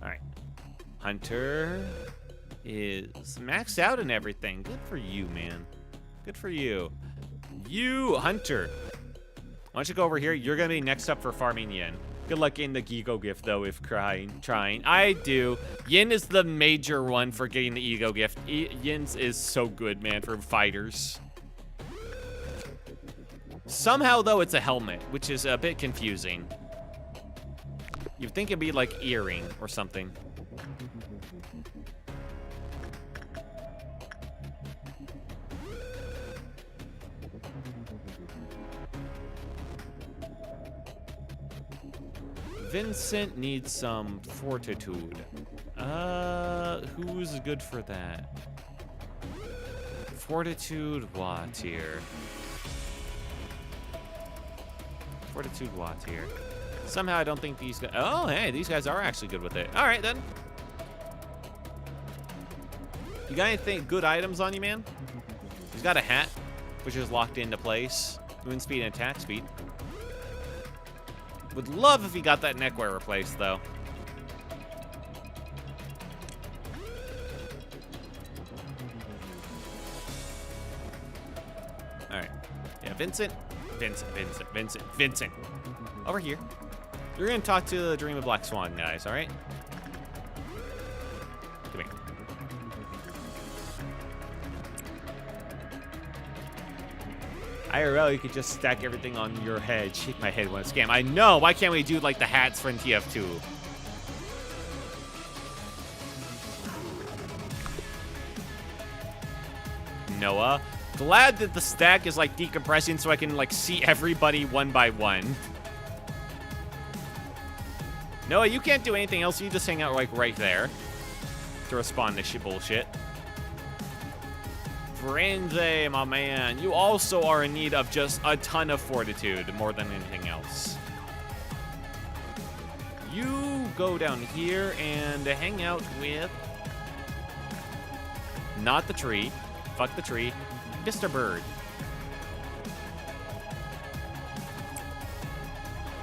Alright. Hunter is maxed out and everything. Good for you, man. Good for you. You, Hunter. Why don't you go over here? You're going to be next up for farming Yin. Good luck getting the Ego gift, though, if trying. I do. Yin is the major one for getting the Ego gift. Yin's is so good, man, for fighters. Somehow, though, it's a helmet, which is a bit confusing. You'd think it'd be like earring or something. Vincent needs some fortitude. Who's good for that? Fortitude Wattier. Fortitude Wattier. Somehow I don't think these guys... Oh, hey, these guys are actually good with it. All right, then. You got anything good items on you, man? He's got a hat, which is locked into place. Movement speed and attack speed. Would love if he got that neckwear replaced, though. All right. Yeah, Vincent. Over here. You're going to talk to the Dream of Black Swan guys, all right? Come here. IRL, you could just stack everything on your head. Shake my head when it's scam. I know. Why can't we do like the hats from TF2? Noah. Glad that the stack is like decompressing so I can like see everybody one by one. Noah, you can't do anything else. You just hang out like right there to respond to shit bullshit. Frenzy, my man. You also are in need of just a ton of fortitude more than anything else. You go down here and hang out with... Not the tree. Fuck the tree. Mr. Bird.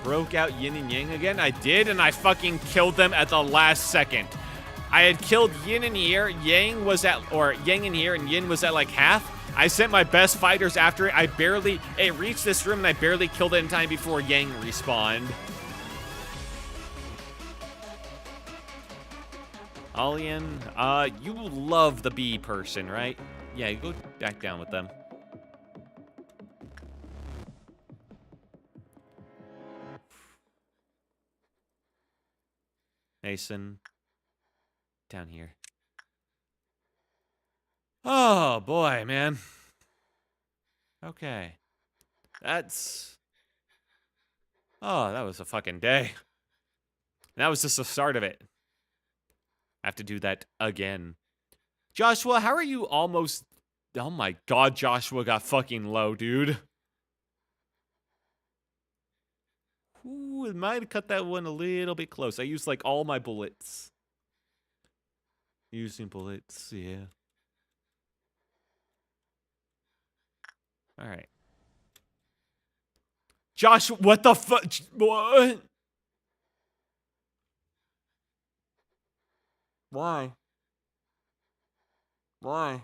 Broke out yin and yang again? I did, and I fucking killed them at the last second. I had killed yin in here, yang was at, or yang in here, and yin was at like half. I sent my best fighters after it. It reached this room, and I barely killed it in time before yang respawned. Alien, you love the bee person, right? Yeah, you go back down with them. Mason. Down here. Oh, boy, man. Okay. That's... Oh, that was a fucking day. That was just the start of it. I have to do that again. Joshua, how are you almost... Oh my god, Joshua got fucking low, dude. Ooh, it might have cut that one a little bit close. I used, like, all my bullets. Using bullets, yeah. Alright. Joshua, what the fuck? What? Why? Why?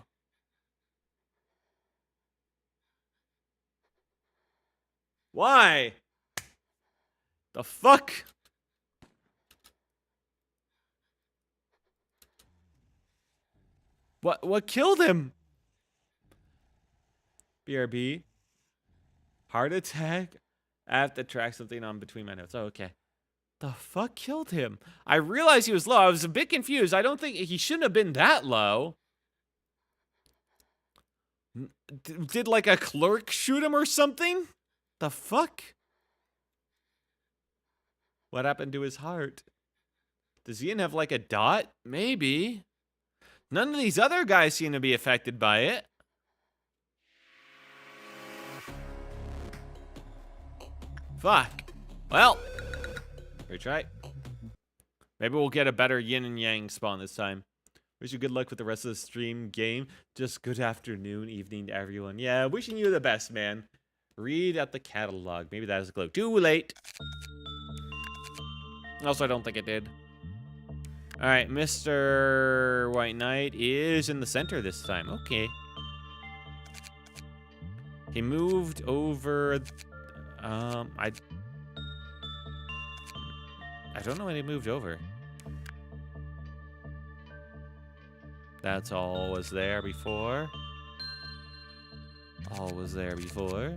Why? The fuck? What killed him? BRB. Heart attack. I have to track something on between my notes. Oh, okay. The fuck killed him? I realized he was low. I was a bit confused. I don't think he shouldn't have been that low. Did like a clerk shoot him or something? The fuck? What happened to his heart? Does Ian have like a dot? Maybe. None of these other guys seem to be affected by it. Fuck. Well. Retry. Maybe we'll get a better yin and yang spawn this time. Wish you good luck with the rest of the stream game. Just good afternoon, evening to everyone. Yeah, wishing you the best, man. Read at the catalog. Maybe that is a clue. Too late. Also, I don't think it did. Alright, Mr. White Knight is in the center this time. Okay. He moved over... I don't know when he moved over. That's all was there before. All was there before.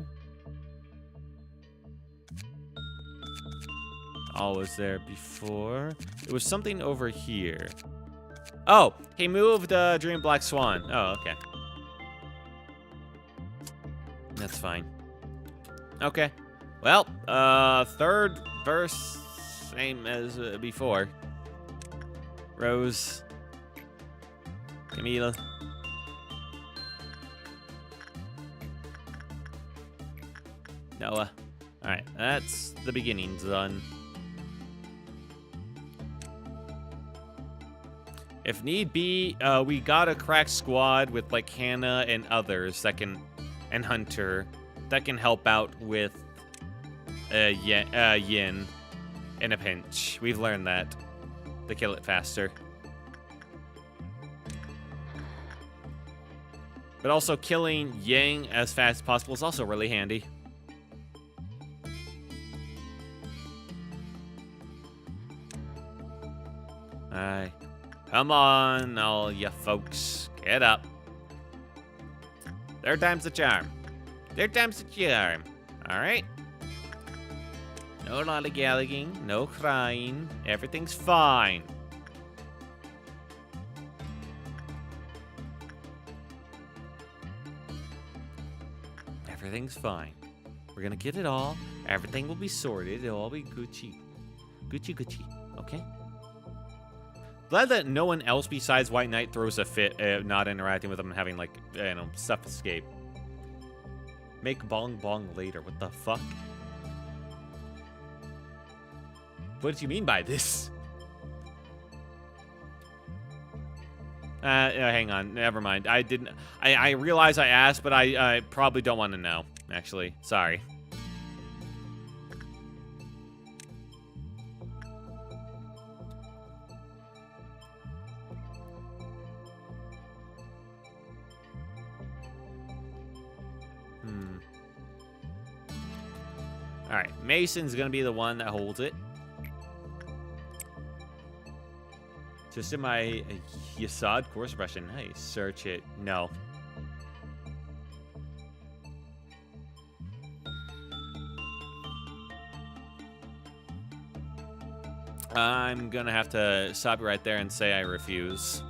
All was there before. It was something over here. Oh, he moved Dream Black Swan. Oh, okay. That's fine. Okay. Well, third verse, same as before. Rose. Camila. Noah. Alright, that's the beginnings done. If need be, we got a crack squad with like Hannah and others that can, and Hunter, that can help out with Yin in a pinch. We've learned that to kill it faster. But also killing Yang as fast as possible is also really handy. Alright. Come on, all ya folks. Get up. Third time's the charm. Third time's the charm. All right. No lollygagging, no crying. Everything's fine. Everything's fine. We're gonna get it all. Everything will be sorted. It'll all be Gucci. Gucci, Gucci. Okay? Glad that no one else besides White Knight throws a fit, not interacting with them and having, like, you know, stuff escape. Make bong bong later. What the fuck? What do you mean by this? Hang on. Never mind. I didn't. I realize I asked, but I probably don't want to know. Actually, sorry. All right, Mason's gonna be the one that holds it. Just in my Yasad course brushing. Nice. Search it. No. I'm gonna have to stop you right there and say I refuse.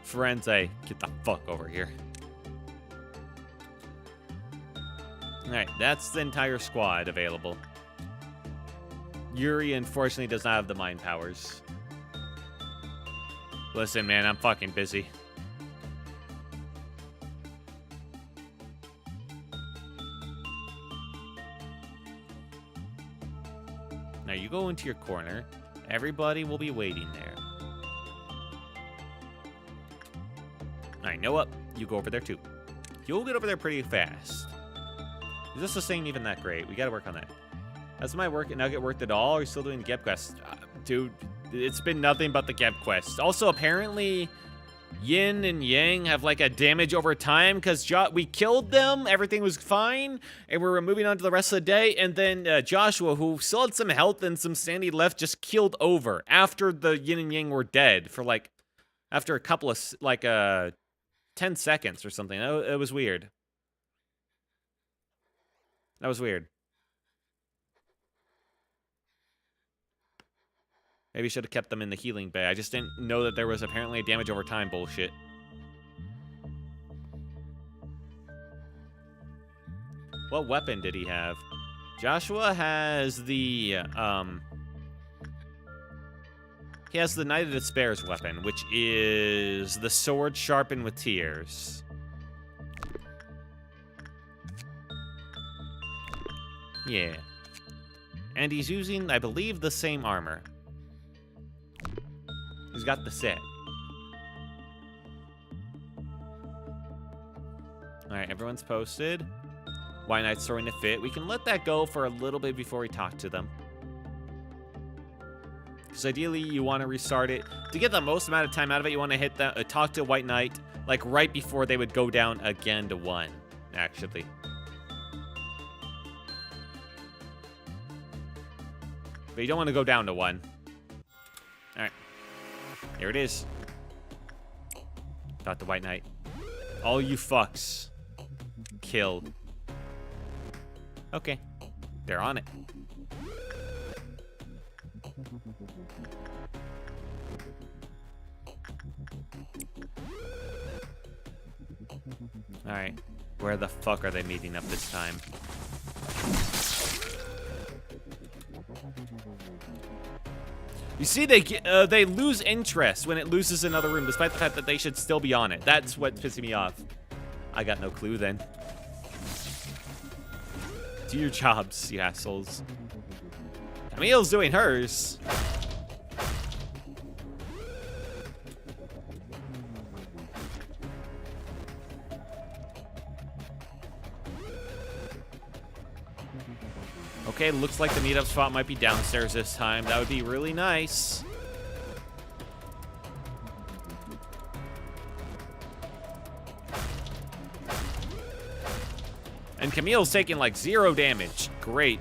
Firenze, get the fuck over here. Alright, that's the entire squad available. Yuri, unfortunately, does not have the mind powers. Listen, man, I'm fucking busy. Now you go into your corner. Everybody will be waiting there. Alright, know what? You go over there too. You'll get over there pretty fast. Is this thing even that great? We gotta work on that. Has my work nugget worked at all? Or are you still doing the Geb quest? Dude, it's been nothing but the Geb quest. Also, apparently, Yin and Yang have like a damage over time because we killed them, everything was fine, and we were moving on to the rest of the day, and then Joshua, who still had some health and some sanity left, just keeled over after the Yin and Yang were dead for like, after a couple of, like, 10 seconds or something. It was weird. That was weird. Maybe I should have kept them in the healing bay. I just didn't know that there was apparently a damage over time bullshit. What weapon did he have? Joshua has the, he has the Knight of Despair's weapon, which is the sword sharpened with tears. Yeah. And he's using, I believe, the same armor. He's got the set. Alright, everyone's posted. White Knight's throwing a fit. We can let that go for a little bit before we talk to them. Because ideally, you want to restart it. To get the most amount of time out of it, you want to hit that, talk to White Knight, like right before they would go down again to 1, actually. But you don't want to go down to 1. Alright. Here it is. Got the White Knight. All you fucks. Killed. Okay. They're on it. Alright. Where the fuck are they meeting up this time? You see, they lose interest when it loses another room, despite the fact that they should still be on it. That's what's pissing me off. I got no clue then. Do your jobs, you assholes. Camille's doing hers. Okay, looks like the meetup spot might be downstairs this time. That would be really nice. And Camille's taking like 0 damage. Great.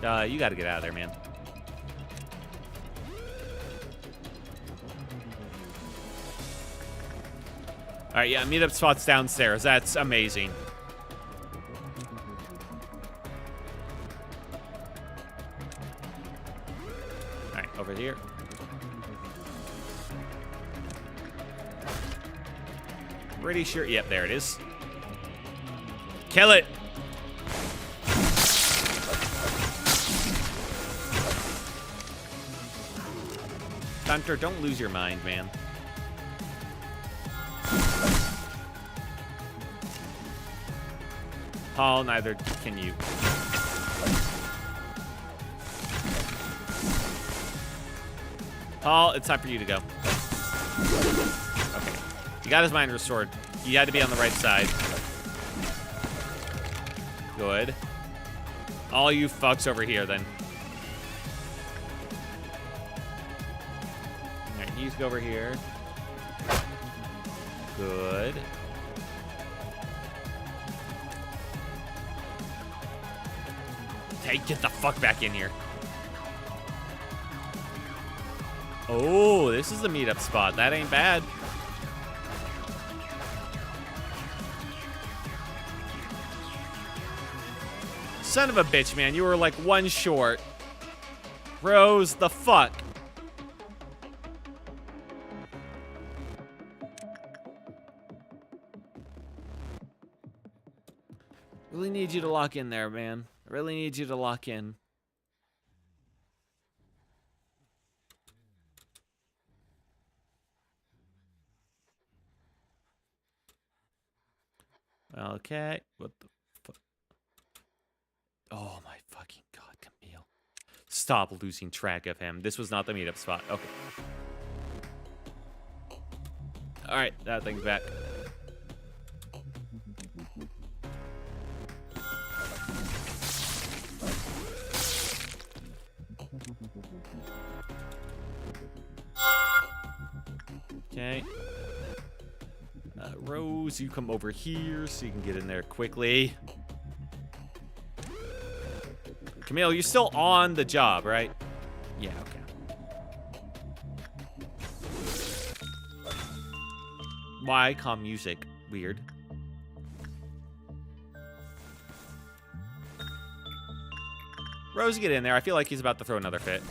You gotta get out of there, man. All right, yeah, meetup spot's downstairs. That's amazing. All right, over here. Pretty sure. Yep, there it is. Kill it. Hunter, don't lose your mind, man. Paul, neither can you. Paul, it's time for you to go. Okay. You got his mind restored. You had to be on the right side. Good. All you fucks over here, then. Alright, you go over here. Good. Hey, get the fuck back in here. Oh, this is a meetup spot. That ain't bad. Son of a bitch, man. You were like one short. Rose, the fuck? Really need you to lock in there, man. I really need you to lock in. Okay. What the fuck? Oh my fucking god, Camille. Stop losing track of him. This was not the meetup spot. Okay. Alright, that thing's back. Okay. Rose, you come over here so you can get in there quickly. Camille, you're still on the job, right? Yeah, okay. Why calm music? Weird. Rose, get in there. I feel like he's about to throw another fit.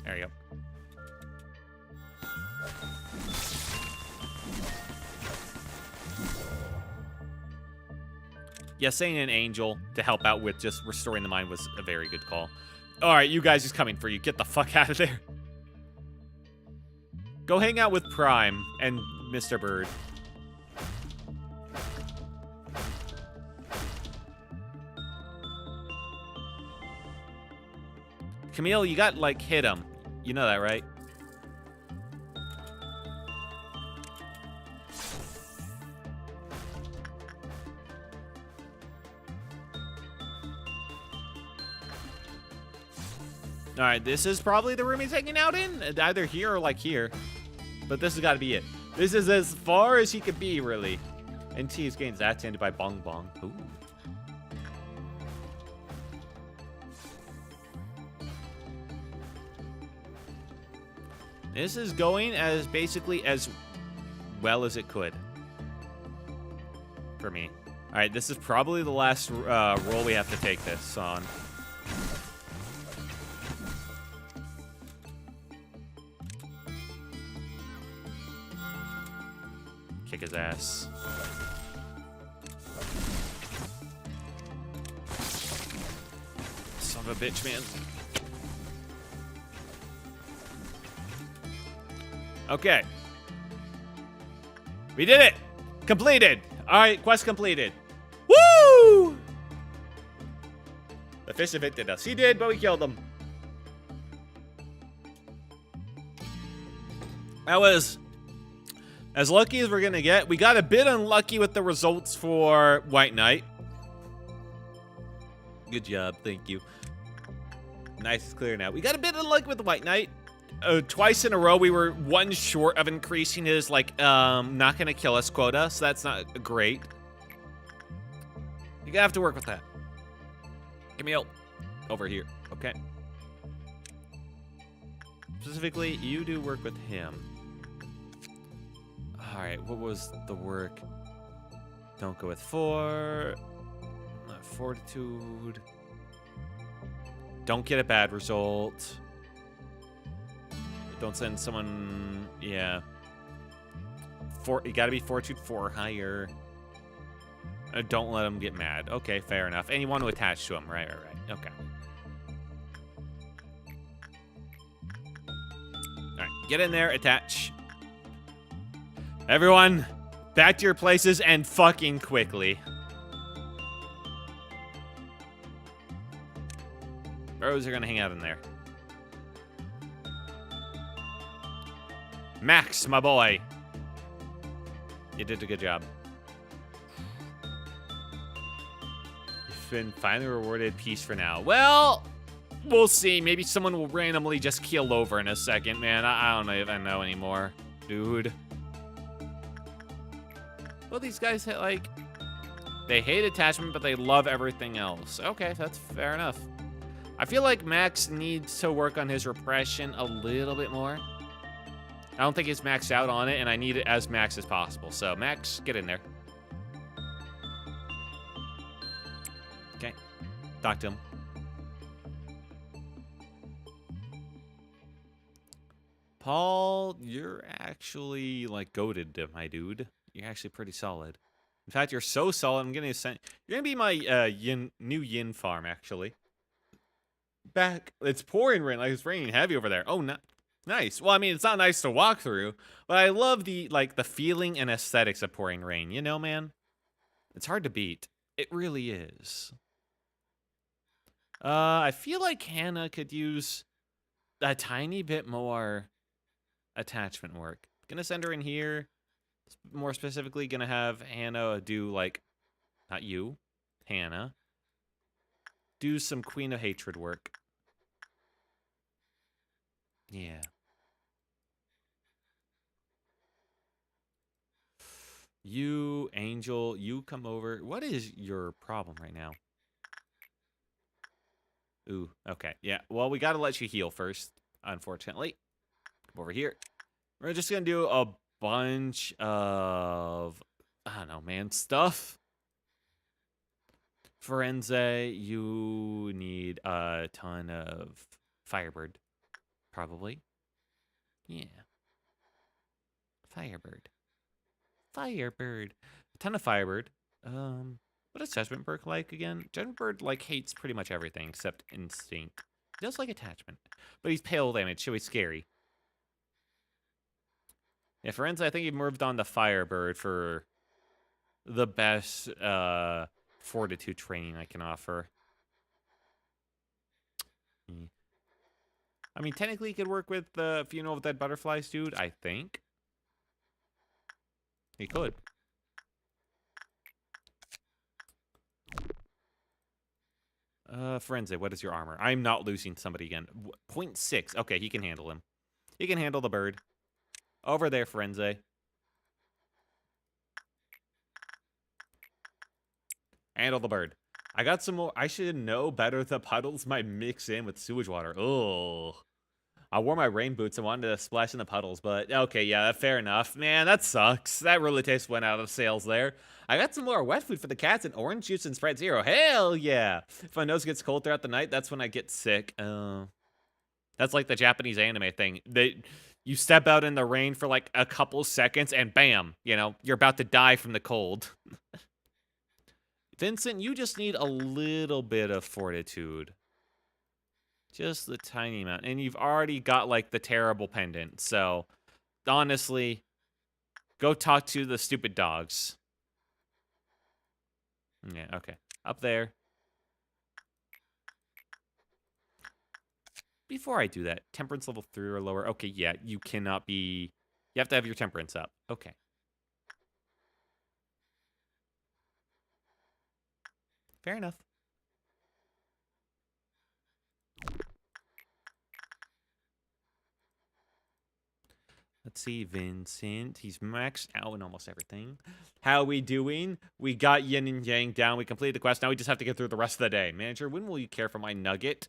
There you go. Yeah, saying an angel to help out with just restoring the mind was a very good call. All right, you guys is coming for you. Get the fuck out of there. Go hang out with Prime and Mr. Bird. Camille, you got, like, hit him. You know that, right? All right, this is probably the room he's hanging out in. Either here or, like, here. But this has got to be it. This is as far as he could be, really. And T is gains that's ended by Bong Bong. Ooh. This is going as basically as well as it could. For me. All right, this is probably the last roll we have to take this on. Kick his ass. Son of a bitch, man. Okay. We did it! Completed! Alright, quest completed. Woo! The fish evicted us. He did, but we killed him. That was as lucky as we're gonna get. We got a bit unlucky with the results for White Knight. Good job, thank you. Nice, it's clear now. We got a bit unlucky with the White Knight. Twice in a row, we were one short of increasing his, like, not gonna kill us quota, so that's not great. You're gonna have to work with that. Camille, over here, okay? Specifically, you do work with him. right, what was the work? Don't go with 4. Fortitude. Don't get a bad result. Don't send someone, yeah. You gotta be Fortitude 4 or higher. Don't let them get mad. Okay, fair enough. And you want to attach to them. Right. Okay. Alright, get in there, attach. Everyone, back to your places and fucking quickly. Bros are gonna hang out in there. Max, my boy. You did a good job. You've been finally rewarded peace for now. Well, we'll see. Maybe someone will randomly just keel over in a second, man. I don't even know anymore, dude. Well, these guys, like, they hate attachment, but they love everything else. Okay, that's fair enough. I feel like Max needs to work on his repression a little bit more. I don't think he's maxed out on it, and I need it as max as possible. So, Max, get in there. Okay. Talk to him. Paul, you're actually, like, goated, my dude. You're actually pretty solid. In fact, you're so solid, I'm gonna send... You're gonna be my new yin farm, actually. It's pouring rain, like it's raining heavy over there. Oh, no. Nice. Well, I mean, it's not nice to walk through, but I love the feeling and aesthetics of pouring rain. You know, man? It's hard to beat. It really is. I feel like Hannah could use a tiny bit more attachment work. Gonna send her in here. More specifically, gonna have Hannah do, like, not you, Hannah, do some Queen of Hatred work. Yeah. You, Angel, you come over. What is your problem right now? Ooh, okay. Yeah, well, we gotta let you heal first, unfortunately. Come over here. We're just gonna do a bunch of, I don't know, man, stuff. Firenze, you need a ton of Firebird. Probably. Yeah. Firebird. Firebird. A ton of Firebird. What does Judgment Bird like again? Judgment Bird, like, hates pretty much everything except Instinct. He does like attachment. But he's pale damage, so he's scary. Yeah, Firenze, I think he moved on to Firebird for the best fortitude training I can offer. I mean, technically, he could work with the Funeral of Dead Butterflies, dude, I think. He could. Firenze, what is your armor? I'm not losing somebody again. 0.6. Okay, he can handle him. He can handle the bird. Over there, Firenze. Handle the bird. I got some more. I should know better. The puddles might mix in with sewage water. Oh. I wore my rain boots and wanted to splash in the puddles, but okay, yeah, fair enough. Man, that sucks. That really went out of sales there. I got some more wet food for the cats and orange juice and Sprite Zero. Hell yeah. If my nose gets cold throughout the night, that's when I get sick. That's like the Japanese anime thing. You step out in the rain for like a couple seconds and bam, you know, you're about to die from the cold. Vincent, you just need a little bit of fortitude. Just the tiny amount. And you've already got, like, the terrible pendant. So, honestly, go talk to the stupid dogs. Yeah, okay. Up there. Before I do that, temperance level 3 or lower. Okay, yeah, you cannot be... You have to have your temperance up. Okay. Fair enough. Let's see, Vincent. He's maxed out in almost everything. How are we doing? We got yin and yang down. We completed the quest. Now we just have to get through the rest of the day. Manager, when will you care for my nugget?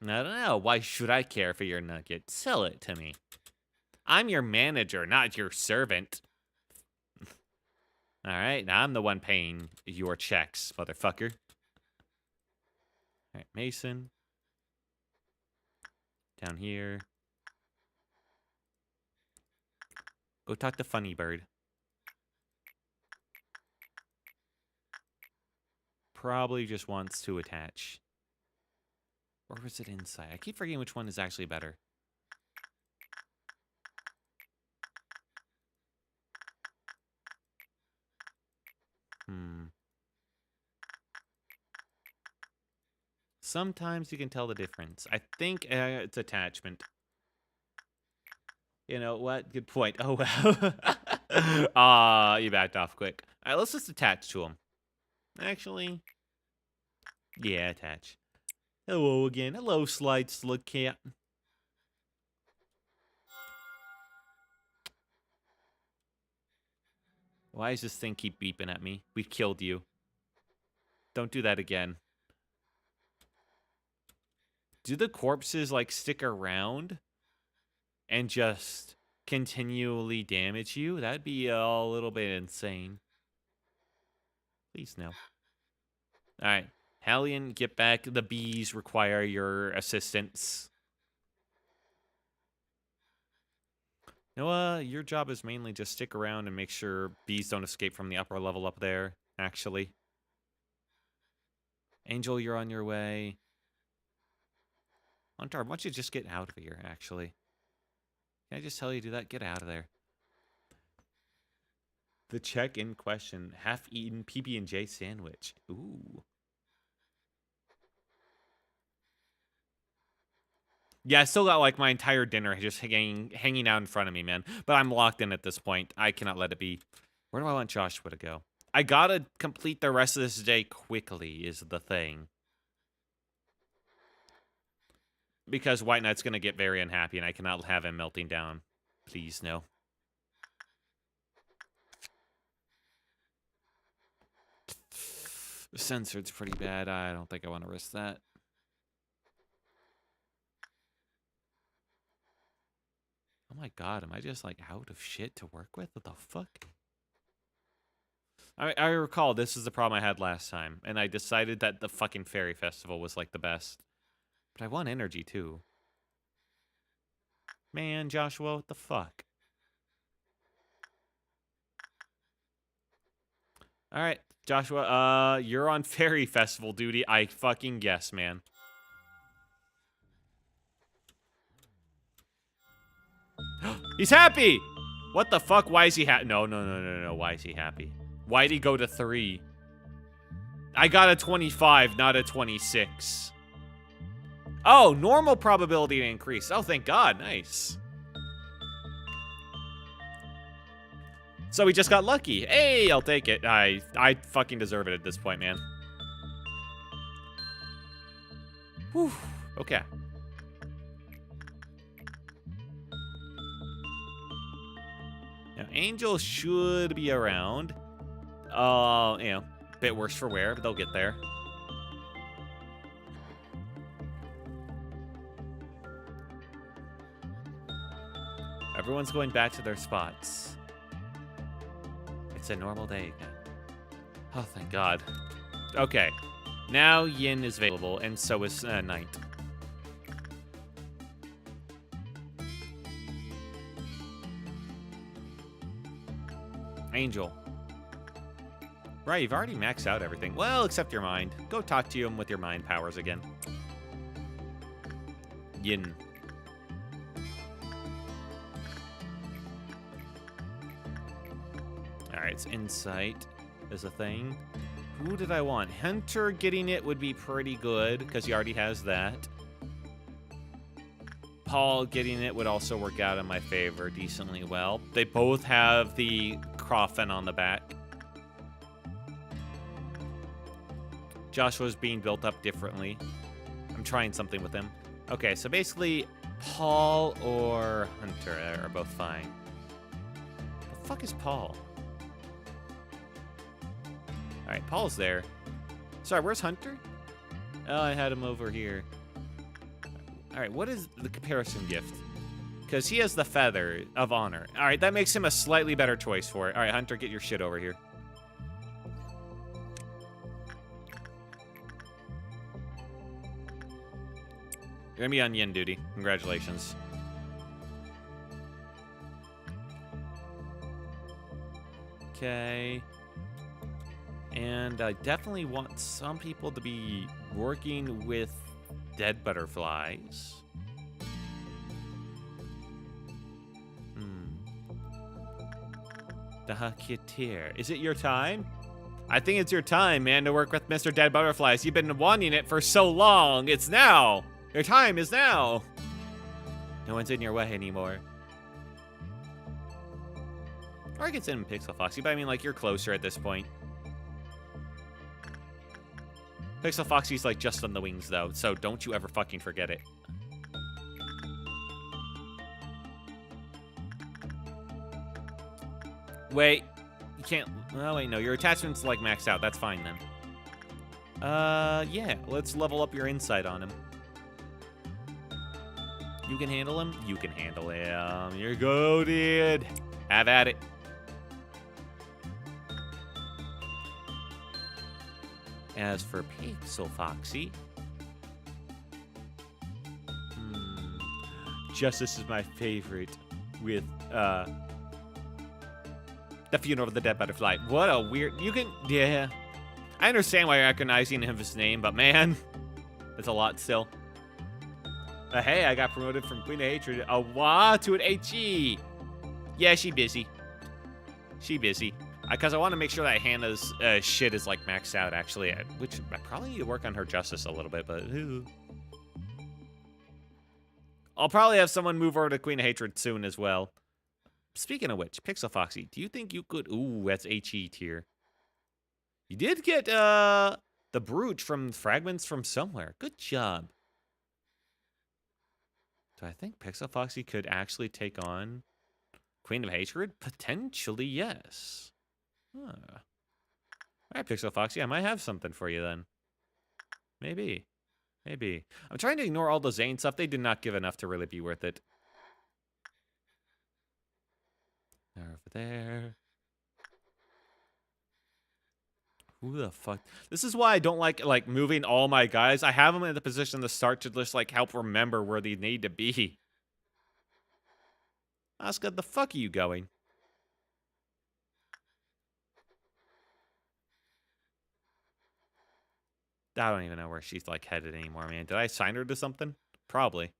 I don't know. Why should I care for your nugget? Sell it to me. I'm your manager, not your servant. All right, now I'm the one paying your checks, motherfucker. All right, Mason. Down here. Go talk to Funny Bird. Probably just wants to attach. Or was it inside? I keep forgetting which one is actually better. Sometimes you can tell the difference. I think it's attachment. You know what? Good point. Oh, wow. You backed off quick. All right, let's just attach to him. Actually, yeah, attach. Hello again. Hello, Slide Slug Cat. Why does this thing keep beeping at me? We killed you. Don't do that again. Do the corpses, like, stick around and just continually damage you? That'd be a little bit insane. Please, no. All right. Hallian, get back. The bees require your assistance. Noah, your job is mainly just stick around and make sure bees don't escape from the upper level up there, actually. Angel, you're on your way. Hunter, why don't you just get out of here, actually? Can I just tell you to do that? Get out of there. The check in question, half-eaten PB&J sandwich. Ooh. Yeah, I still got, like, my entire dinner just hanging out in front of me, man. But I'm locked in at this point. I cannot let it be. Where do I want Joshua to go? I gotta complete the rest of this day quickly is the thing. Because White Knight's gonna get very unhappy, and I cannot have him melting down. Please, no. The censored's pretty bad. I don't think I want to risk that. Oh my god, am I just, like, out of shit to work with? What the fuck? I recall this is the problem I had last time, and I decided that the fucking Fairy Festival was, like, the best. But I want energy, too. Man, Joshua, what the fuck? Alright, Joshua, you're on Fairy Festival duty. I fucking guess, man. He's happy! What the fuck? Why is he happy? No. Why is he happy? Why'd he go to 3? I got a 25, not a 26. Oh, normal probability to increase. Oh, thank God. Nice. So we just got lucky. Hey, I'll take it. I fucking deserve it at this point, man. Whew. Okay. Now, Angel should be around. You know, bit worse for wear, but they'll get there. Everyone's going back to their spots. It's a normal day again. Oh, thank God. Okay. Now Yin is available, and so is Night. Angel. Right, you've already maxed out everything. Well, except your mind. Go talk to him with your mind powers again. Yin. Alright, it's insight is a thing. Who did I want? Hunter getting it would be pretty good, because he already has that. Paul getting it would also work out in my favor decently well. They both have the coffin on the back. Joshua's being built up differently. I'm trying something with him. Okay, so basically, Paul or Hunter are both fine. The fuck is Paul? Alright, Paul's there. Sorry, where's Hunter? Oh, I had him over here. Alright, what is the comparison gift? because he has the feather of honor. All right, that makes him a slightly better choice for it. All right, Hunter, get your shit over here. You're gonna be on yin duty. Congratulations. Okay. And I definitely want some people to be working with dead butterflies. Dahakitir. Is it your time? I think it's your time, man, to work with Mr. Dead Butterflies. You've been wanting it for so long. It's now. Your time is now. No one's in your way anymore. Or I could send him Pixel Foxy, but I mean, like, you're closer at this point. Pixel Foxy's, like, just on the wings, though, so don't you ever fucking forget it. Wait. You can't... Oh, wait, no. Your attachment's, like, maxed out. That's fine, then. Yeah. Let's level up your insight on him. You can handle him? You can handle him. You're goated. Have at it. As for Pixel Foxy... Justice is my favorite with, the funeral of the dead butterfly. What a weird... You can... Yeah. I understand why you're recognizing his name, but man... That's a lot still. Hey, I got promoted from Queen of Hatred a wah to an HE. Yeah, she busy. She busy. Because I want to make sure that Hannah's shit is, like, maxed out, actually. Which I probably need to work on her justice a little bit, but... I'll probably have someone move over to Queen of Hatred soon as well. Speaking of which, Pixel Foxy, do you think you could... Ooh, that's HE tier. You did get, the brooch from Fragments from Somewhere. Good job. Do I think Pixel Foxy could actually take on Queen of Hatred? Potentially, yes. Huh. All right, Pixel Foxy, I might have something for you then. Maybe. Maybe. I'm trying to ignore all the Zane stuff. They did not give enough to really be worth it. Over there. Who the fuck? This is why I don't like moving all my guys. I have them in the position to start to just, like, help remember where they need to be. Asuka, the fuck are you going? I don't even know where she's, like, headed anymore, man. Did I sign her to something? Probably.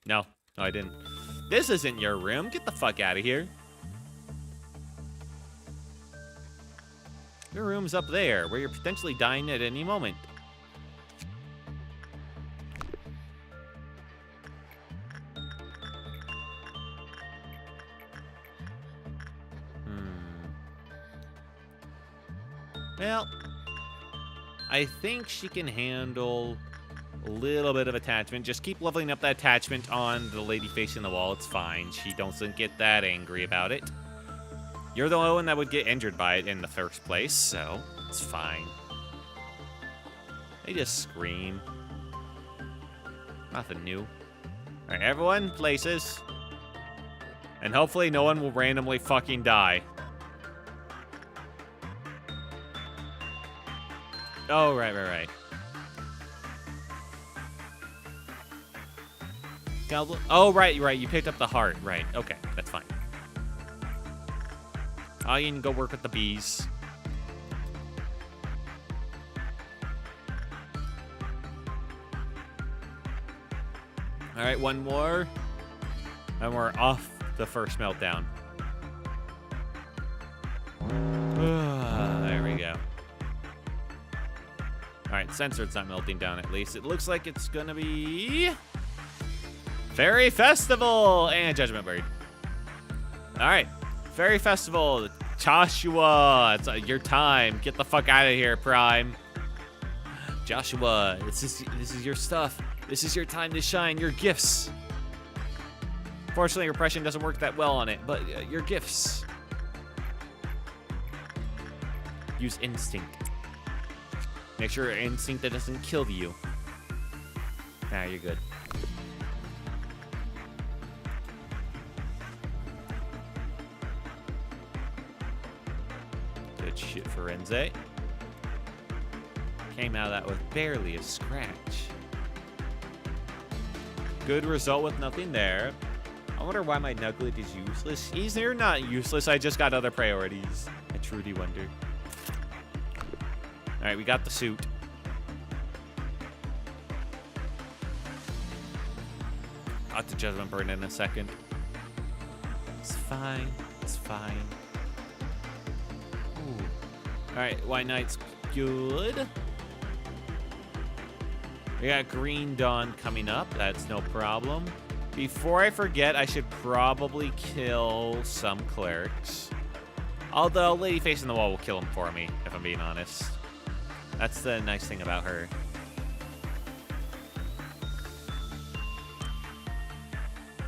No. No, I didn't. This isn't your room. Get the fuck out of here. Your room's up there, where you're potentially dying at any moment. Well, I think she can handle a little bit of attachment. Just keep leveling up that attachment on the lady facing the wall. It's fine. She doesn't get that angry about it. You're the one that would get injured by it in the first place, so it's fine. They just scream. Nothing new. All right, everyone, places. And hopefully no one will randomly fucking die. Oh, right. Goblin. Oh, right. You picked up the heart. Right. Okay, that's fine. Oh, you can go work with the bees. All right, one more. And we're off the first meltdown. There we go. All right, Censored's not melting down at least. It looks like it's gonna be Fairy Festival and Judgment Bird. All right, Fairy Festival. Joshua, it's your time. Get the fuck out of here, Prime. Joshua, this is your stuff. This is your time to shine. Your gifts. Fortunately, repression doesn't work that well on it, but your gifts. Use instinct. Make sure your instinct that doesn't kill you. Nah, you're good. Good shit, Forense. Came out of that with barely a scratch. Good result with nothing there. I wonder why my Nuglet is useless. They're not useless. I just got other priorities. I truly wonder. All right, we got the suit. I'll have to Judgment Burn in a second. It's fine. It's fine. Ooh. All right, White Knight's good. We got Green Dawn coming up. That's no problem. Before I forget, I should probably kill some clerics. Although Lady Facing the Wall will kill them for me, if I'm being honest. That's the nice thing about her.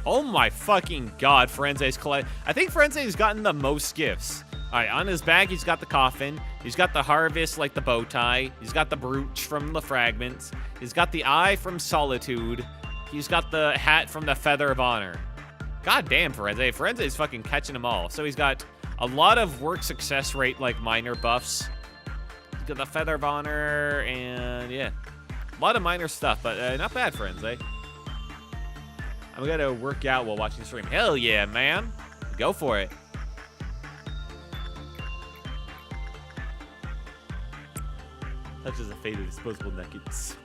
Oh my fucking god, Forense's collect. I think Forense's gotten the most gifts. All right, on his bag, he's got the coffin. He's got the harvest, like the bow tie. He's got the brooch from the fragments. He's got the eye from Solitude. He's got the hat from the Feather of Honor. God damn, Forense. Forense's fucking catching them all. So he's got a lot of work success rate, like minor buffs. He's got the Feather of Honor, and yeah. A lot of minor stuff, but not bad, Forense. I'm gonna work out while watching the stream. Hell yeah, man. Go for it. Such as a fate of disposable nuggets.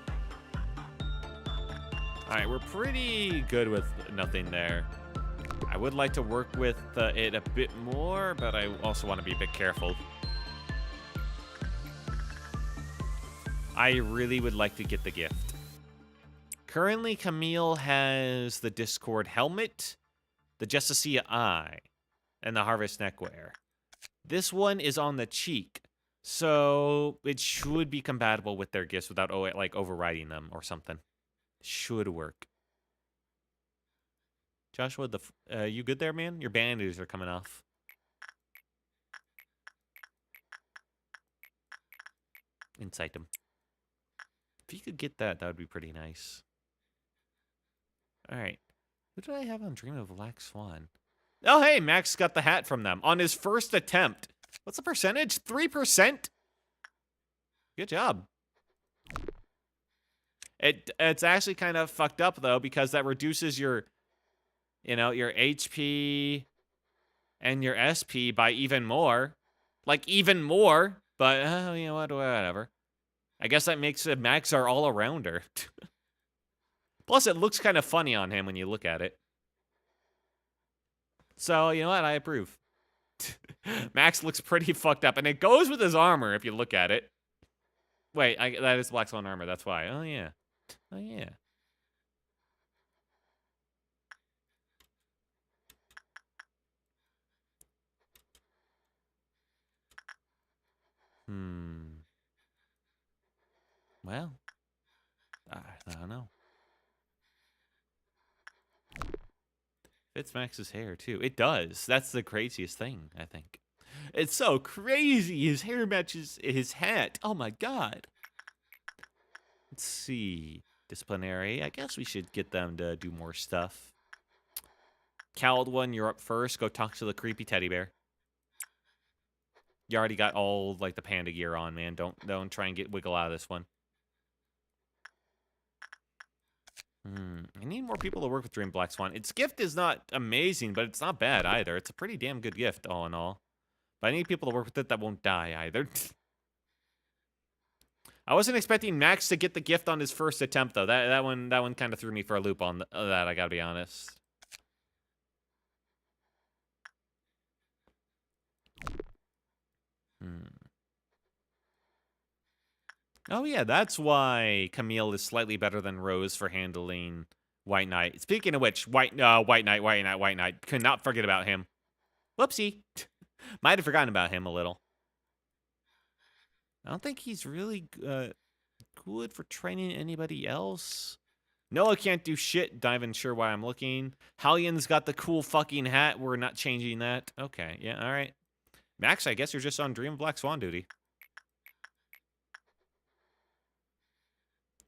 Alright, we're pretty good with nothing there. I would like to work with it a bit more, but I also want to be a bit careful. I really would like to get the gift. Currently, Camille has the Discord helmet, the Justicia eye, and the Harvest neckwear. This one is on the cheek, so it should be compatible with their gifts without like overriding them or something. Should work. Joshua, you good there, man? Your bandages are coming off. Incite them. If you could get that, that would be pretty nice. All right. Who did I have on Dream of Black Swan? Oh, hey, Max got the hat from them on his first attempt. What's the percentage? 3%? Good job. It's actually kind of fucked up, though, because that reduces your, your HP and your SP by even more. Like, even more. But, you know what, whatever. I guess that makes Max our all-arounder. Plus, it looks kind of funny on him when you look at it. So, you know what? I approve. Max looks pretty fucked up, and it goes with his armor if you look at it. Wait, that is Black Swan armor. That's why. Oh, yeah. Oh, yeah. Well, I don't know. Fits Max's hair, too. It does. That's the craziest thing, I think. It's so crazy. His hair matches his hat. Oh, my God. Let's see. Disciplinary. I guess we should get them to do more stuff. Cowled one, you're up first. Go talk to the creepy teddy bear. You already got all, like, the panda gear on, man. Don't try and wiggle out of this one. I need more people to work with Dream Black Swan. Its gift is not amazing, but it's not bad either. It's a pretty damn good gift, all in all. But I need people to work with it that won't die either. I wasn't expecting Max to get the gift on his first attempt, though. That one kind of threw me for a loop on that, I gotta be honest. Oh, yeah, that's why Camille is slightly better than Rose for handling White Knight. Speaking of which, White Knight. Could not forget about him. Whoopsie. Might have forgotten about him a little. I don't think he's really good for training anybody else. Noah can't do shit. Not even sure why I'm looking. Hallian's got the cool fucking hat. We're not changing that. Okay, yeah, all right. Max, I guess you're just on Dream of Black Swan duty.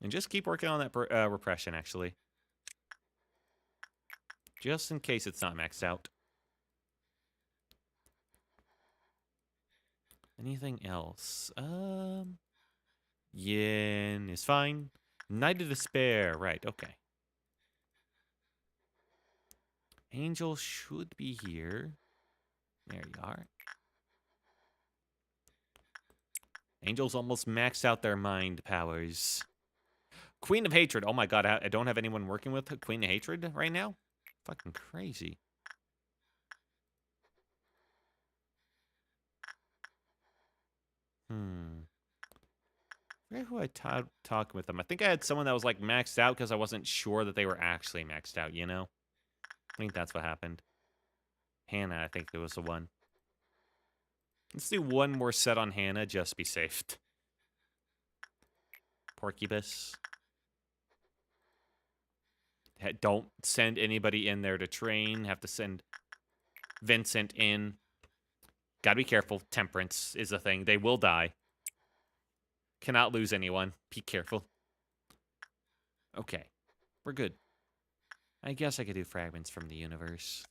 And just keep working on that repression, actually. Just in case it's not maxed out. Anything else? Yin is fine. Night of Despair. Right, okay. Angel should be here. There you are. Angels almost maxed out their mind powers. Queen of Hatred. Oh my god, I don't have anyone working with Queen of Hatred right now? Fucking crazy. I forget who I talked with them. I think I had someone that was like maxed out because I wasn't sure that they were actually maxed out, you know? I think that's what happened. Hannah, I think it was the one. Let's do one more set on Hannah, just to be safe. Porcupus. Don't send anybody in there to train. Have to send Vincent in. Gotta be careful. Temperance is a thing. They will die. Cannot lose anyone. Be careful. Okay. We're good. I guess I could do fragments from the universe.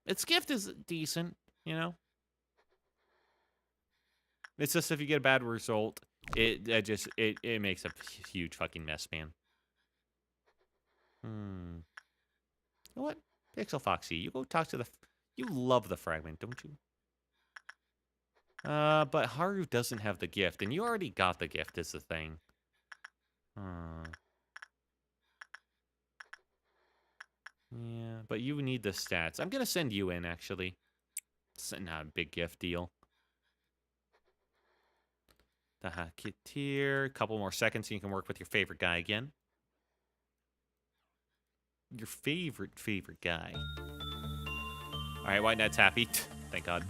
Its gift is decent, you know? It's just if you get a bad result, it makes a huge fucking mess, man. You know what? Pixel Foxy, you go talk to the... You love the fragment, don't you? But Haru doesn't have the gift, and you already got the gift is the thing. Yeah, but you need the stats. I'm gonna send you in, actually. It's not a big gift deal. The Haketeer. A couple more seconds and you can work with your favorite guy again. Your favorite guy. Alright, White Knight's happy. Thank God.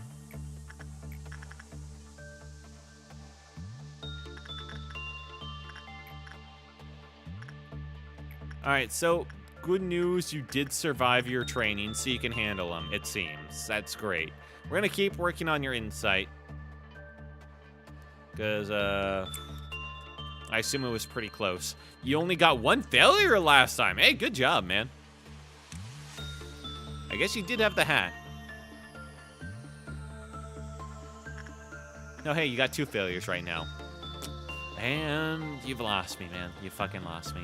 Alright, so good news, you did survive your training, so you can handle them, it seems. That's great. We're gonna keep working on your insight. Because, I assume it was pretty close. You only got one failure last time. Hey, good job, man. I guess you did have the hat. No, hey, you got 2 failures right now. And you've lost me, man. You fucking lost me.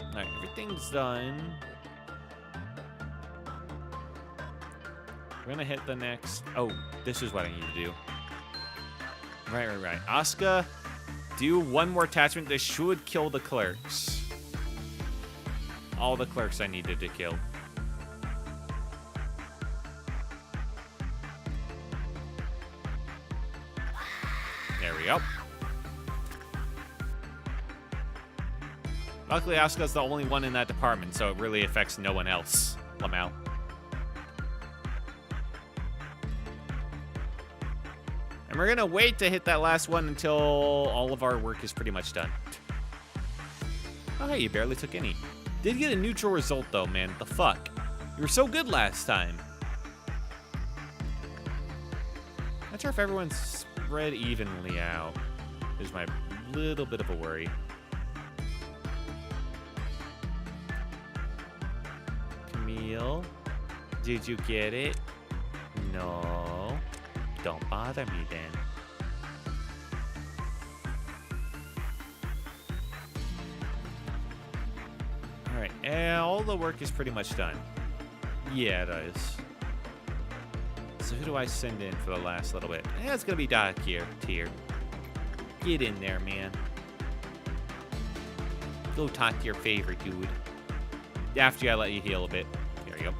Alright, everything's done. We're gonna hit the next... Oh, this is what I need to do. Right. Asuka, do one more attachment. This should kill the clerks. All the clerks I needed to kill. There we go. Luckily, Asuka's the only one in that department, so it really affects no one else. Lamau. And we're gonna wait to hit that last one until all of our work is pretty much done. Oh, hey, you barely took any. Did get a neutral result, though, man. The fuck? You were so good last time. Not sure if everyone's spread evenly out. Is my little bit of a worry. Camille, did you get it? No. Don't bother me then. Alright, all the work is pretty much done. Yeah, it is. So who do I send in for the last little bit? It's gonna be Doc here. Get in there, man. Go talk to your favorite dude. After I let you heal a bit. There you go.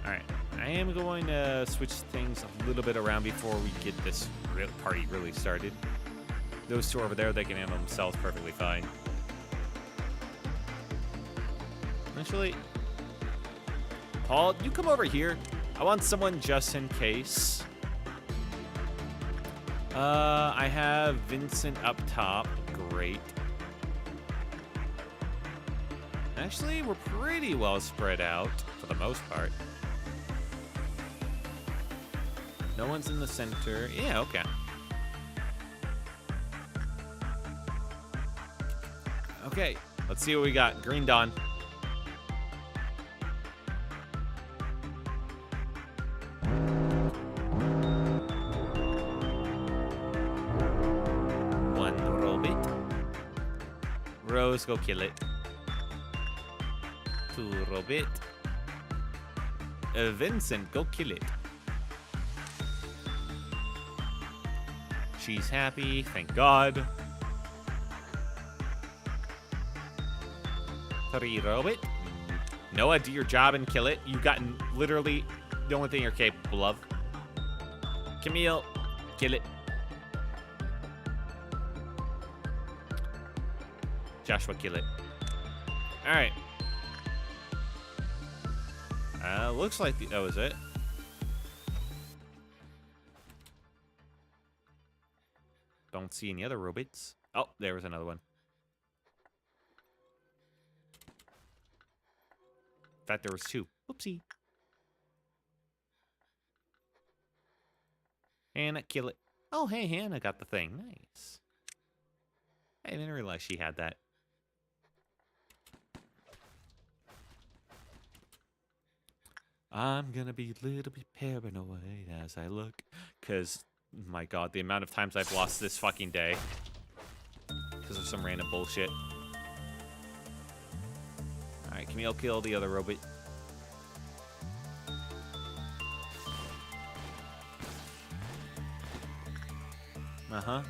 Alright, I am going to switch things a little bit around before we get this party really started. Those two over there, they can handle themselves perfectly fine. Actually, Paul, you come over here. I want someone just in case. I have Vincent up top. Great. Actually, we're pretty well spread out for the most part. No one's in the center. Yeah, okay. Okay, let's see what we got. Green Dawn. One robot. Rose, go kill it. Two robot. Vincent, go kill it. She's happy, thank God. 3 robot. Noah, do your job and kill it. You've gotten literally the only thing you're capable of. Camille, kill it. Joshua, kill it. Alright. Looks like that was it. Don't see any other robots. Oh, there was another one. In fact, there was 2. Oopsie. Hannah, kill it. Oh, hey, Hannah got the thing. Nice. I didn't realize she had that. I'm gonna be a little bit paranoid as I look. Because, my God, the amount of times I've lost this fucking day. Because of some random bullshit. Alright, Camille, kill the other robot. Uh-huh.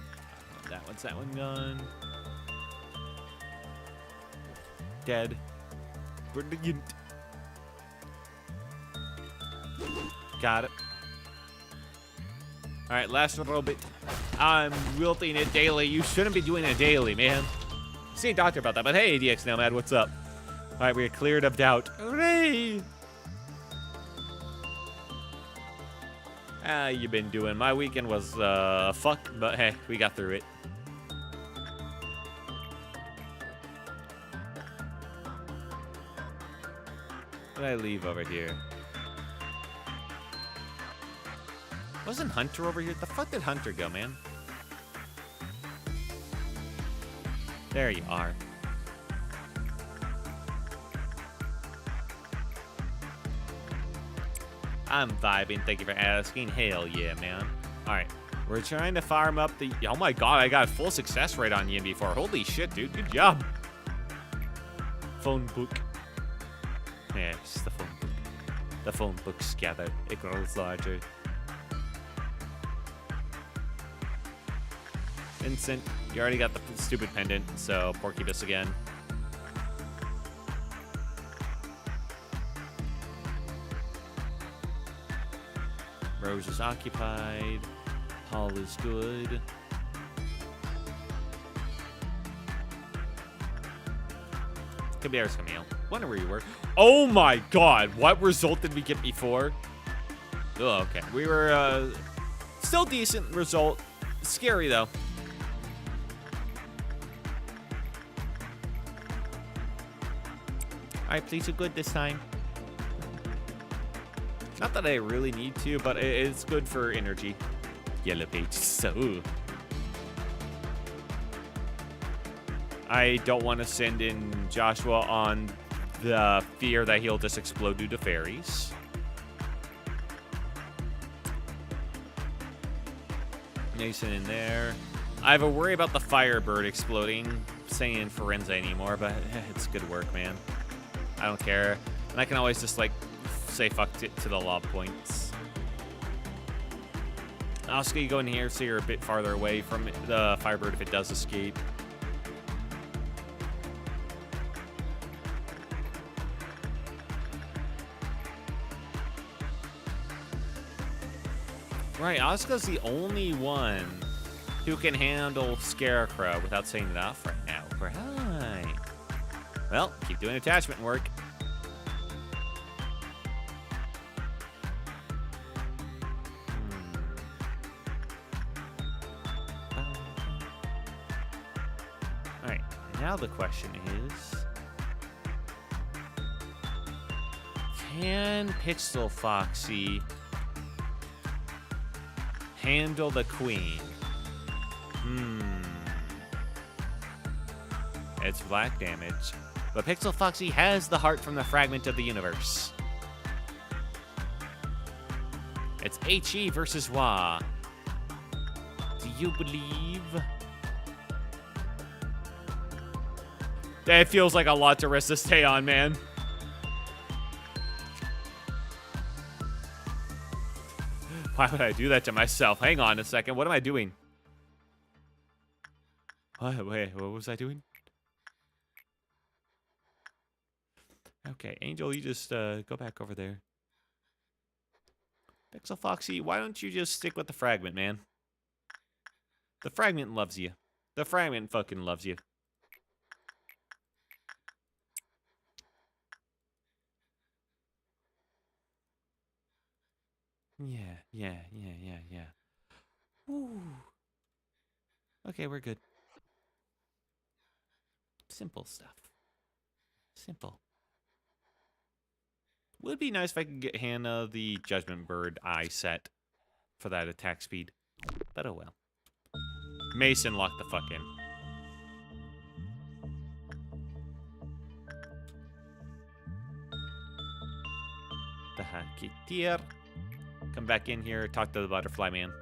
That one gone. Dead. Brilliant. Got it. Alright, last robot. I'm wilting it daily. You shouldn't be doing it daily, man. See a doctor about that, but hey, DX Nomad, what's up? Alright, we cleared up doubt. Hooray! How you been doing? My weekend was, fuck, but hey, we got through it. What did I leave over here? Wasn't Hunter over here? The fuck did Hunter go, man? There you are. I'm vibing. Thank you for asking. Hell yeah, man. All right. We're trying to farm up the... Oh, my God. I got a full success rate on Yin before. Holy shit, dude. Good job. Phone book. Yeah, it's the phone book. The phone book's gathered. It grows larger. Vincent, you already got the stupid pendant, so Porcupus again. Rose is occupied. Paul is good. Caballero's Camille. Wonder where you were. Oh my God! What result did we get before? Oh, okay. We were, still decent result. Scary, though. Alright, please do good this time. Not that I really need to, but it's good for energy. Yellow pages. So. I don't want to send in Joshua on the fear that he'll just explode due to fairies. Mason in there. I have a worry about the Firebird exploding. Saying Forenza anymore, but it's good work, man. I don't care. And I can always just, like, say fuck to the lob points. Oscar, you go in here so you're a bit farther away from the Firebird if it does escape. Right, Oscar's the only one who can handle Scarecrow without saying it off right now. Right. Well, keep doing attachment work. Alright, now the question is... Can Pixel Foxy Handle the queen. It's black damage. But Pixel Foxy has the heart from the fragment of the universe. It's HE versus Wa. Do you believe? That feels like a lot to risk to stay on, man. Why would I do that to myself? Hang on a second. What am I doing? Wait, what was I doing? Okay, Angel, you just go back over there. Pixel Foxy, why don't you just stick with the fragment, man? The fragment loves you. The fragment fucking loves you. Yeah. Ooh. Okay, we're good. Simple stuff. Simple. Would be nice if I could get Hannah the Judgment Bird eye set for that attack speed. But oh well. Mason locked the fuck in. The Hakitier. Come back in here, talk to the butterfly man.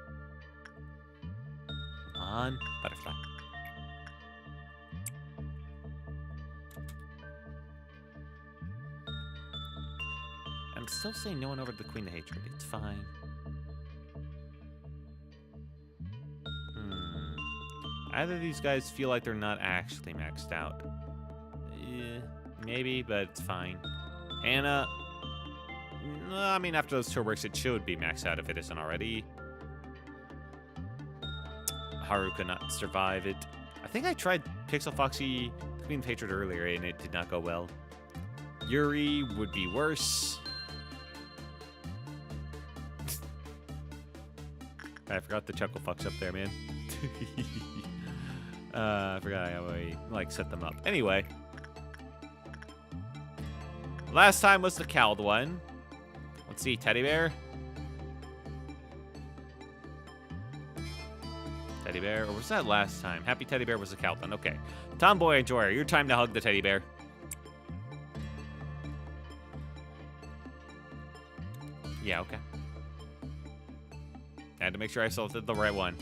Come on, butterfly. I'm still saying no one over the Queen of Hatred. It's fine. Either of these guys feel like they're not actually maxed out. Maybe, but it's fine. Hannah. I mean, after those 2 works, it should be maxed out if it isn't already. Haru could not survive it. I think I tried Pixel Foxy Queen of Hatred earlier, and it did not go well. Yuri would be worse. I forgot the Chuckle Fox up there, man. I forgot how I, like, set them up. Anyway. Last time was the cowled one. Let's see, Teddy Bear. Teddy Bear, or was that last time? Happy Teddy Bear was the cowled one. Okay. Tomboy Enjoyer, your time to hug the teddy bear. Yeah, okay. I had to make sure I selected the right one.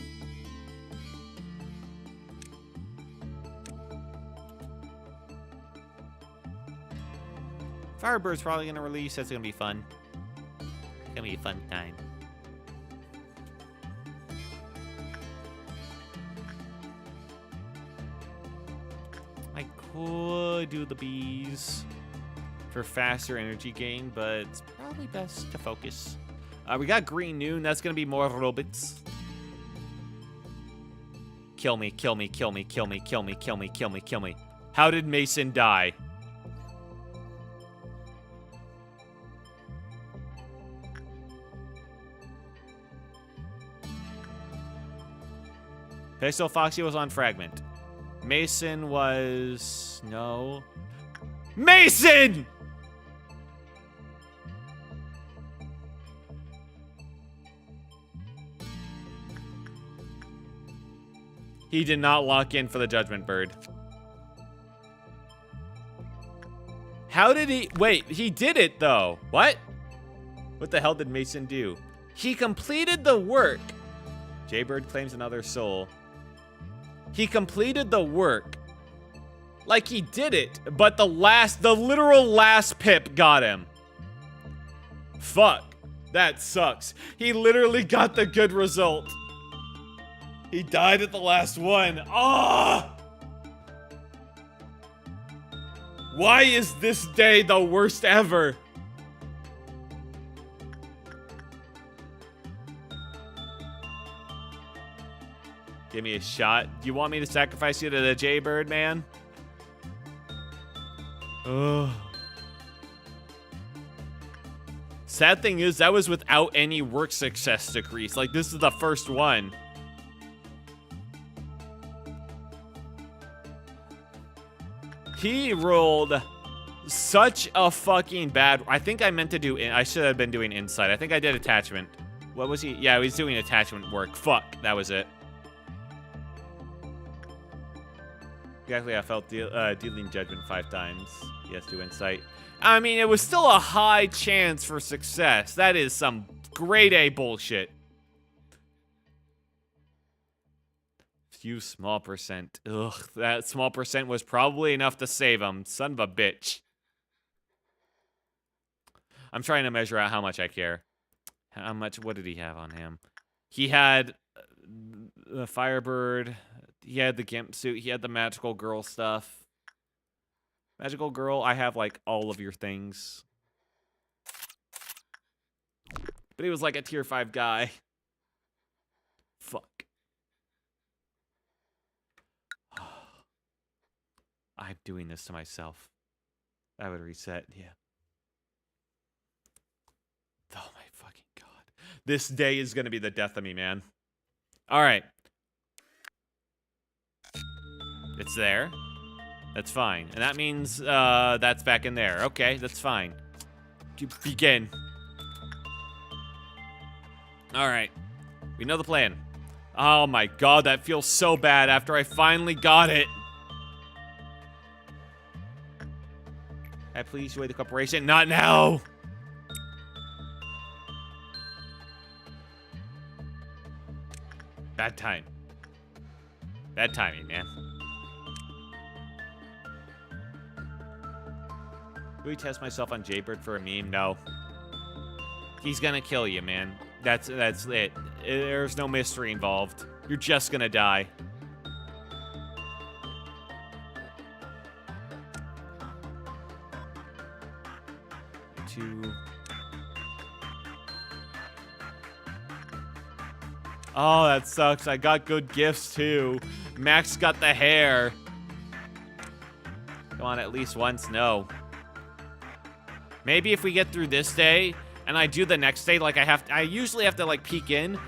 Firebird's probably going to release. That's going to be fun. It's going to be a fun time. I could do the bees for faster energy gain, but it's probably best to focus. We got Green Noon. That's going to be more robots. Kill me, kill me, kill me, kill me, kill me, kill me, kill me, kill me. How did Mason die? Pixel Foxy was on Fragment. Mason was... no. Mason! He did not lock in for the Judgment Bird. How did he... wait, he did it, though. What? What the hell did Mason do? He completed the work. Jaybird claims another soul. He completed the work. Like he did it, but the literal last pip got him. Fuck. That sucks. He literally got the good result. He died at the last one. Ah! Why is this day the worst ever? Give me a shot. Do you want me to sacrifice you to the Jaybird, man? Ugh. Sad thing is, that was without any work success decrease. Like, this is the first one. He rolled such a fucking bad... I think I meant to do... I should have been doing Insight. I think I did Attachment. What was he? Yeah, he was doing attachment work. Fuck, that was it. Exactly, I felt dealing judgment 5 times. Yes, to insight. I mean, it was still a high chance for success. That is some grade A bullshit. Few small percent. Ugh, that small percent was probably enough to save him. Son of a bitch. I'm trying to measure out how much I care. How much, what did he have on him? He had the Firebird. He had the Gimp suit. He had the Magical Girl stuff. Magical Girl, I have, like, all of your things. But he was, like, a tier 5 guy. Fuck. I'm doing this to myself. I would reset, yeah. Oh, my fucking God. This day is going to be the death of me, man. All right. It's there. That's fine. And that means that's back in there. Okay, that's fine. Begin. All right. We know the plan. Oh my God, that feels so bad after I finally got it. I please join the corporation. Not now. Bad time. Bad timing, man. Will we test myself on Jaybird for a meme? No. He's gonna kill you, man. That's it. There's no mystery involved. You're just gonna die. Oh, that sucks. I got good gifts, too. Max got the hair. Come on, at least once. No. Maybe if we get through this day, and I do the next day, like I usually have to, like, peek in,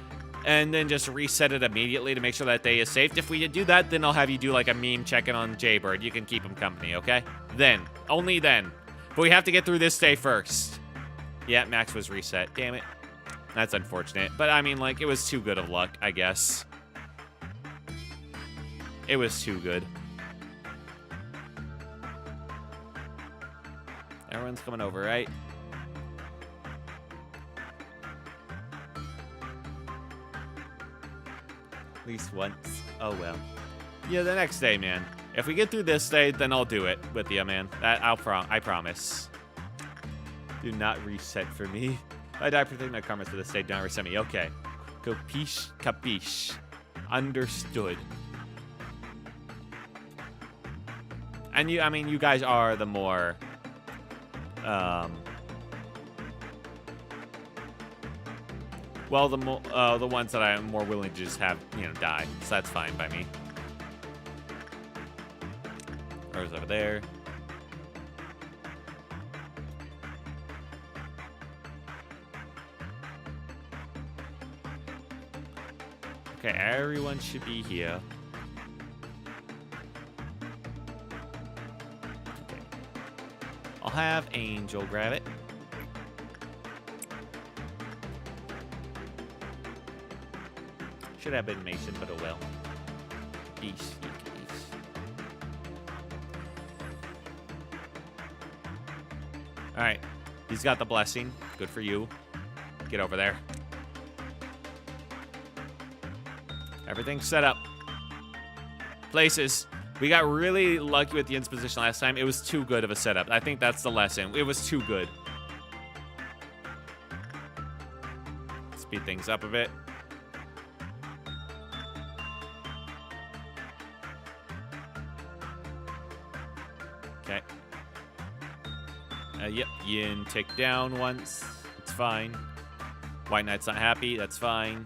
and then just reset it immediately to make sure that day is saved. If we do that, then I'll have you do, like, a meme check-in on Jaybird. You can keep him company, okay? Then. Only then. But we have to get through this day first. Yeah, Max was reset. Damn it. That's unfortunate. But, I mean, like, it was too good of luck, I guess. It was too good. Everyone's coming over, right? At least once. Oh, well. Yeah, the next day, man. If we get through this day, then I'll do it with you, man. I promise. Do not reset for me. I die protecting my karmas for this day. Do not reset me. Okay. Capiche? Capiche. Understood. And you, I mean, you guys are the more, well, the ones that I'm more willing to just have, you know, die. So that's fine by me. Rose over there. Okay, everyone should be here. Okay. I'll have Angel grab it. Should have been Mason, but oh well. Peace. Alright. He's got the blessing. Good for you. Get over there. Everything's set up. Places. We got really lucky with the insposition last time. It was too good of a setup. I think that's the lesson. It was too good. Speed things up a bit. Okay. Yep. Yin tick down once. It's fine. White Knight's not happy. That's fine.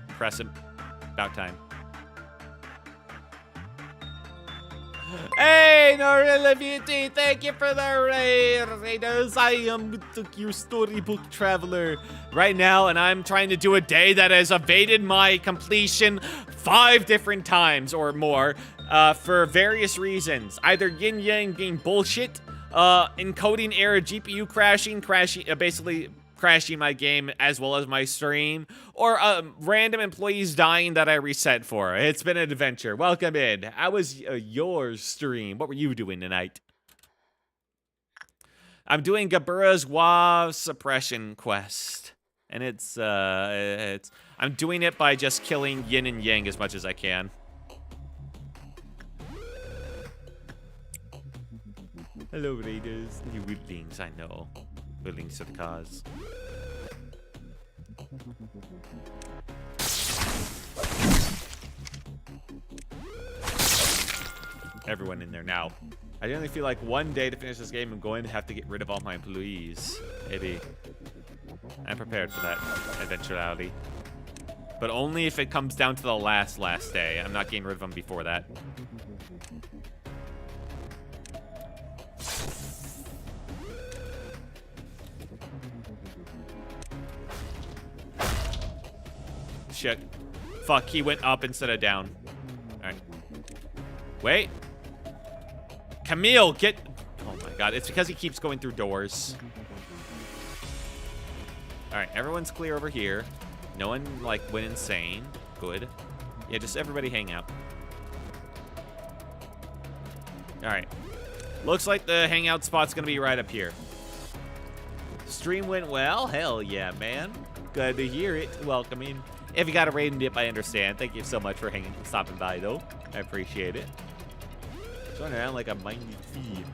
Press him. About time. Hey, Norilla Beauty, thank you for the raiders. I am your storybook traveler right now, and I'm trying to do a day that has evaded my completion 5 different times or more for various reasons. Either yin-yang being bullshit, Encoding error, GPU crashing, basically crashing my game as well as my stream, or random employees dying that I reset for. It's been an adventure. Welcome in. How was your stream? What were you doing tonight? I'm doing Gabura's Wa suppression quest, and I'm doing it by just killing yin and yang as much as I can. Hello, raiders. You weaklings, I know. Weaklings to the cause. Everyone in there now. I only feel like one day to finish this game, I'm going to have to get rid of all my employees. Maybe. I'm prepared for that eventuality. But only if it comes down to the last day. I'm not getting rid of them before that. Shit. Fuck, he went up instead of down. Alright. Wait. Camille, get... Oh my god, it's because he keeps going through doors. Alright, everyone's clear over here. No one, like, went insane. Good. Yeah, just everybody hang out. Alright. Looks like the hangout spot's gonna be right up here. Stream went well? Hell yeah, man. Glad to hear it. Welcoming. If you got a raid dip, I understand. Thank you so much for stopping by, though. I appreciate it. Going around like a mindy feed.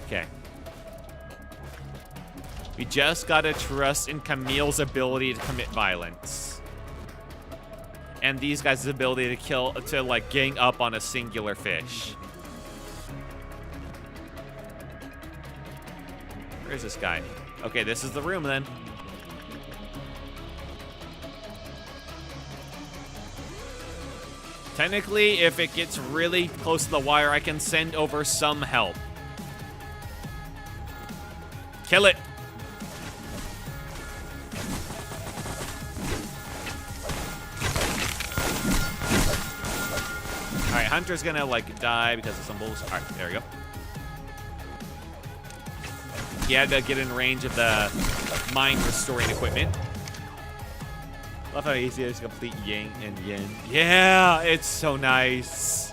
Okay. We just gotta trust in Camille's ability to commit violence. And these guys' ability to like gang up on a singular fish. Where's this guy? Okay, this is the room then. Technically, if it gets really close to the wire, I can send over some help. Kill it. All right, Hunter's gonna like die because of some bullshit. All right, there we go. He had to get in range of the mine restoring equipment. Love how easy it is to complete yang and yin. Yeah, it's so nice.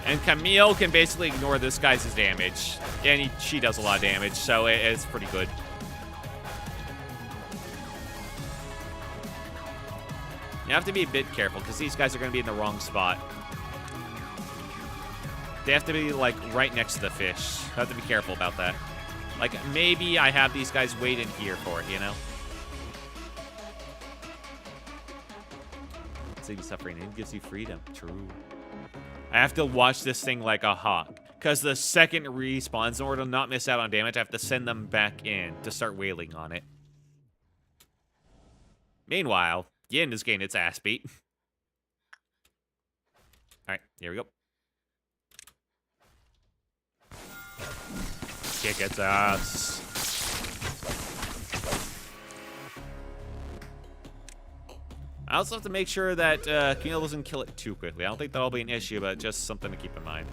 And Camille can basically ignore this guy's damage. And she does a lot of damage, so it's pretty good. You have to be a bit careful, because these guys are going to be in the wrong spot. They have to be, like, right next to the fish. You have to be careful about that. Like, maybe I have these guys wait in here for it, you know? So you suffering, it gives you freedom. True. I have to watch this thing like a hawk. Because the second it respawns, in order to not miss out on damage, I have to send them back in to start wailing on it. Meanwhile, Yin is getting its ass beat. Alright, here we go. Kick its ass. I also have to make sure that Camille doesn't kill it too quickly. I don't think that'll be an issue, but just something to keep in mind.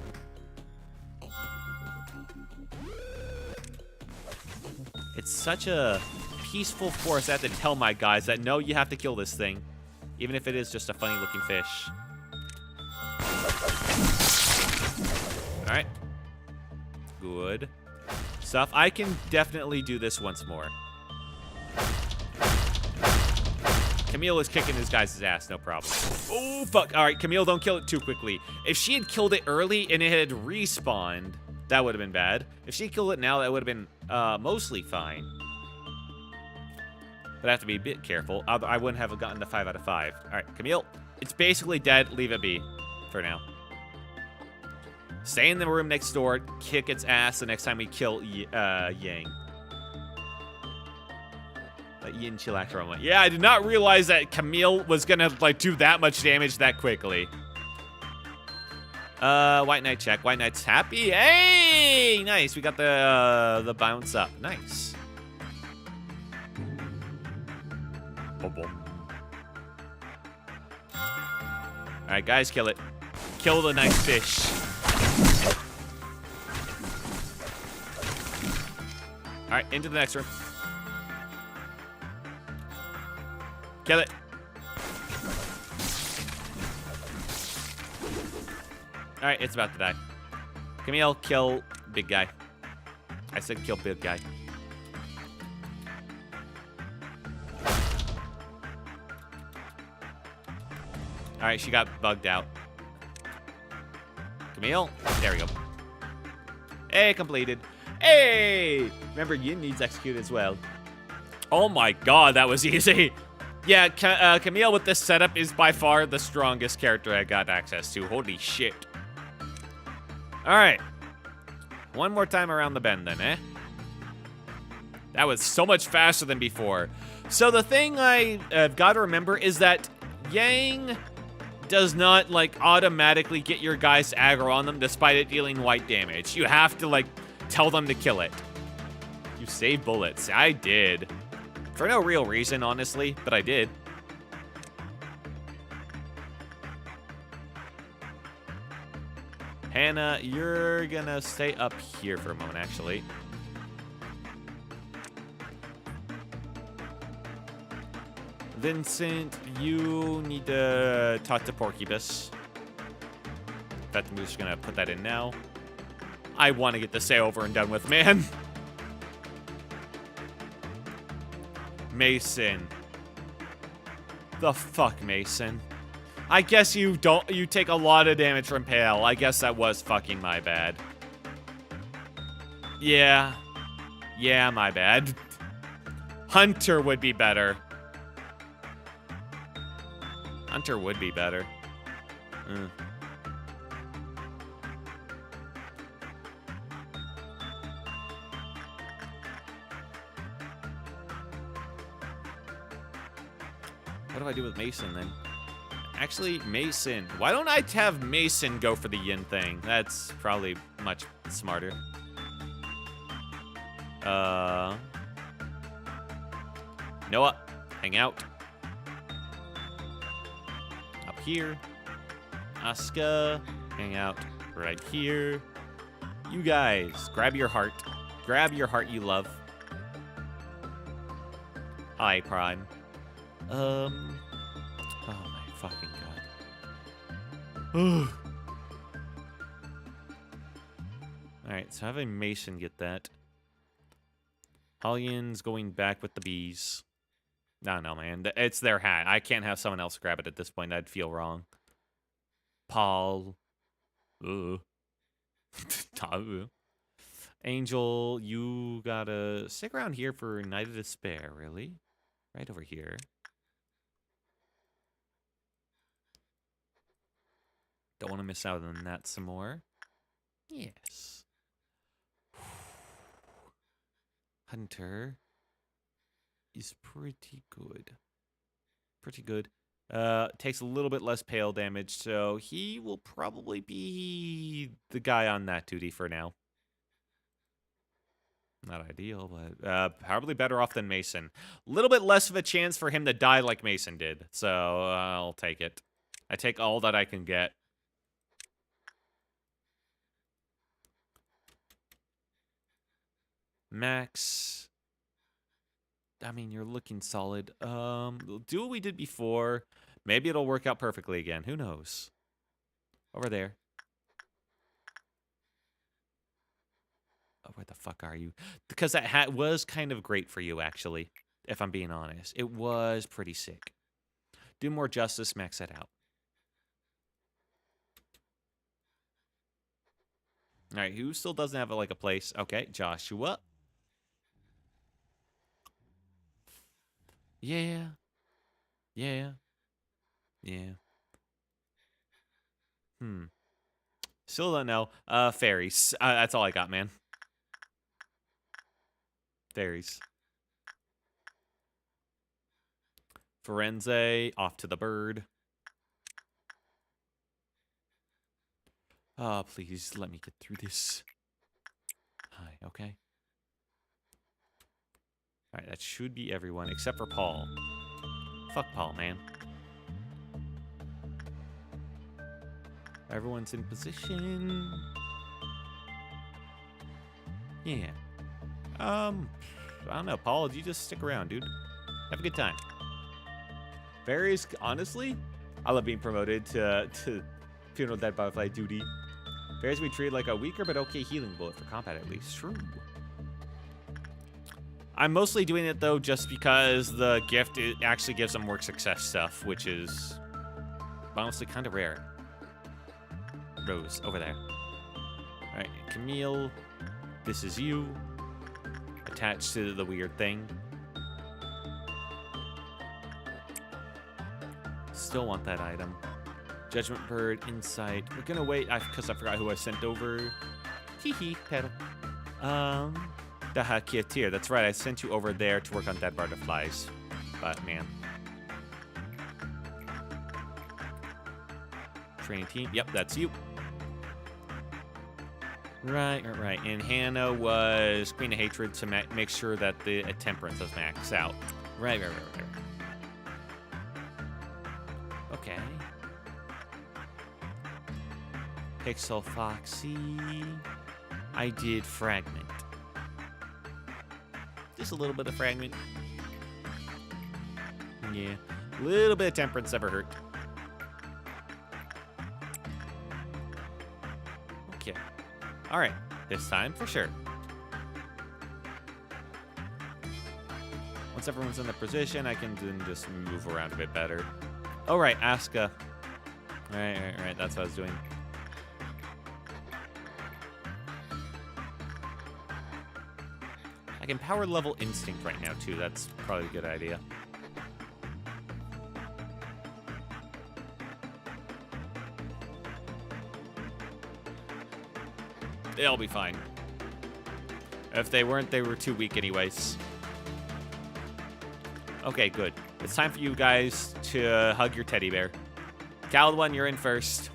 It's such a peaceful forest. I have to tell my guys that, no, you have to kill this thing. Even if it is just a funny-looking fish. Alright. Good stuff. I can definitely do this once more. Camille is kicking this guy's ass, no problem. Oh, fuck. All right, Camille, don't kill it too quickly. If she had killed it early and it had respawned, that would have been bad. If she killed it now, that would have been mostly fine. But I have to be a bit careful. I wouldn't have gotten the 5 out of 5. All right, Camille, it's basically dead. Leave it be for now. Stay in the room next door. Kick its ass the next time we kill Yang. Yin chillax aroma. Yeah, I did not realize that Camille was gonna like do that much damage that quickly. White Knight check. White Knight's happy. Hey, nice. We got the bounce up. Nice. All right, guys, kill it. Kill the nice fish. All right, into the next room. Kill it. All right, it's about to die. Camille, kill big guy. I said kill big guy. All right, she got bugged out. Camille, there we go. Hey, completed. Hey! Remember, Yin needs execute as well. Oh my god, that was easy. Yeah, Camille with this setup is by far the strongest character I got access to. Holy shit. Alright. One more time around the bend then, eh? That was so much faster than before. So the thing I've got to remember is that Yang does not, like, automatically get your guys to aggro on them despite it dealing white damage. You have to, like, tell them to kill it. You save bullets. I did. For no real reason, honestly, but I did. Hannah, you're gonna stay up here for a moment, actually. Vincent, you need to talk to Porcupus. Bet the move's gonna put that in now. I want to get this say over and done with, man. Mason. The fuck, Mason? I guess you take a lot of damage from Pale. I guess that was fucking my bad. Yeah. Yeah, my bad. Hunter would be better. Hunter would be better. What do I do with Mason, then? Actually, Mason. Why don't I have Mason go for the Yin thing? That's probably much smarter. Noah, hang out. Up here. Asuka, hang out right here. You guys, grab your heart. Grab your heart you love. Hi, Prime. Oh my fucking god. Alright, so having Mason get that. Hallian's going back with the bees. No, man. It's their hat. I can't have someone else grab it at this point. I'd feel wrong. Paul. Angel, you gotta stick around here for Night of Despair, really? Right over here. Don't want to miss out on that some more. Yes. Hunter is pretty good. Pretty good. Takes a little bit less pale damage, so he will probably be the guy on that duty for now. Not ideal, but probably better off than Mason. A little bit less of a chance for him to die like Mason did, so I'll take it. I take all that I can get. Max. I mean, you're looking solid. We'll do what we did before. Maybe it'll work out perfectly again. Who knows? Over there. Oh, where the fuck are you? Because that hat was kind of great for you, actually, if I'm being honest. It was pretty sick. Do more justice, max that out. All right, who still doesn't have, like, a place? Okay, Joshua. Yeah. Yeah. Yeah. Still don't know. Fairies. That's all I got, man. Fairies. Firenze, off to the bird. Oh, please, let me get through this. Hi, okay. Alright, that should be everyone, except for Paul. Fuck Paul, man. Everyone's in position. Yeah. I don't know, Paul, you just stick around, dude. Have a good time. Varys, honestly, I love being promoted to Funeral Dead Butterfly duty. Varys we treated like a weaker but okay healing bullet for combat at least. True. I'm mostly doing it though just because the gift actually gives them more success stuff, which is honestly kind of rare. Rose, over there. Alright, Camille, this is you. Attached to the weird thing. Still want that item. Judgment Bird, Insight. We're gonna wait, because I forgot who I sent over. Hee pedal. The Hakiatir. That's right, I sent you over there to work on Dead Butterflies. But, man. Training team. Yep, that's you. Right. And Hannah was Queen of Hatred to make sure that the Temperance does max out. Right. Okay. Pixel Foxy. I did Fragment. Just a little bit of Fragment. Yeah. A little bit of Temperance never hurt. Okay. Alright. This time, for sure. Once everyone's in the position, I can then just move around a bit better. Oh, right. Asuka. Right. That's what I was doing. I can power level Instinct right now, too. That's probably a good idea. They'll be fine. If they weren't, they were too weak anyways. Okay, good. It's time for you guys to hug your teddy bear. Caldwin, you're in first.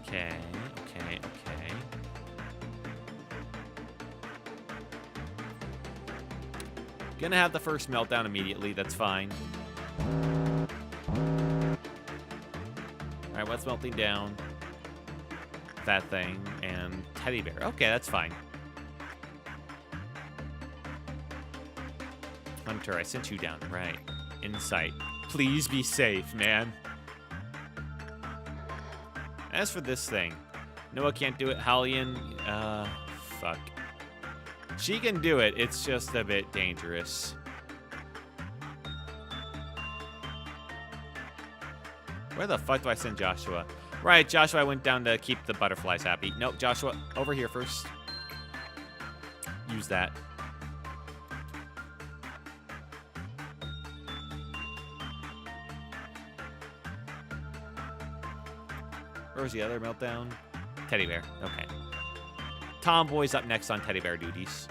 Okay. Gonna have the first meltdown immediately, that's fine. Alright, what's melting down? That thing and teddy bear. Okay, that's fine. Hunter, I sent you down. Right. Insight. Please be safe, man. As for this thing, Noah can't do it. Hallian, fuck. She can do it, it's just a bit dangerous. Where the fuck do I send Joshua? Right, Joshua went down to keep the butterflies happy. Nope, Joshua, over here first. Use that. Where was the other meltdown? Teddy bear, okay. Tomboy's up next on teddy bear duties.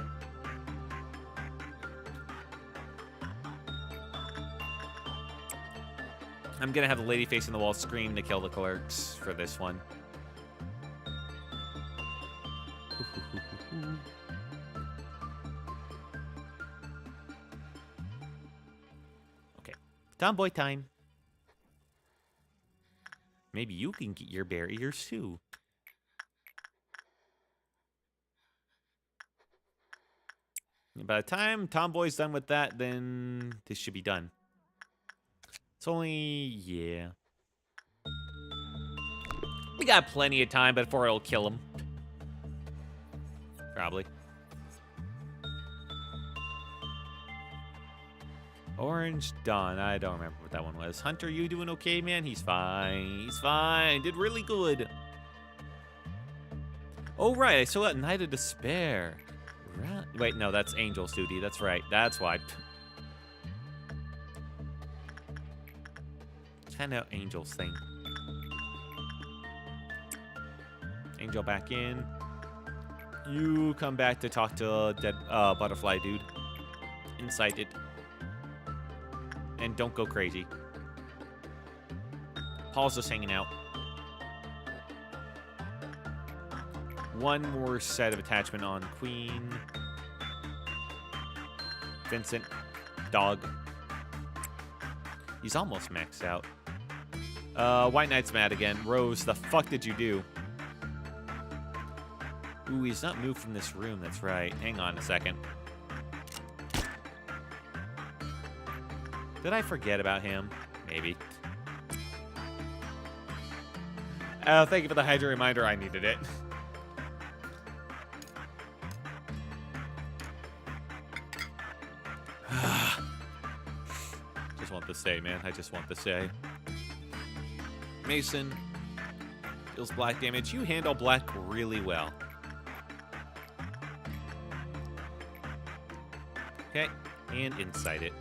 I'm gonna have the lady facing the wall scream to kill the clerks for this one. Okay, Tomboy time. Maybe you can get your bear ears too. By the time Tomboy's done with that, then this should be done. It's only, yeah. We got plenty of time before it'll kill him. Probably. Orange Dawn. I don't remember what that one was. Hunter, you doing okay, man? He's fine. He's fine. Did really good. Oh, right. I still got Night of Despair. Right. Wait, no, that's Angel's duty. That's right. That's why. Kind of Angel's thing. Angel back in. You come back to talk to dead butterfly dude. Incited. And don't go crazy. Paul's just hanging out. one more set of attachment on Queen. Vincent. Dog. He's almost maxed out. White Knight's mad again. Rose, the fuck did you do? Ooh, he's not moved from this room. That's right. Hang on a second. Did I forget about him? Maybe. Oh, thank you for the Hydra reminder. I needed it. Just want to say, man. I just want to say. Mason deals black damage. You handle black really well. Okay, and incite it.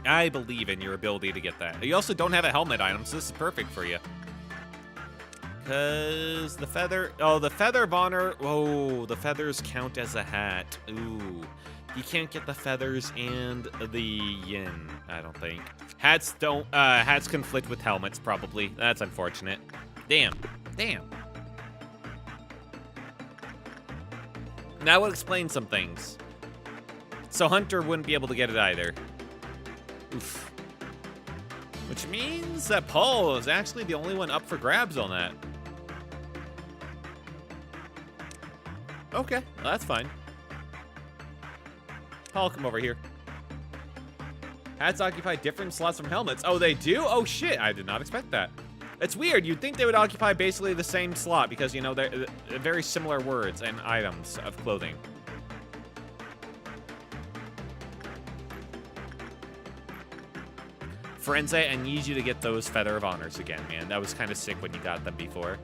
I believe in your ability to get that. You also don't have a helmet item, so this is perfect for you. Because the feather... Oh, the feather of honor... Oh, the feathers count as a hat. Ooh. You can't get the feathers and the yin, I don't think. Hats don't... hats conflict with helmets, probably. That's unfortunate. Damn. Damn. That would explain some things. So Hunter wouldn't be able to get it either. Oof. Which means that Paul is actually the only one up for grabs on that. Okay, well, that's fine. Paul, come over here. Hats occupy different slots from helmets. Oh, they do? Oh, shit. I did not expect that. It's weird. You'd think they would occupy basically the same slot because, you know, they're very similar words and items of clothing. Frenze, I need you to get those Feather of Honors again, man. That was kind of sick when you got them before.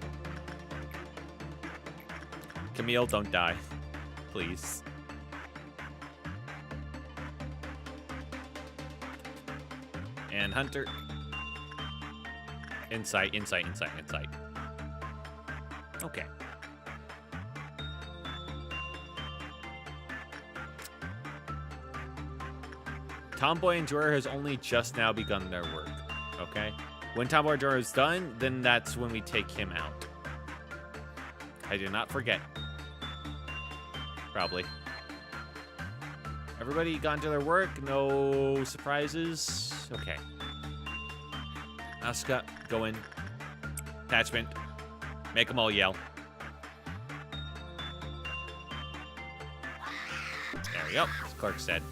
Camille, don't die. Please. And Hunter. Insight, insight, insight, insight. Okay. Tomboy and Jorah has only just now begun their work. Okay? When Tomboy and Jorah is done, then that's when we take him out. I did not forget. Probably. Everybody gone to their work? No surprises? Okay. Asuka, go in. Attachment. Make them all yell. There we go. As Clark said.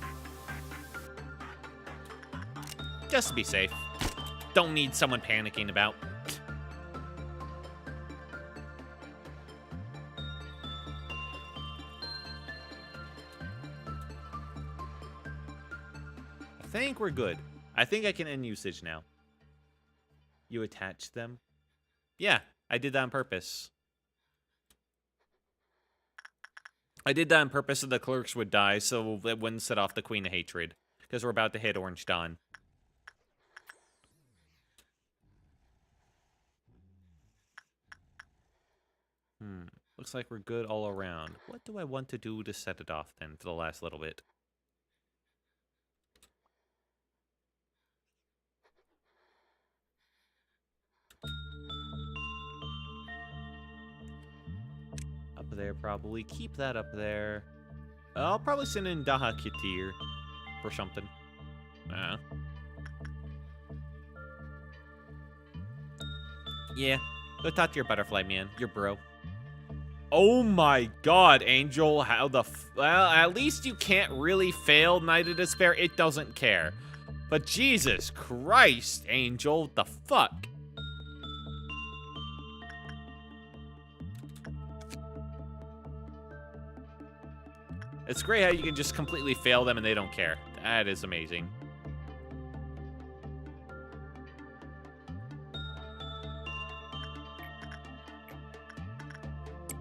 Just to be safe. Don't need someone panicking about. I think we're good. I think I can end usage now. You attach them? Yeah, I did that on purpose. I did that on purpose so the clerks would die, so it wouldn't set off the Queen of Hatred. Because we're about to hit Orange Dawn. Looks like we're good all around. What do I want to do to set it off, then, for the last little bit? Up there, probably. Keep that up there. I'll probably send in Daha Kitir for something. Yeah. Go talk to your butterfly man. Your bro. Oh my god, Angel. How the well, at least you can't really fail Knight of Despair. It doesn't care. But Jesus Christ, Angel. What the fuck? It's great how you can just completely fail them and they don't care. That is amazing.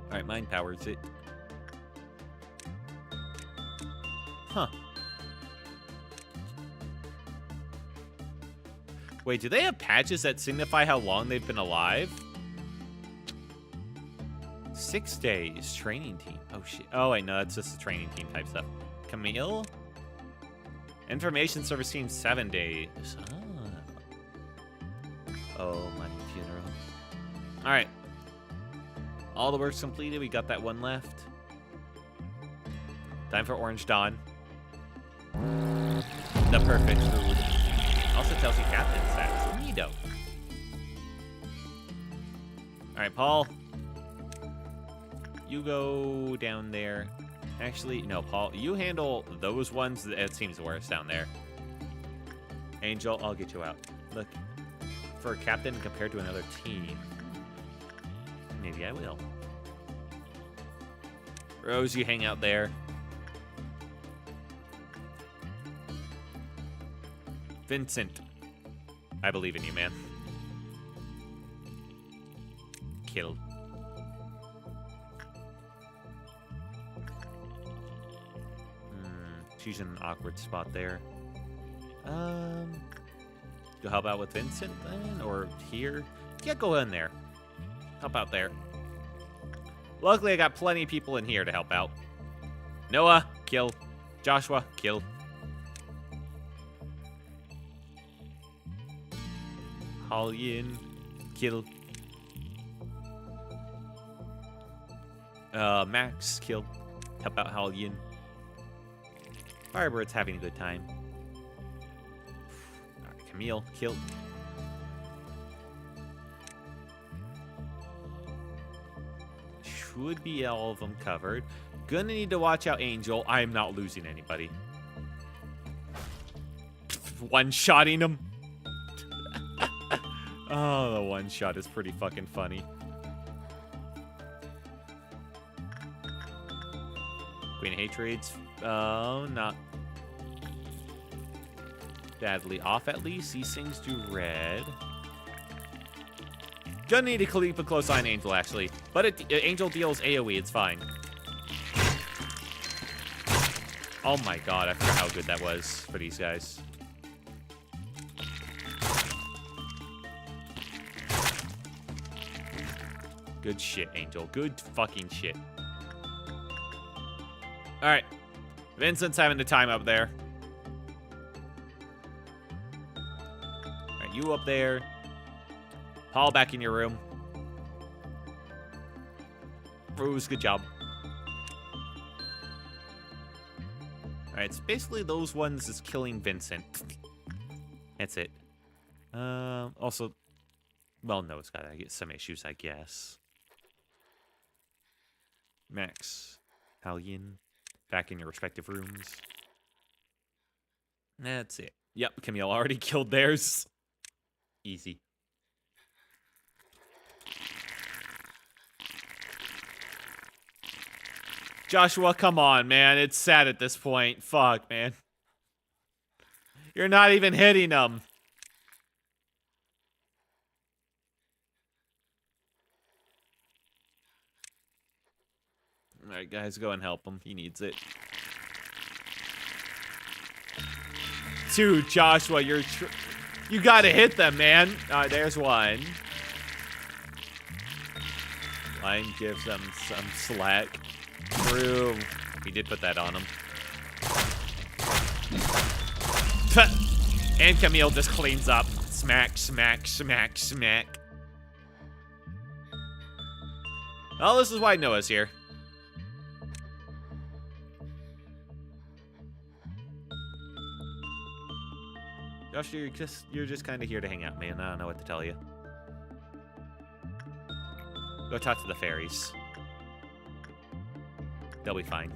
Alright, mind powers it. Huh. Wait, do they have patches that signify how long they've been alive? 6 days. Training team. Oh, shit. Oh, wait, no, that's just the training team type stuff. Camille? Information service team 7 days. Oh, money funeral. Alright. All the work's completed. We got that one left. Time for Orange Dawn. The perfect food. Also tells you captain stats. Neato. Alright, Paul. You go down there. Actually, no, Paul. You handle those ones. It seems worse down there. Angel, I'll get you out. Look. For a captain compared to another team. Maybe I will. Rose, you hang out there. Vincent, I believe in you, man. Kill. She's in an awkward spot there. Go help out with Vincent then, or here? Yeah, go in there. Help out there. Luckily, I got plenty of people in here to help out. Noah, kill. Joshua, kill. Hallian, kill. Max, kill. Help out Hallian. Firebird's having a good time. Right, Camille, kill. Should be all of them covered. Gonna need to watch out Angel. I am not losing anybody. One-shotting him. Oh, the one shot is pretty fucking funny. Queen of Hatreds. Oh, not badly off at least. These things do red. Gonna need to keep a close eye on Angel, actually. But Angel deals AoE, it's fine. Oh my god, I forgot how good that was for these guys. Good shit, Angel. Good fucking shit. Alright. Vincent's having the time up there. Alright, you up there. Paul, back in your room. Bruce, good job. Alright, it's basically those ones is killing Vincent. That's it. Also, well, no, it's gotta get some issues, I guess. Max, Hallian, back in your respective rooms. That's it. Yep, Camille already killed theirs. Easy. Joshua, come on, man. It's sad at this point. Fuck, man. You're not even hitting them. Alright, guys, go and help him. He needs it. Dude, Joshua, you gotta hit them, man. Alright, there's one. Lion gives them some slack. True. He did put that on him. And Camille just cleans up. Smack, smack, smack, smack. Oh, this is why Noah's here. Josh, you're just kind of here to hang out, man. I don't know what to tell you. Go talk to the fairies. They'll be fine.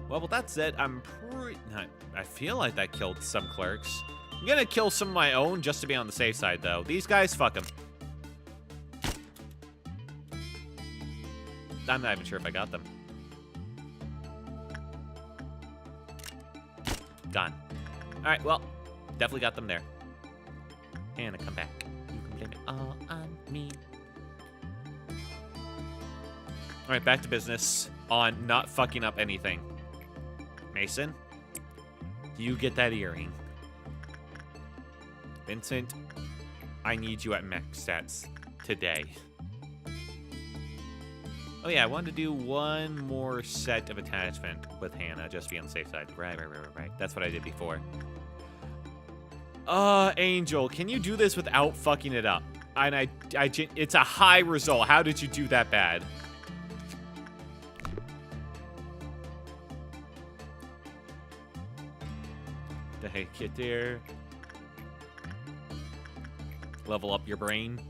Well, with that said, I feel like that killed some clerks. I'm gonna kill some of my own just to be on the safe side, though. These guys, fuck them. I'm not even sure if I got them. Gone. Alright, well, definitely got them there. And I come back. You can blame it all on me. Alright, back to business on not fucking up anything. Mason, you get that earring. Vincent, I need you at max stats today. Oh yeah, I wanted to do one more set of attachment with Hannah, just to be on the safe side. Right. That's what I did before. Angel, can you do this without fucking it up? And it's a high result. How did you do that bad? The heck, get there. Level up your brain.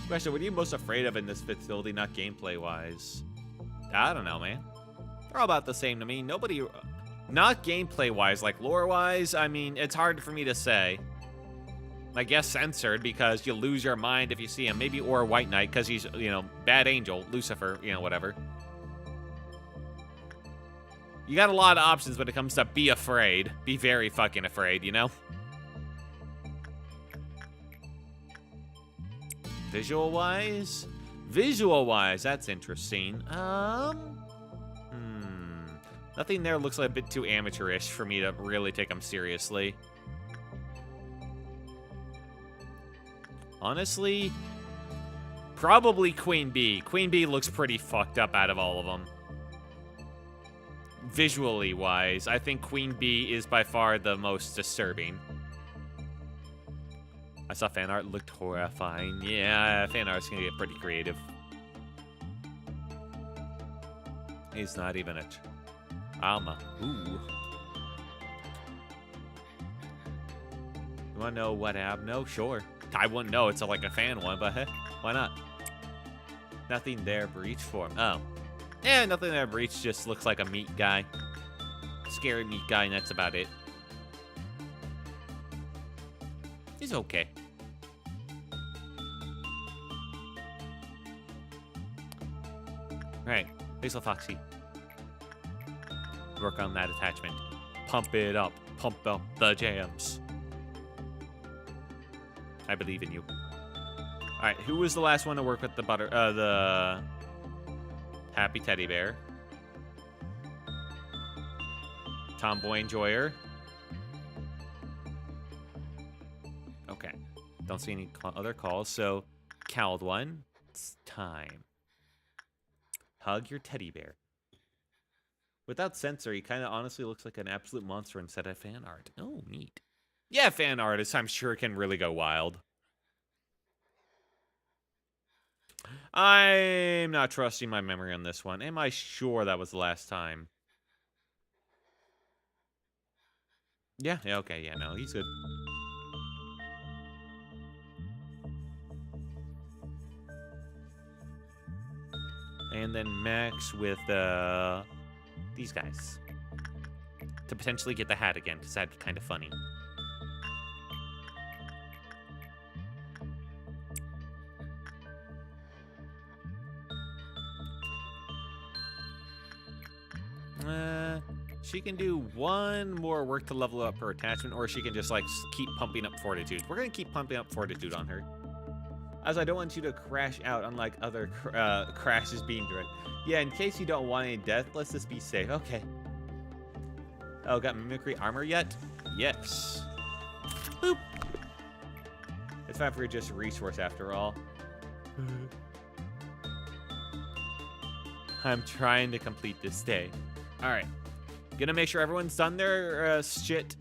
Question, what are you most afraid of in this facility, not gameplay-wise? I don't know, man. They're all about the same to me. Nobody... Not gameplay-wise, like lore-wise, I mean, it's hard for me to say. I guess censored, because you lose your mind if you see him. Maybe or White Knight, because he's, you know, bad angel, Lucifer, you know, whatever. You got a lot of options when it comes to be afraid. Be very fucking afraid, you know? Visual-wise? Visual-wise, that's interesting. Nothing there looks like a bit too amateurish for me to really take them seriously. Honestly, probably Queen Bee. Queen Bee looks pretty fucked up out of all of them. Visually wise, I think Queen Bee is by far the most disturbing. I saw fan art, looked horrifying. Yeah, fan art's gonna get pretty creative. He's not even a Alma. Ooh. You wanna know what ab? No, sure. I wouldn't know. It's like a fan one, but hey, why not? Nothing there. Breach form. Oh. Yeah, nothing there. Breach just looks like a meat guy. Scary meat guy, and that's about it. He's okay. Right. Basil Foxy. Work on that attachment. Pump it up. Pump up the jams. I believe in you. Alright, who was the last one to work with the Happy Teddy Bear? Tomboy Enjoyer. Okay. Don't see any other calls, so Cowled One. It's time. Hug your teddy bear. Without censor, he kind of honestly looks like an absolute monster instead of fan art. Oh, neat. Yeah, fan artists, I'm sure, can really go wild. I'm not trusting my memory on this one. Am I sure that was the last time? Yeah, okay, yeah, no, he's good. And then Max with, these guys. To potentially get the hat again, because that'd be kind of funny. She can do one more work to level up her attachment, or she can just, like, keep pumping up fortitude. We're going to keep pumping up fortitude on her. As I don't want you to crash out, unlike other crashes being direct. Yeah, in case you don't want any death, let's just be safe. Okay. Oh, got mimicry armor yet? Yes. Boop. It's fine for just a resource after all. I'm trying to complete this day. Alright. Gonna make sure everyone's done their shit.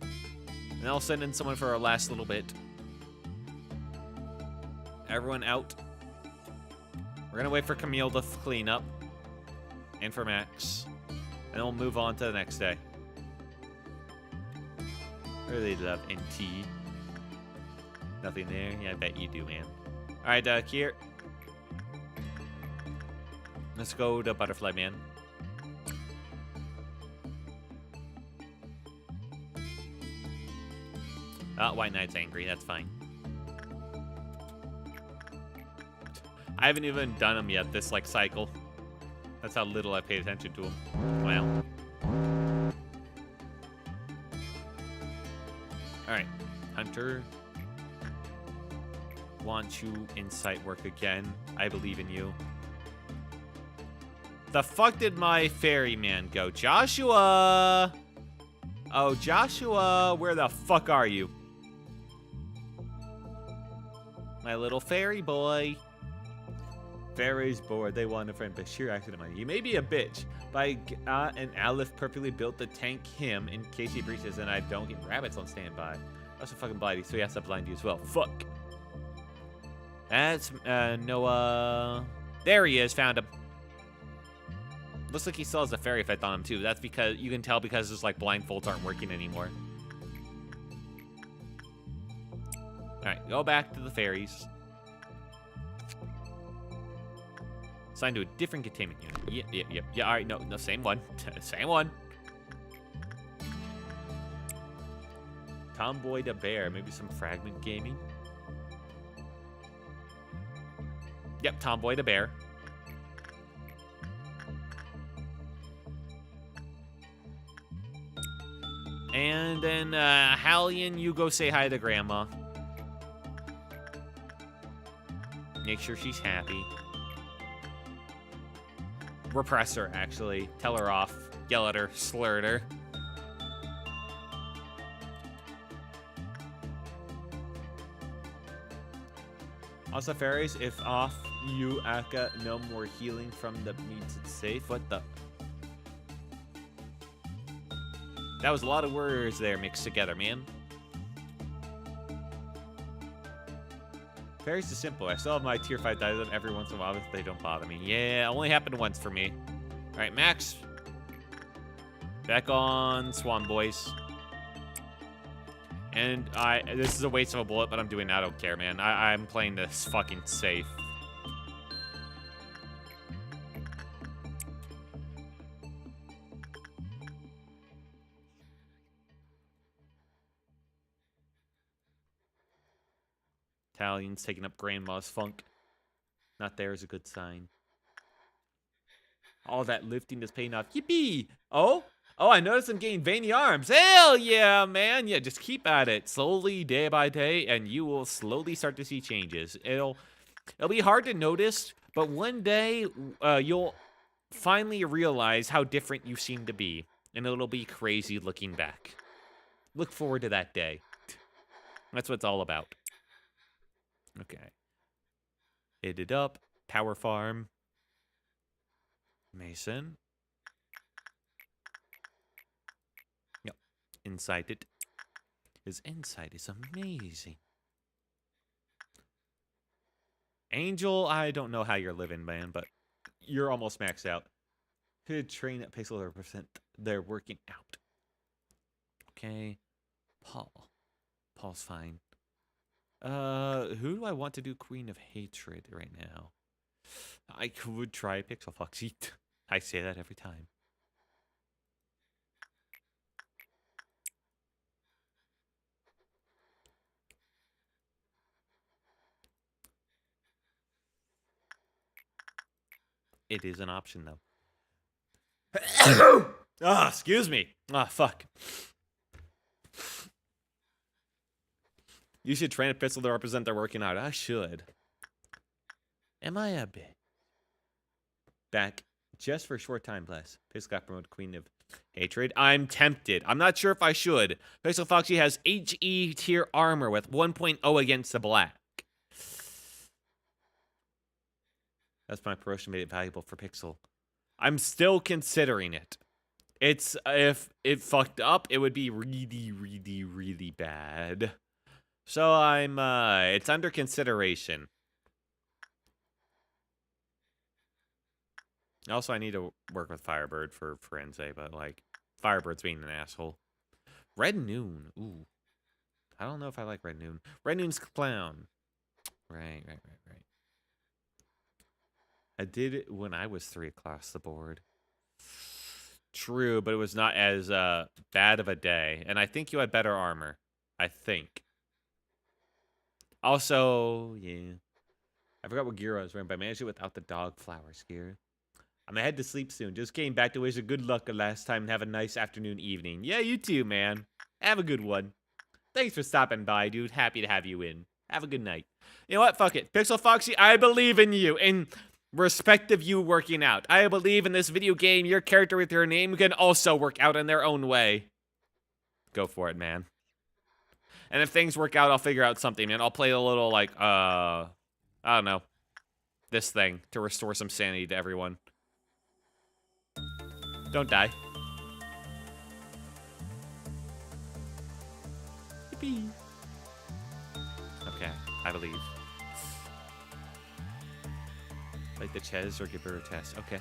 And I'll send in someone for our last little bit. Everyone out. We're gonna wait for Camille to clean up. And for Max. And then we'll move on to the next day. Really love NT. Nothing there? Yeah, I bet you do, man. Alright, Kier. Let's go to Butterfly Man. White Knight's angry. That's fine. I haven't even done him yet this, like, cycle. That's how little I paid attention to him. Wow. Alright. Hunter. Want you insight work again. I believe in you. The fuck did my ferryman go? Joshua! Oh, Joshua, where the fuck are you? My little fairy boy. Fairy's bored. They want a friend, but sheer accident money. You may be a bitch, but and Aleph perfectly built to tank him in case he breaches and I don't get rabbits on standby. Also fucking blighty, so he has to blind you as well. Fuck. That's Noah. There he is. Found him. Looks like he still has a fairy effect on him too. That's because you can tell because his like blindfolds aren't working anymore. All right, go back to the fairies. Assigned to a different containment unit. Yep. Yeah, all right, no, same one. Same one. Tomboy to bear. Maybe some fragment gaming. Yep, tomboy to bear. And then, Hallian, you go say hi to Grandma. Make sure she's happy. Repress her, actually. Tell her off. Yell at her. Slur at her. Also, fairies, if off you, Aka, no more healing from the means it's safe. What the? That was a lot of words there mixed together, man. Fairies is simple. I still have my tier 5 dive every once in a while if they don't bother me. Yeah, only happened once for me. Alright, Max. Back on Swan Boys. And this is a waste of a bullet, but I'm doing it. I don't care, man. I'm playing this fucking safe. Italians taking up Grandma's funk. Not there is a good sign. All that lifting is paying off. Yippee! Oh, I noticed I'm getting veiny arms. Hell yeah, man. Yeah, just keep at it. Slowly, day by day, and you will slowly start to see changes. It'll be hard to notice, but one day you'll finally realize how different you seem to be. And it'll be crazy looking back. Look forward to that day. That's what it's all about. Okay. Hit it up. Power farm. Mason. Yep. Inside it. His insight is amazing. Angel, I don't know how you're living, man, but you're almost maxed out. Could train at Pixel 100%. They're working out. Okay. Paul's fine. Who do I want to do Queen of Hatred right now? I could try Pixel Foxy. I say that every time. It is an option, though. Ah, excuse me. Ah, fuck. You should train a pistol to represent their working out. I should. Am I a bit? Back just for a short time, bless. Pistol got promoted Queen of Hatred. I'm tempted. I'm not sure if I should. Pixel Foxy has HE tier armor with 1.0 against the black. That's my promotion made it valuable for Pixel. I'm still considering it. It's if it fucked up, it would be really, really, really bad. So I'm it's under consideration. Also, I need to work with Firebird for Frenzy, but like Firebird's being an asshole. Red Noon. Ooh. I don't know if I like Red Noon. Red Noon's clown. Right. I did it when I was 3 across the board. True, but it was not as bad of a day. And I think you had better armor. I think. Also, yeah. I forgot what gear I was wearing, but I managed it without the dog flowers gear. I'm gonna head to sleep soon. Just came back to wish you good luck last time and have a nice afternoon, evening. Yeah, you too, man. Have a good one. Thanks for stopping by, dude. Happy to have you in. Have a good night. You know what? Fuck it. Pixel Foxy, I believe in you. In respect of you working out. I believe in this video game, your character with your name can also work out in their own way. Go for it, man. And if things work out, I'll figure out something, man. I'll play a little, like, I don't know. This thing to restore some sanity to everyone. Don't die. Yippee. I believe. Like the Ches or give her a test. Okay.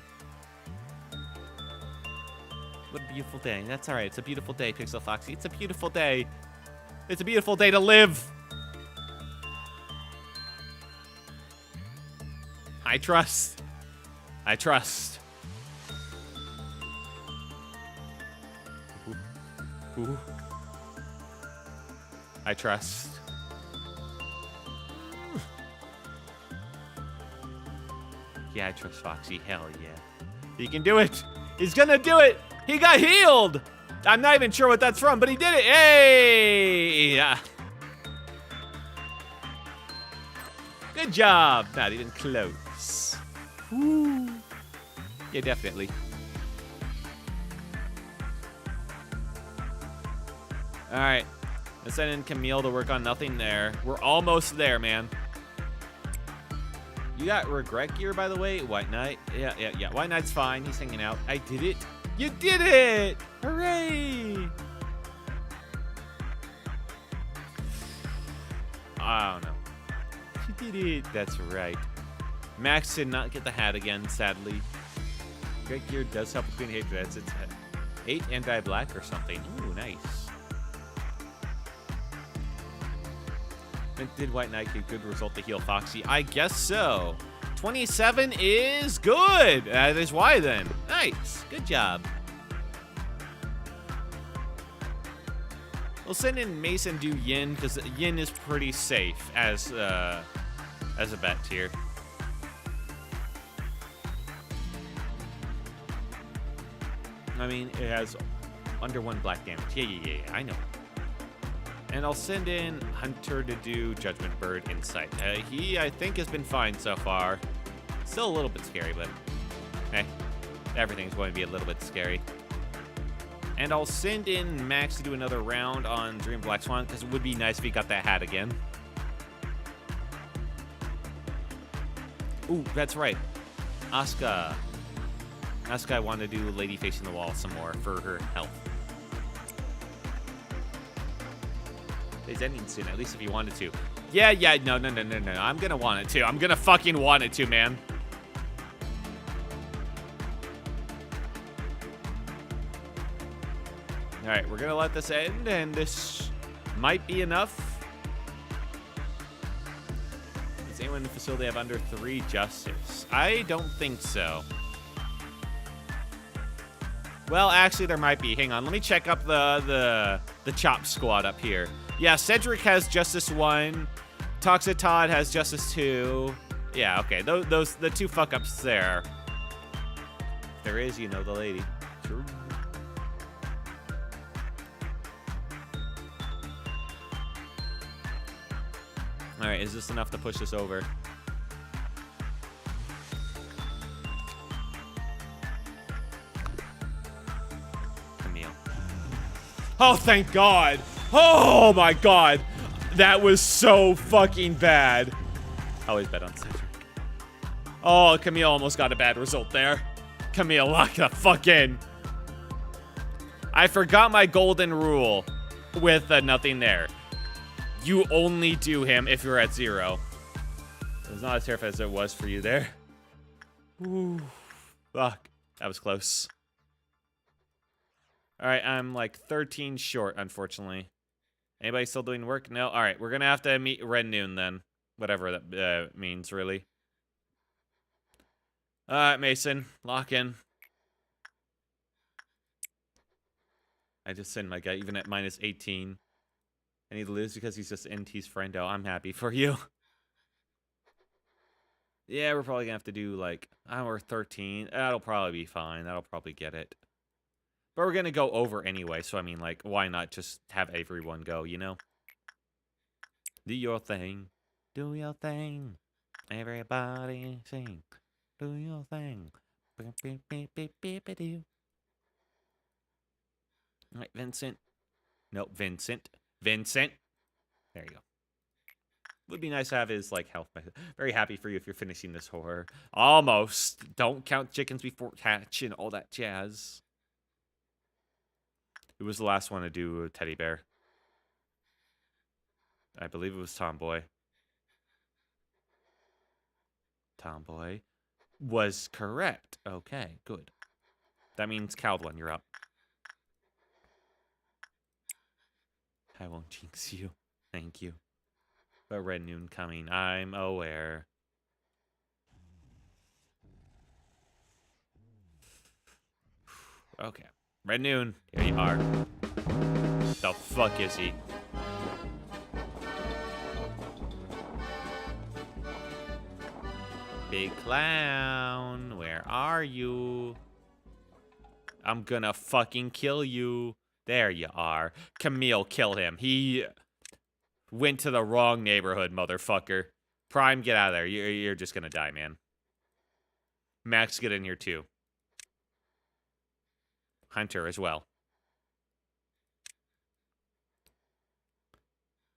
What a beautiful day. That's all right. It's a beautiful day, Pixel Foxy. It's a beautiful day. It's a beautiful day to live. I trust. I trust. Ooh. Ooh. I trust. Yeah, I trust Foxy. Hell yeah. He can do it. He's gonna do it. He got healed. I'm not even sure what that's from, but he did it. Hey! Yeah. Good job. Not even close. Woo. Yeah, definitely. All right. Let's send in Camille to work on nothing there. We're almost there, man. You got regret gear, by the way? White Knight. Yeah. White Knight's fine. He's hanging out. I did it. You did it! Hooray! I don't know. You did it. That's right. Max did not get the hat again, sadly. Great gear does help with clean hatred. That's its 8 anti-black or something. Ooh, nice. Did White Knight get a good result to heal Foxy? I guess so. 27 is good. That is why then. Nice. Good job. We'll send in Mason do Yin because Yin is pretty safe as a bet tier. I mean, it has under 1 black damage. Yeah. I know. And I'll send in Hunter to do Judgment Bird Insight. He, I think, has been fine so far. Still a little bit scary, but hey, everything's going to be a little bit scary. And I'll send in Max to do another round on Dream Black Swan, because it would be nice if he got that hat again. Ooh, that's right. Asuka. Asuka wanted to do Lady Facing the Wall some more for her health. It's ending soon, at least if you wanted to. Yeah, no. I'm gonna want it to. I'm gonna fucking want it to, man. Alright, we're gonna let this end, and this might be enough. Does anyone in the facility have under 3 justice? I don't think so. Well, actually, there might be. Hang on, let me check up the Chop Squad up here. Yeah, Cedric has Justice 1. Toxitod has Justice 2. Yeah, okay. Those the 2 fuck-ups there. There is, you know, the lady. True. Alright, is this enough to push us over? Camille. Oh, thank God! Oh my God, that was so fucking bad. I always bet on Cedric. Oh, Camille almost got a bad result there. Camille, lock the fuck in. I forgot my golden rule with nothing there. You only do him if you're at 0. It's not as terrifying as it was for you there. Ooh, fuck, that was close. All right, I'm like 13 short, unfortunately. Anybody still doing work? No? All right, we're going to have to meet Red Noon then. Whatever that means, really. All right, Mason, lock in. I just sent my guy, even at minus 18. And he lives because he's just NT's friendo. I'm happy for you. Yeah, we're probably going to have to do, like, hour 13. That'll probably be fine. That'll probably get it. But we're going to go over anyway, so I mean, like, why not just have everyone go, you know? Do your thing. Do your thing. Everybody sing. Do your thing. Beep, beep, beep, beep, beep, beep, beep. All right, Vincent. Nope, Vincent. Vincent. There you go. Would be nice to have his, like, health method. Very happy for you if you're finishing this horror. Almost. Don't count chickens before hatch and all that jazz. Who was the last one to do a teddy bear? I believe it was Tomboy. tomboy was correct. Okay, good. That means Caldwell, you're up. I won't jinx you. Thank you. But Red Noon coming. I'm aware. Okay. Red Noon, here you are. The fuck is he? Big clown, where are you? I'm gonna fucking kill you. There you are. Camille, kill him. He went to the wrong neighborhood, motherfucker. Prime, get out of there. You're just gonna die, man. Max, get in here too. Hunter as well.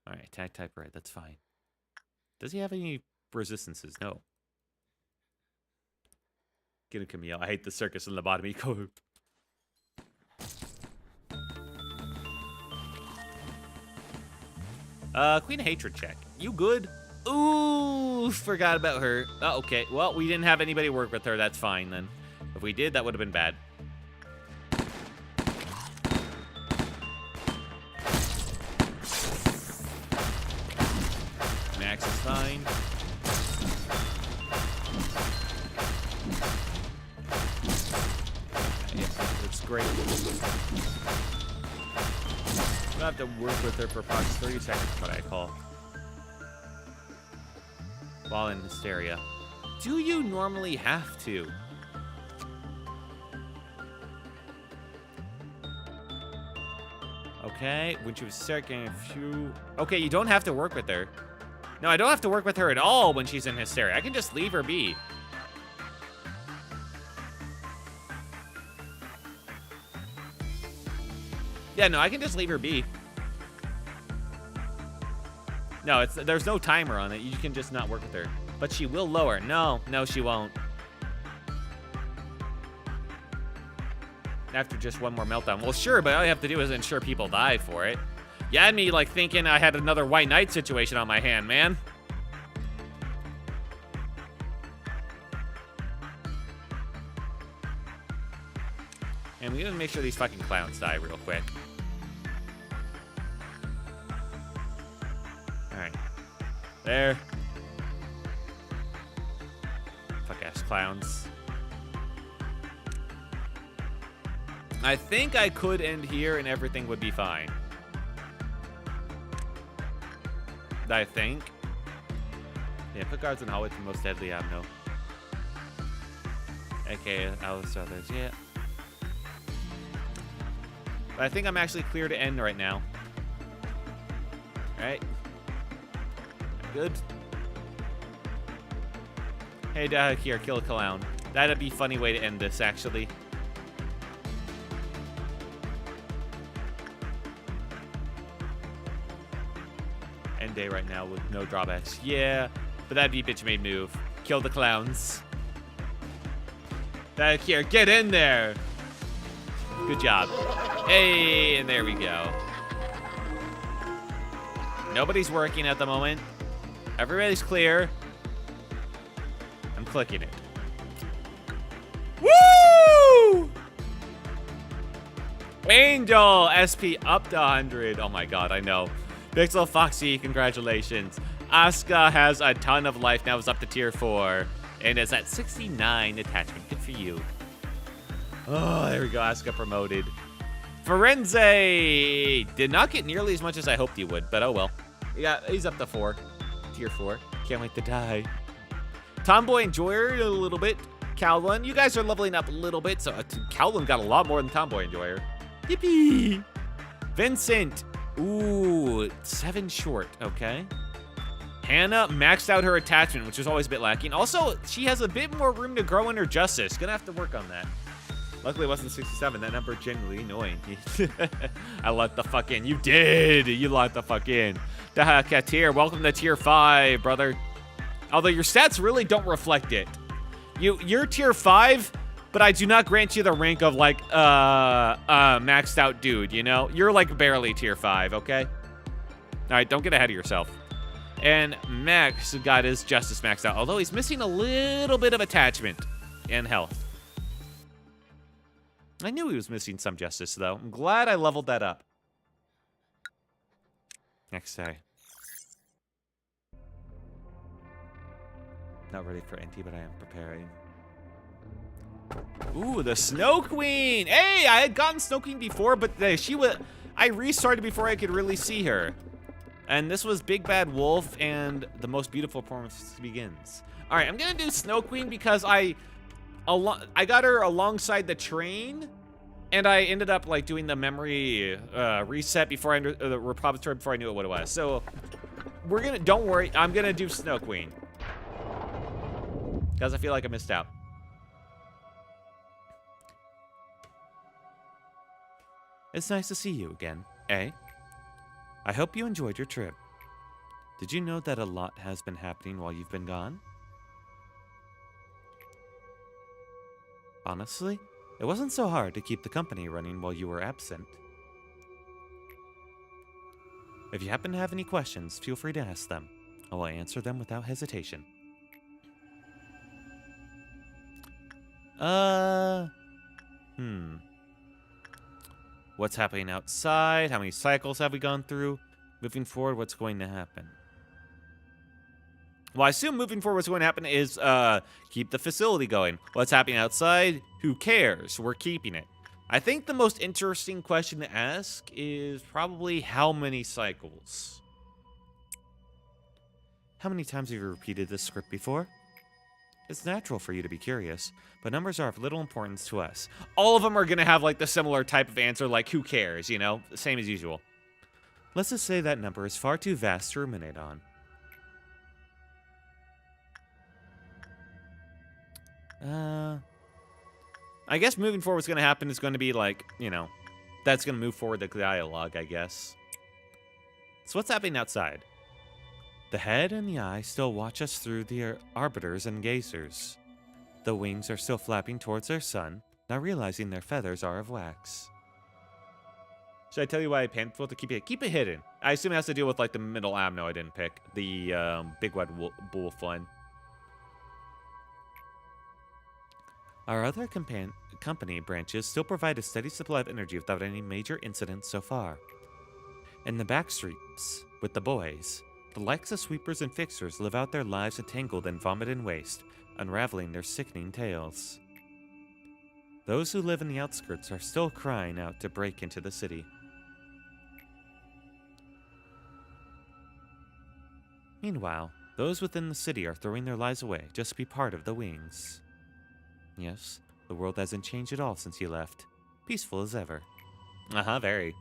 Alright, tag type red, that's fine. Does he have any resistances? No. Get a Camille. I hate the circus and lobotomy code. Queen of Hatred check. You good? Ooh, forgot about her. Oh, okay. Well, we didn't have anybody work with her. That's fine, then. If we did, that would have been bad. Max is fine. Yeah, that's great. I have to work with her for approximately 30 seconds, what I call. While in hysteria. Do you normally have to? Okay, when she was sick and a few... Okay, you don't have to work with her. No, I don't have to work with her at all when she's in hysteria. I can just leave her be. Yeah, no, I can just leave her be. No, there's no timer on it. You can just not work with her. But she will lower. No, she won't. After just one more meltdown. Well, sure, but all you have to do is ensure people die for it. You had me, like, thinking I had another White Knight situation on my hand, man. And we gotta make sure these fucking clowns die real quick. Alright. There. Fuck-ass clowns. I think I could end here and everything would be fine. I think. Yeah, put guards in the hallway for the most deadly ammo. Okay, Alice others, yeah. But I think I'm actually clear to end right now. Alright. Good. Hey, here, kill a clown. That'd be a funny way to end this, actually. End day right now with no drawbacks. Yeah, but that'd be a bitch made move. Kill the clowns. Here, get in there. Good job. Hey, and there we go. Nobody's working at the moment. Everybody's clear. I'm clicking it. Woo! Angel SP up to 100. Oh my god, I know. Pixel Foxy, congratulations. Asuka has a ton of life now. Is up to tier 4 and is at 69 attachment. Good for you. Oh, there we go. Asuka promoted. Firenze did not get nearly as much as I hoped he would, but oh well. Yeah, he's up to 4. Tier 4. Can't wait to die. Tomboy Enjoyer a little bit. Cowlin, you guys are leveling up a little bit, so Cowlin got a lot more than Tomboy Enjoyer. Yippee! Vincent. Ooh, 7 short. Okay. Hannah maxed out her attachment, which is always a bit lacking. Also, she has a bit more room to grow in her justice. Gonna have to work on that. Luckily, it wasn't 67. That number genuinely annoying. I let the fuck in. You did. You let the fuck in. Katir, welcome to tier 5, brother. Although your stats really don't reflect it. You're tier 5, but I do not grant you the rank of like maxed out dude, you know? You're like barely tier 5, okay? All right, don't get ahead of yourself. And Max got his justice maxed out, although he's missing a little bit of attachment and health. I knew he was missing some justice, though. I'm glad I leveled that up. Next day. Not ready for NT, but I am preparing. Ooh, the Snow Queen! Hey, I had gotten Snow Queen before, but I restarted before I could really see her. And this was Big Bad Wolf, and the most beautiful performance begins. All right, I'm gonna do Snow Queen because I got her alongside the train, and I ended up like doing the memory reset before the repository before I knew what it was. So don't worry, I'm gonna do Snow Queen because I feel like I missed out. It's nice to see you again, eh? I hope you enjoyed your trip. Did you know that a lot has been happening while you've been gone? Honestly, it wasn't so hard to keep the company running while you were absent. If you happen to have any questions, feel free to ask them. I will answer them without hesitation. What's happening outside? How many cycles have we gone through? Moving forward, what's going to happen? Well, I assume moving forward what's going to happen is keep the facility going. What's happening outside? Who cares? We're keeping it. I think the most interesting question to ask is probably how many cycles? How many times have you repeated this script before? It's natural for you to be curious, but numbers are of little importance to us. All of them are going to have like the similar type of answer, like who cares, you know? Same as usual. Let's just say that number is far too vast to ruminate on. I guess moving forward what's going to happen is going to be like, you know, that's going to move forward the dialogue, I guess. So what's happening outside? The head and the eye still watch us through the arbiters and gazers. The wings are still flapping towards their sun, not realizing their feathers are of wax. Should I tell you why I painful to keep it hidden? I assume it has to deal with like the middle amno I didn't pick, the big red wolf one. Our other company branches still provide a steady supply of energy without any major incidents so far. In the back streets, with the boys, the likes of sweepers and fixers live out their lives entangled in vomit and waste, unraveling their sickening tales. Those who live in the outskirts are still crying out to break into the city. Meanwhile, those within the city are throwing their lives away just to be part of the wings. Yes, the world hasn't changed at all since you left. Peaceful as ever. Very.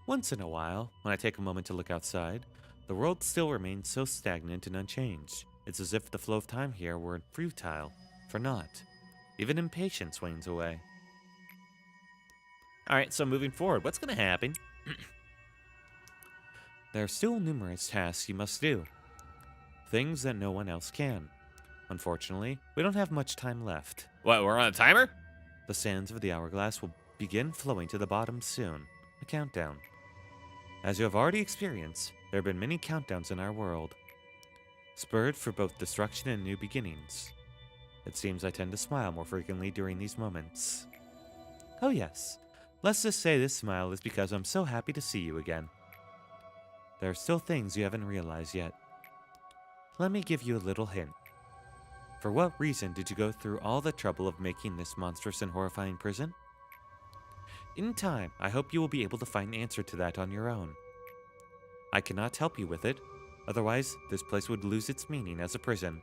Once in a while, when I take a moment to look outside, the world still remains so stagnant and unchanged. It's as if the flow of time here were futile, for naught. Even impatience wanes away. Alright, so moving forward, what's going to happen? There are still numerous tasks you must do. Things that no one else can. Unfortunately, we don't have much time left. What, we're on a timer? The sands of the hourglass will begin flowing to the bottom soon. A countdown. As you have already experienced, there have been many countdowns in our world. Spurred for both destruction and new beginnings. It seems I tend to smile more frequently during these moments. Oh yes, let's just say this smile is because I'm so happy to see you again. There are still things you haven't realized yet. Let me give you a little hint. For what reason did you go through all the trouble of making this monstrous and horrifying prison? In time, I hope you will be able to find an answer to that on your own. I cannot help you with it, otherwise this place would lose its meaning as a prison.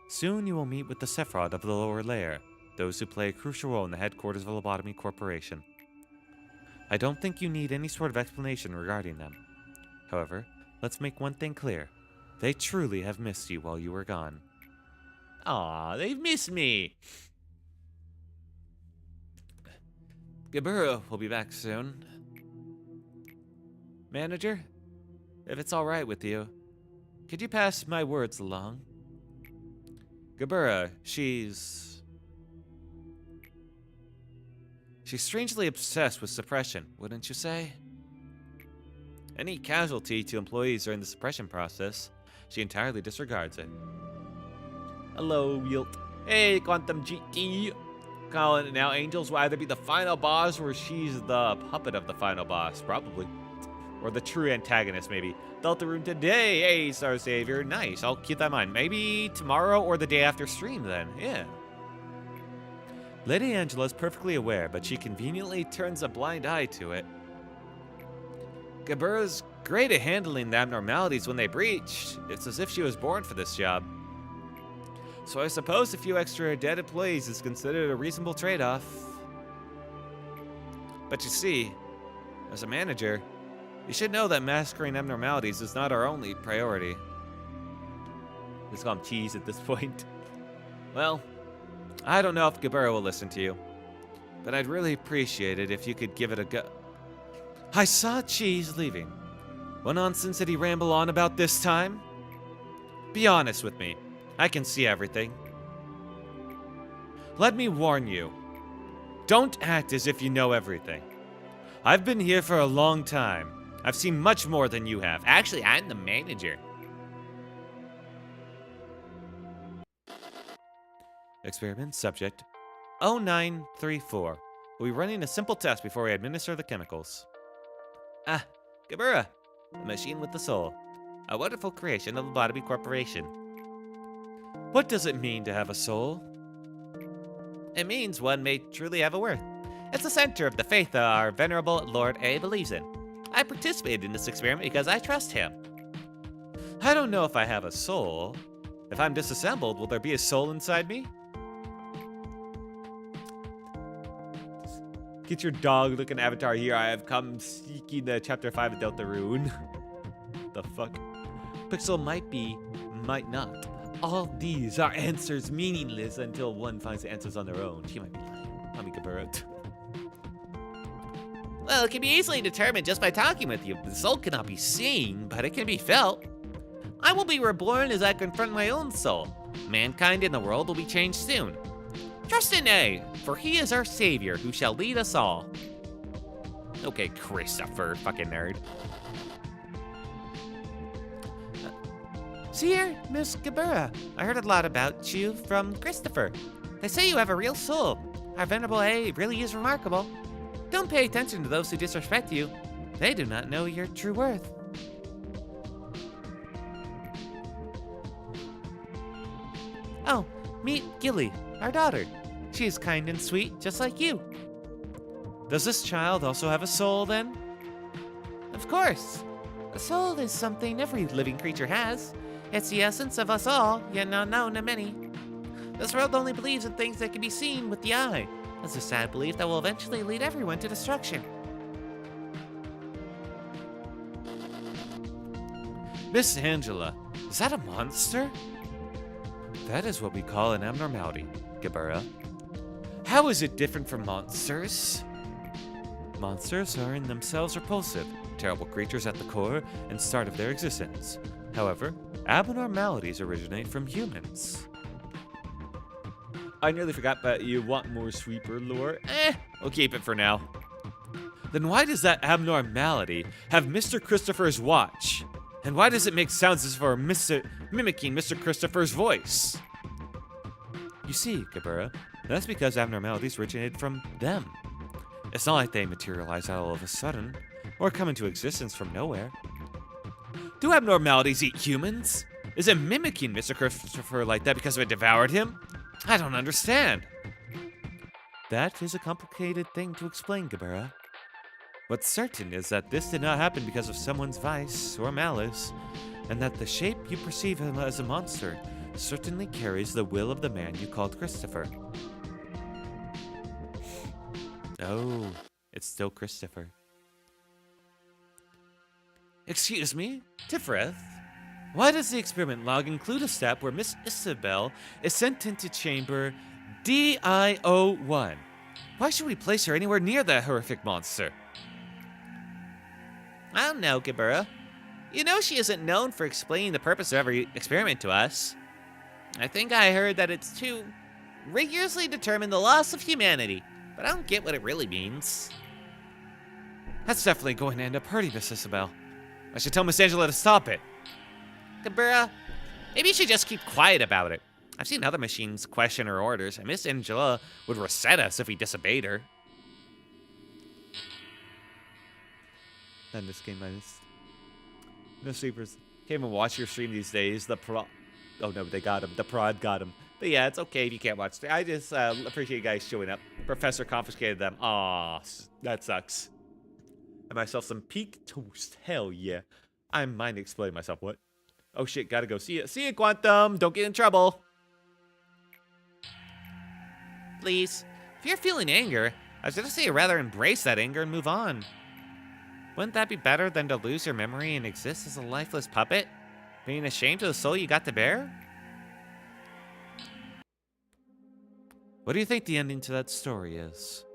Soon you will meet with the Sephrod of the lower layer, those who play a crucial role in the headquarters of the Lobotomy Corporation. I don't think you need any sort of explanation regarding them. However, let's make one thing clear. They truly have missed you while you were gone. Aw, they've missed me! Gaburo will be back soon. Manager, if it's alright with you, could you pass my words along? Gabura, she's strangely obsessed with suppression, wouldn't you say? Any casualty to employees during the suppression process, she entirely disregards it. Hello, Yilt. Hey, Quantum GT. Colin, now Angels will either be the final boss or she's the puppet of the final boss, probably. Or the true antagonist, maybe. Delta Room today. Hey, Star Savior. Nice. I'll keep that in mind. Maybe tomorrow or the day after stream, then. Yeah. Lady Angela is perfectly aware, but she conveniently turns a blind eye to it. Gebura's great at handling the abnormalities when they breach. It's as if she was born for this job. So I suppose a few extra dead employees is considered a reasonable trade-off. But you see, as a manager, you should know that massacring abnormalities is not our only priority. Let's call him Cheese at this point. Well, I don't know if Gebura will listen to you, but I'd really appreciate it if you could give it a go. I saw Cheese leaving. What nonsense did he ramble on about this time? Be honest with me. I can see everything. Let me warn you. Don't act as if you know everything. I've been here for a long time. I've seen much more than you have. Actually, I'm the manager. Experiment subject 0934. We'll be running a simple test before we administer the chemicals. Ah, Gebura, the machine with the soul. A wonderful creation of the Lobotomy Corporation. What does it mean to have a soul? It means one may truly have a worth. It's the center of the faith our venerable Lord A believes in. I participated in this experiment because I trust him. I don't know if I have a soul. If I'm disassembled, will there be a soul inside me? Get your dog-looking avatar here. I have come seeking the Chapter 5 of Deltarune. The fuck? Pixel might be, might not. All these are answers meaningless until one finds the answers on their own. She might be lying. Let me compare it. Well, it can be easily determined just by talking with you. The soul cannot be seen, but it can be felt. I will be reborn as I confront my own soul. Mankind in the world will be changed soon. Trust in A, for he is our savior who shall lead us all. Okay, Christopher, fucking nerd. See here, Miss Gebura. I heard a lot about you from Christopher. They say you have a real soul. Our venerable A really is remarkable. Don't pay attention to those who disrespect you. They do not know your true worth. Oh, meet Gilly, our daughter. She is kind and sweet, just like you. Does this child also have a soul, then? Of course. A soul is something every living creature has. It's the essence of us all, yet not known to many. This world only believes in things that can be seen with the eye. It's a sad belief that will eventually lead everyone to destruction. Miss Angela, is that a monster? That is what we call an abnormality, Gebura. How is it different from monsters? Monsters are in themselves repulsive, terrible creatures at the core and start of their existence. However, abnormalities originate from humans. I nearly forgot, but you want more sweeper lore? We'll keep it for now. Then why does that abnormality have Mr. Christopher's watch? And why does it make sounds as if it were mimicking Mr. Christopher's voice? You see, Gebura, that's because abnormalities originated from them. It's not like they materialize all of a sudden, or come into existence from nowhere. Do abnormalities eat humans? Is it mimicking Mr. Christopher like that because it devoured him? I don't understand. That is a complicated thing to explain, Gebura. What's certain is that this did not happen because of someone's vice or malice, and that the shape you perceive him as a monster certainly carries the will of the man you called Christopher. Oh, it's still Christopher. Excuse me, Tifrith? Why does the experiment log include a step where Miss Isabel is sent into chamber DIO1? Why should we place her anywhere near that horrific monster? I don't know, Gebura. You know she isn't known for explaining the purpose of every experiment to us. I think I heard that it's to rigorously determine the loss of humanity, but I don't get what it really means. That's definitely going to end up hurting Miss Isabel. I should tell Miss Angela to stop it. Kabura, maybe you should just keep quiet about it. I've seen other machines question her orders, and Miss Angela would reset us if we disobeyed her. And this game minus. No sleepers. Can't even watch your stream these days. Oh no, they got him. The prod got him. But yeah, it's okay if you can't watch. I just appreciate you guys showing up. Professor confiscated them. Aw, that sucks. And myself some peak toast. Hell yeah. I mind explaining myself. What? Oh shit, gotta go. See ya. See ya, Quantum. Don't get in trouble. Please. If you're feeling anger, I was gonna say rather embrace that anger and move on. Wouldn't that be better than to lose your memory and exist as a lifeless puppet? Being ashamed of the soul you got to bear? What do you think the ending to that story is?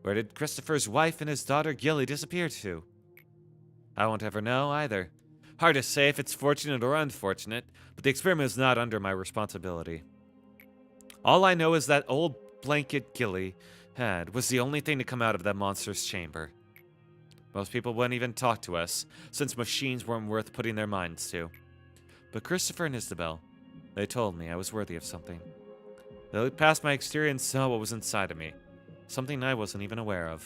Where did Christopher's wife and his daughter Gilly disappear to? I won't ever know either. Hard to say if it's fortunate or unfortunate, but the experiment is not under my responsibility. All I know is that old blanket Gilly had was the only thing to come out of that monster's chamber. Most people wouldn't even talk to us, since machines weren't worth putting their minds to. But Christopher and Isabel, they told me I was worthy of something. They looked past my exterior and saw what was inside of me, something I wasn't even aware of.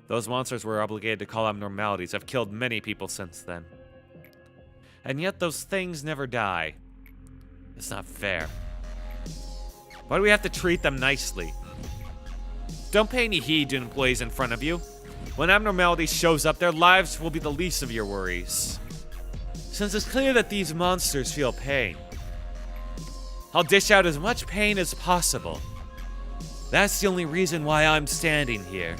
Those monsters were obligated to call abnormalities. I've killed many people since then. And yet those things never die. It's not fair. Why do we have to treat them nicely? Don't pay any heed to employees in front of you. When abnormality shows up, their lives will be the least of your worries. Since it's clear that these monsters feel pain, I'll dish out as much pain as possible. That's the only reason why I'm standing here.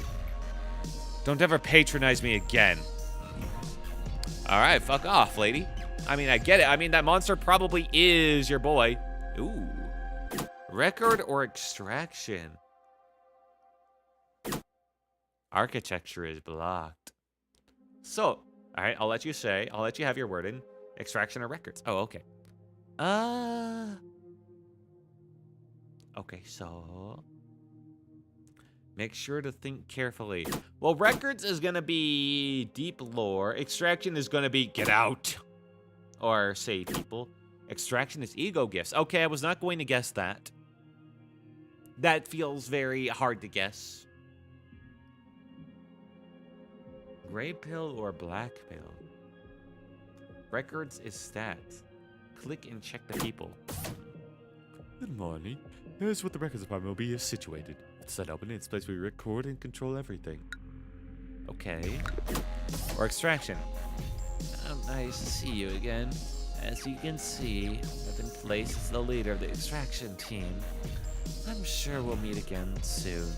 Don't ever patronize me again. Alright, fuck off, lady. I mean, I get it. I mean, that monster probably is your boy. Ooh. Record or extraction? Architecture is blocked. So, alright, I'll let you have your word in. Extraction or records. Oh, okay. Okay, so make sure to think carefully. Well, records is gonna be deep lore. Extraction is gonna be get out. Or save people. Extraction is ego gifts. Okay, I was not going to guess that. That feels very hard to guess. Gray pill or black pill? Records is stats. Click and check the people. Good morning. Here's what the records department will be situated. It's set up in its place where we record and control everything. Okay. Or extraction. Oh, nice to see you again. As you can see, I've been placed as the leader of the extraction team. I'm sure we'll meet again soon.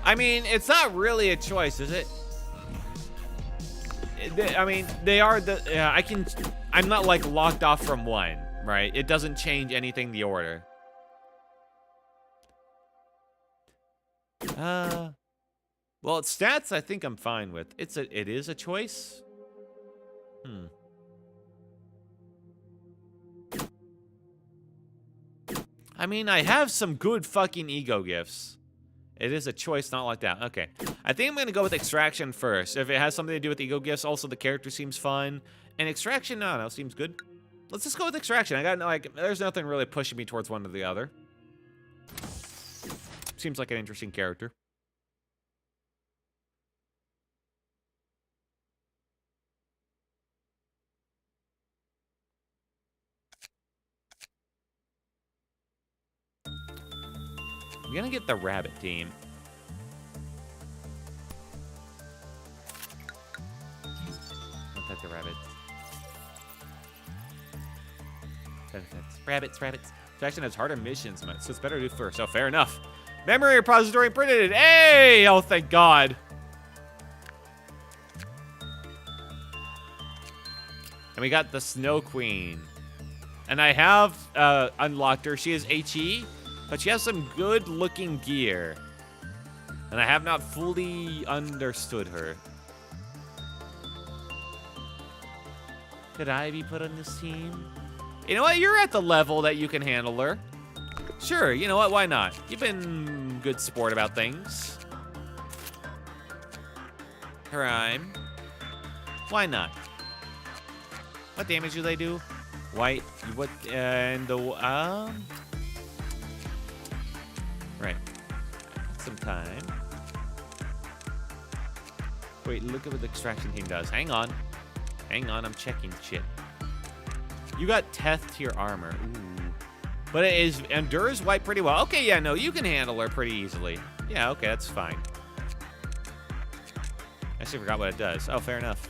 I mean, it's not really a choice, is it? I mean, they are the... I'm not, like, locked off from one, right? It doesn't change anything the order. Well, it's stats I think I'm fine with. It is a choice? I mean, I have some good fucking ego gifts. It is a choice, not like that. Okay. I think I'm going to go with extraction first. If it has something to do with ego gifts, also the character seems fun. And extraction, I don't know, seems good. Let's just go with extraction. I got, like, there's nothing really pushing me towards one or the other. Seems like an interesting character. I'm gonna get the rabbit team. I'll pet the rabbit. Rabbits. Extraction has harder missions, so it's better to do first. Oh, fair enough. Memory repository printed. Hey! Oh, thank God. And we got the Snow Queen. And I have unlocked her. She is HE. But she has some good-looking gear. And I have not fully understood her. Could I be put on this team? You know what? You're at the level that you can handle her. Sure, you know what? Why not? You've been good sport about things. Crime. Why not? What damage do they do? White. What? And the right. Some time. Wait, look at what the extraction team does. Hang on. Hang on, I'm checking shit. You got Teth to your armor. Ooh. But it is endures white pretty well. Okay, yeah, no, you can handle her pretty easily. Yeah, okay, that's fine. I actually forgot what it does. Oh, fair enough.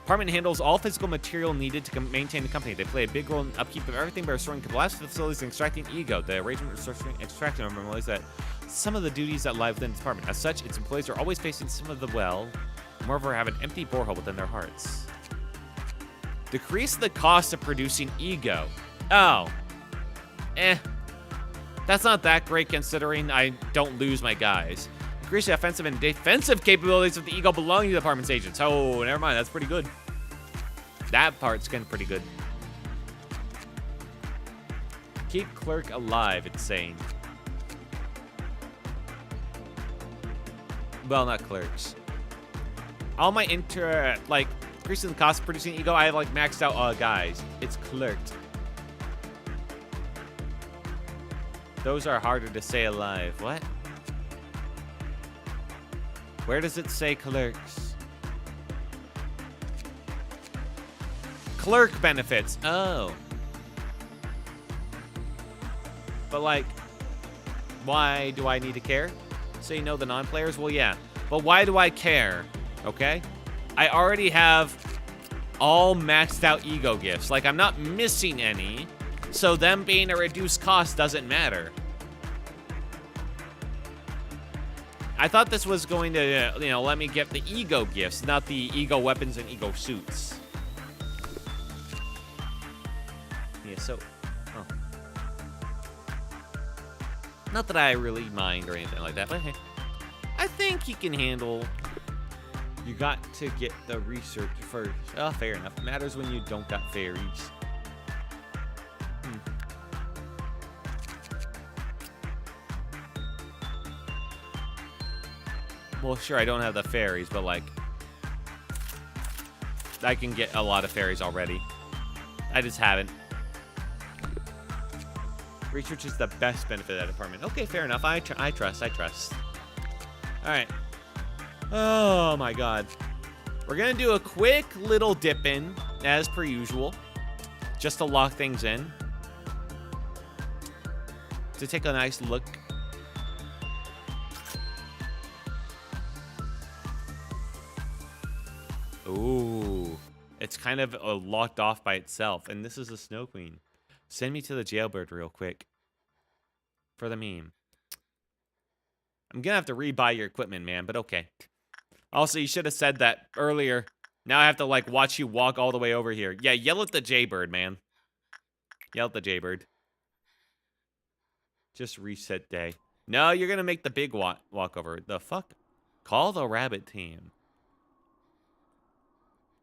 Department handles all physical material needed to maintain the company. They play a big role in upkeep of everything by restoring collapsed facilities and extracting ego. The arrangement restoring extraction normally is that some of the duties that lie within the department. As such, its employees are always facing some of the moreover have an empty borehole within their hearts. Decrease the cost of producing ego. Oh. That's not that great considering I don't lose my guys. Increase the offensive and defensive capabilities of the ego belonging to the department's agents. Oh, never mind. That's pretty good. That part's getting pretty good. Keep clerk alive, it's saying. Well, not clerks. All my increasing the cost of producing ego, I have like maxed out guys. It's clerked. Those are harder to say alive. What? Where does it say clerks? Clerk benefits. Oh. But like, why do I need to care? So you know the non-players? Well, yeah. But why do I care? Okay? I already have all maxed out ego gifts. Like, I'm not missing any. So them being a reduced cost doesn't matter. I thought this was going to, let me get the ego gifts, not the ego weapons and ego suits. Yeah, so... Oh. Not that I really mind or anything like that, but hey. I think he can handle... You got to get the research first. Oh, fair enough. Matters when you don't got fairies. Well, sure, I don't have the fairies, but, like, I can get a lot of fairies already. I just haven't. Research is the best benefit of that department. Okay, fair enough. I trust. All right. Oh, my God. We're going to do a quick little dip in, as per usual, just to lock things in. To take a nice look. Ooh, it's kind of locked off by itself. And this is a Snow Queen. Send me to the jailbird real quick. For the meme. I'm going to have to rebuy your equipment, man, but okay. Also, you should have said that earlier. Now I have to, like, watch you walk all the way over here. Yeah, yell at the jaybird, man. Yell at the jaybird. Just reset day. No, you're going to make the big walk over. The fuck? Call the rabbit team.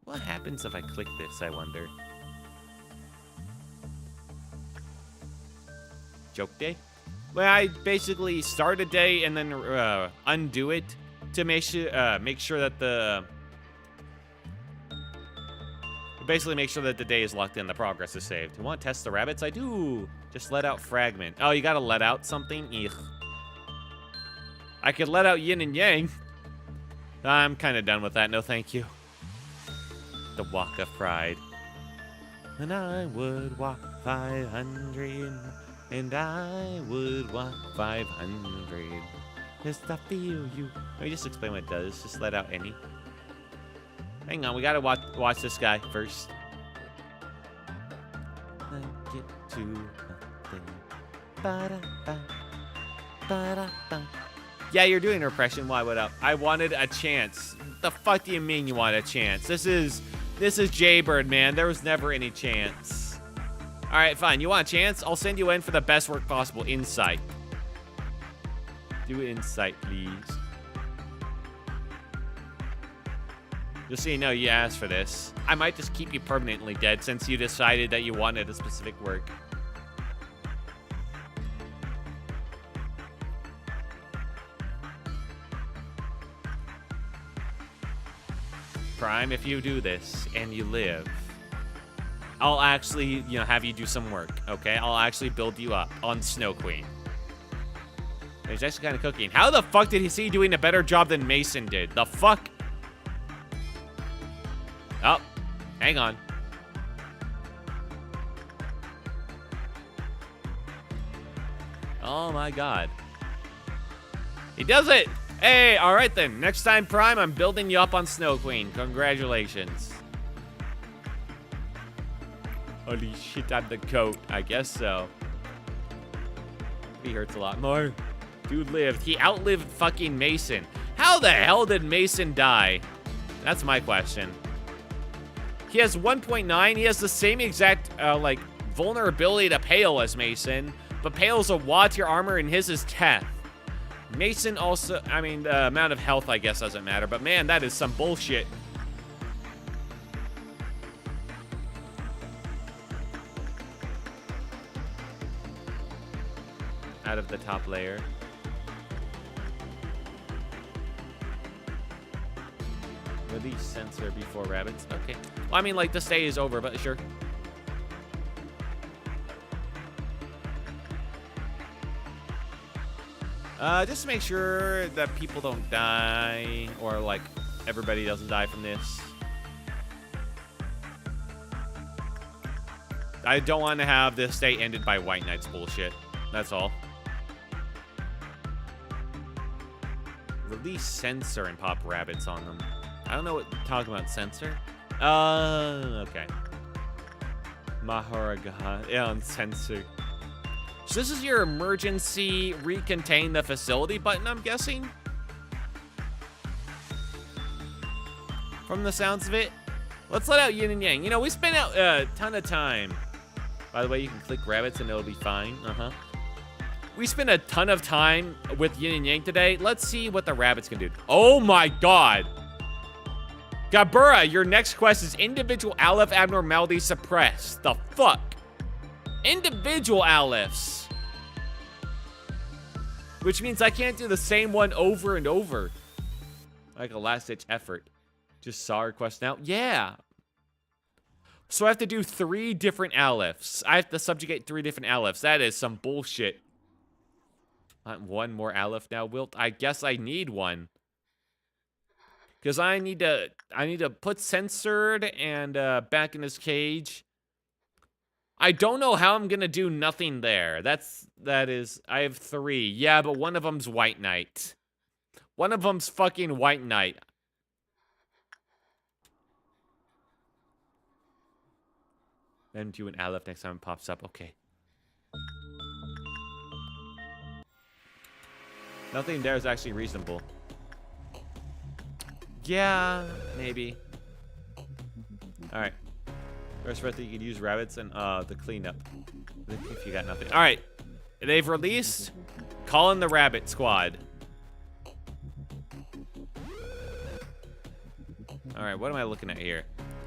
What happens if I click this, I wonder? Joke day? Well, I basically start a day and then undo it to make sure that the... Basically make sure that the day is locked in, the progress is saved. You want to test the rabbits? I do. Just let out fragment. Oh, you gotta let out something? Ugh. I could let out yin and yang. I'm kind of done with that. No, thank you. The walk of pride. And I would walk 500, and I would walk 500. Just to feel you. Let me just explain what it does. Just let out any. Hang on, we gotta watch this guy first. I get to nothing. Ba-da-ba. Ba-da-ba. Yeah, you're doing repression. Why? What up? I wanted a chance. The fuck do you mean you want a chance? This is Jaybird, man. There was never any chance. All right, fine. You want a chance? I'll send you in for the best work possible. Insight. Do insight, please. Just so you know, you asked for this. I might just keep you permanently dead since you decided that you wanted a specific work. Prime, if you do this and you live, I'll actually, have you do some work, okay? I'll actually build you up on Snow Queen. He's actually kind of cooking. How the fuck did he see doing a better job than Mason did? The fuck? Oh, hang on. Oh my god. He does it! Hey, alright then. Next time, Prime, I'm building you up on Snow Queen. Congratulations. Holy shit, I'm the coat. I guess so. He hurts a lot more. Dude lived. He outlived fucking Mason. How the hell did Mason die? That's my question. He has 1.9. He has the same exact, vulnerability to Pale as Mason. But Pale's a wad to your armor and his is Teth. Mason also, the amount of health, I guess, doesn't matter. But man, that is some bullshit. Out of the top layer. Release sensor before rabbits. Okay. Well, this day is over, but sure. Just to make sure that people don't die, or, everybody doesn't die from this. I don't want to have this day ended by White Knight's bullshit. That's all. Release sensor and pop rabbits on them. I don't know what you're talking about, sensor. Okay. Maharaga. Yeah, on sensor. So this is your emergency recontain the facility button, I'm guessing? From the sounds of it. Let's let out Yin and Yang. We spent out a ton of time. By the way, you can click rabbits and it'll be fine. We spent a ton of time with Yin and Yang today. Let's see what the rabbits can do. Oh my god. Gabura, your next quest is individual Aleph abnormality suppressed. The fuck? Individual Alephs. Which means I can't do the same one over and over. Like a last-ditch effort. Just saw her quest now. Yeah. So I have to do 3 different Alephs. I have to subjugate 3 different Alephs. That is some bullshit. I want 1 more Aleph now, Wilt. I guess I need 1. Because I need to put censored and back in his cage. I don't know how I'm gonna do nothing there. That is, I have 3. Yeah, but one of them's White Knight. One of them's fucking White Knight. Then do an Aleph next time it pops up. Okay. Nothing there is actually reasonable. Yeah, maybe. Alright. First that you can use rabbits and the cleanup. If you got nothing. Alright. They've released. Call in the rabbit squad. Alright, what am I looking at here?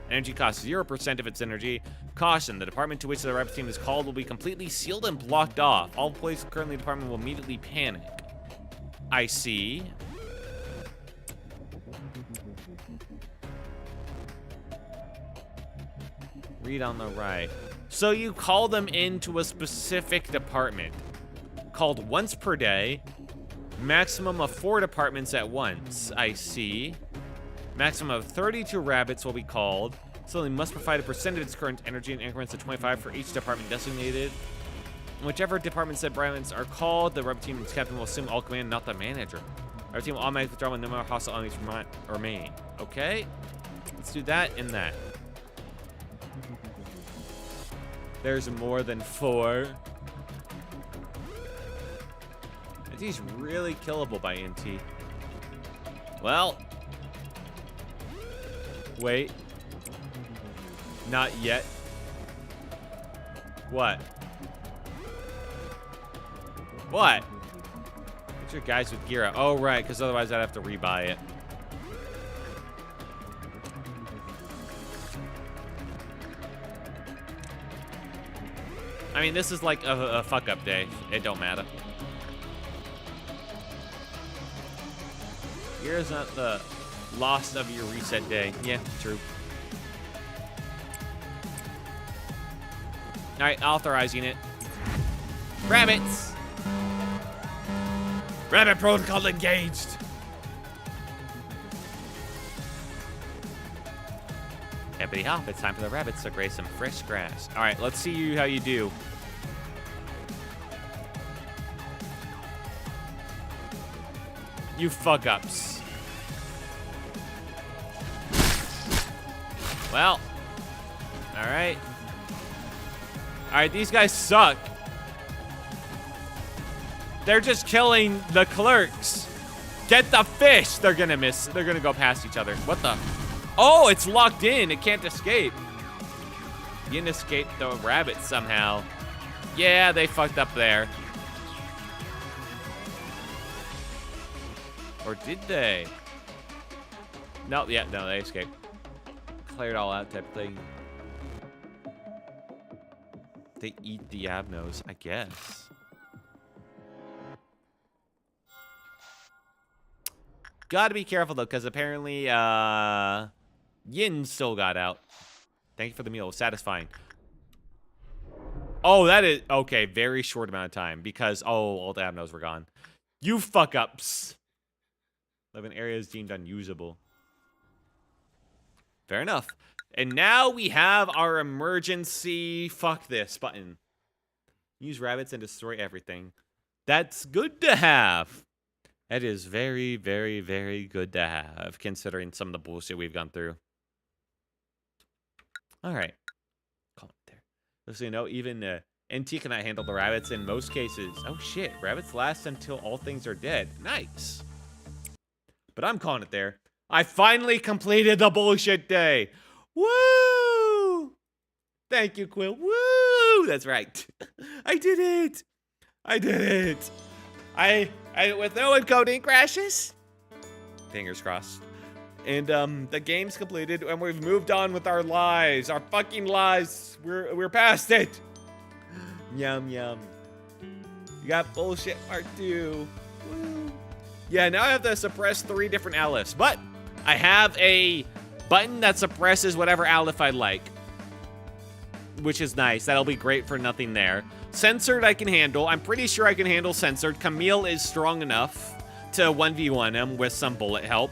Energy costs 0% of its energy. Caution, the department to which the rabbit team is called will be completely sealed and blocked off. All employees currently in the department will immediately panic. I see. Read on the right. So you call them into a specific department. Called once per day. Maximum of 4 departments at once. I see. Maximum of 32 rabbits will be called. So they must provide a percent of its current energy in increments of 25 for each department designated. Whichever department said rabbits are called, the rabbit team and its captain will assume all command, not the manager. Our team will automatically withdraw when no more hostile enemies remain. Okay. Let's do that and that. There's more than 4. NT's really killable by NT. Well. Wait. Not yet. What? What? Get your guys with Gira. Oh, right, because otherwise I'd have to rebuy it. I mean, this is like a fuck-up day. It don't matter. Here's not the loss of your reset day. Yeah, true. All right, authorizing it. Rabbits! Rabbit protocol engaged. Hippity hop, it's time for the rabbits to graze some fresh grass. All right, let's see how you do. You fuck-ups. Well, all right. All right, these guys suck. They're just killing the clerks. Get the fish. They're gonna miss. They're gonna go past each other. What the? Oh, it's locked in. It can't escape. You can escape the rabbit somehow. Yeah, they fucked up there. Or did they? No, yeah, no, they escaped. Cleared all out type thing. They eat the abnos, I guess. Gotta be careful though, because apparently Yin still got out. Thank you for the meal. Satisfying. Oh, that is okay. Very short amount of time because all the abnos were gone. You fuck ups. 11 areas deemed unusable. Fair enough. And now we have our emergency fuck this button. Use rabbits and destroy everything. That's good to have. That is very, very, very good to have, considering some of the bullshit we've gone through. All right. Call it there. So, you know, even NT cannot handle the rabbits in most cases. Oh, shit. Rabbits last until all things are dead. Nice. But I'm calling it there. I finally completed the bullshit day. Woo! Thank you, Quill. Woo! That's right. I did it. I did it. I with no encoding crashes. Fingers crossed. And the game's completed, and we've moved on with our lives. Our fucking lives. We're past it. Yum yum. You got bullshit part 2. Woo. Yeah, now I have to suppress 3 different aleph, but I have a button that suppresses whatever aleph I like, which is nice. That'll be great for nothing there. Censored I can handle. I'm pretty sure I can handle censored. Camille is strong enough to 1v1 him with some bullet help.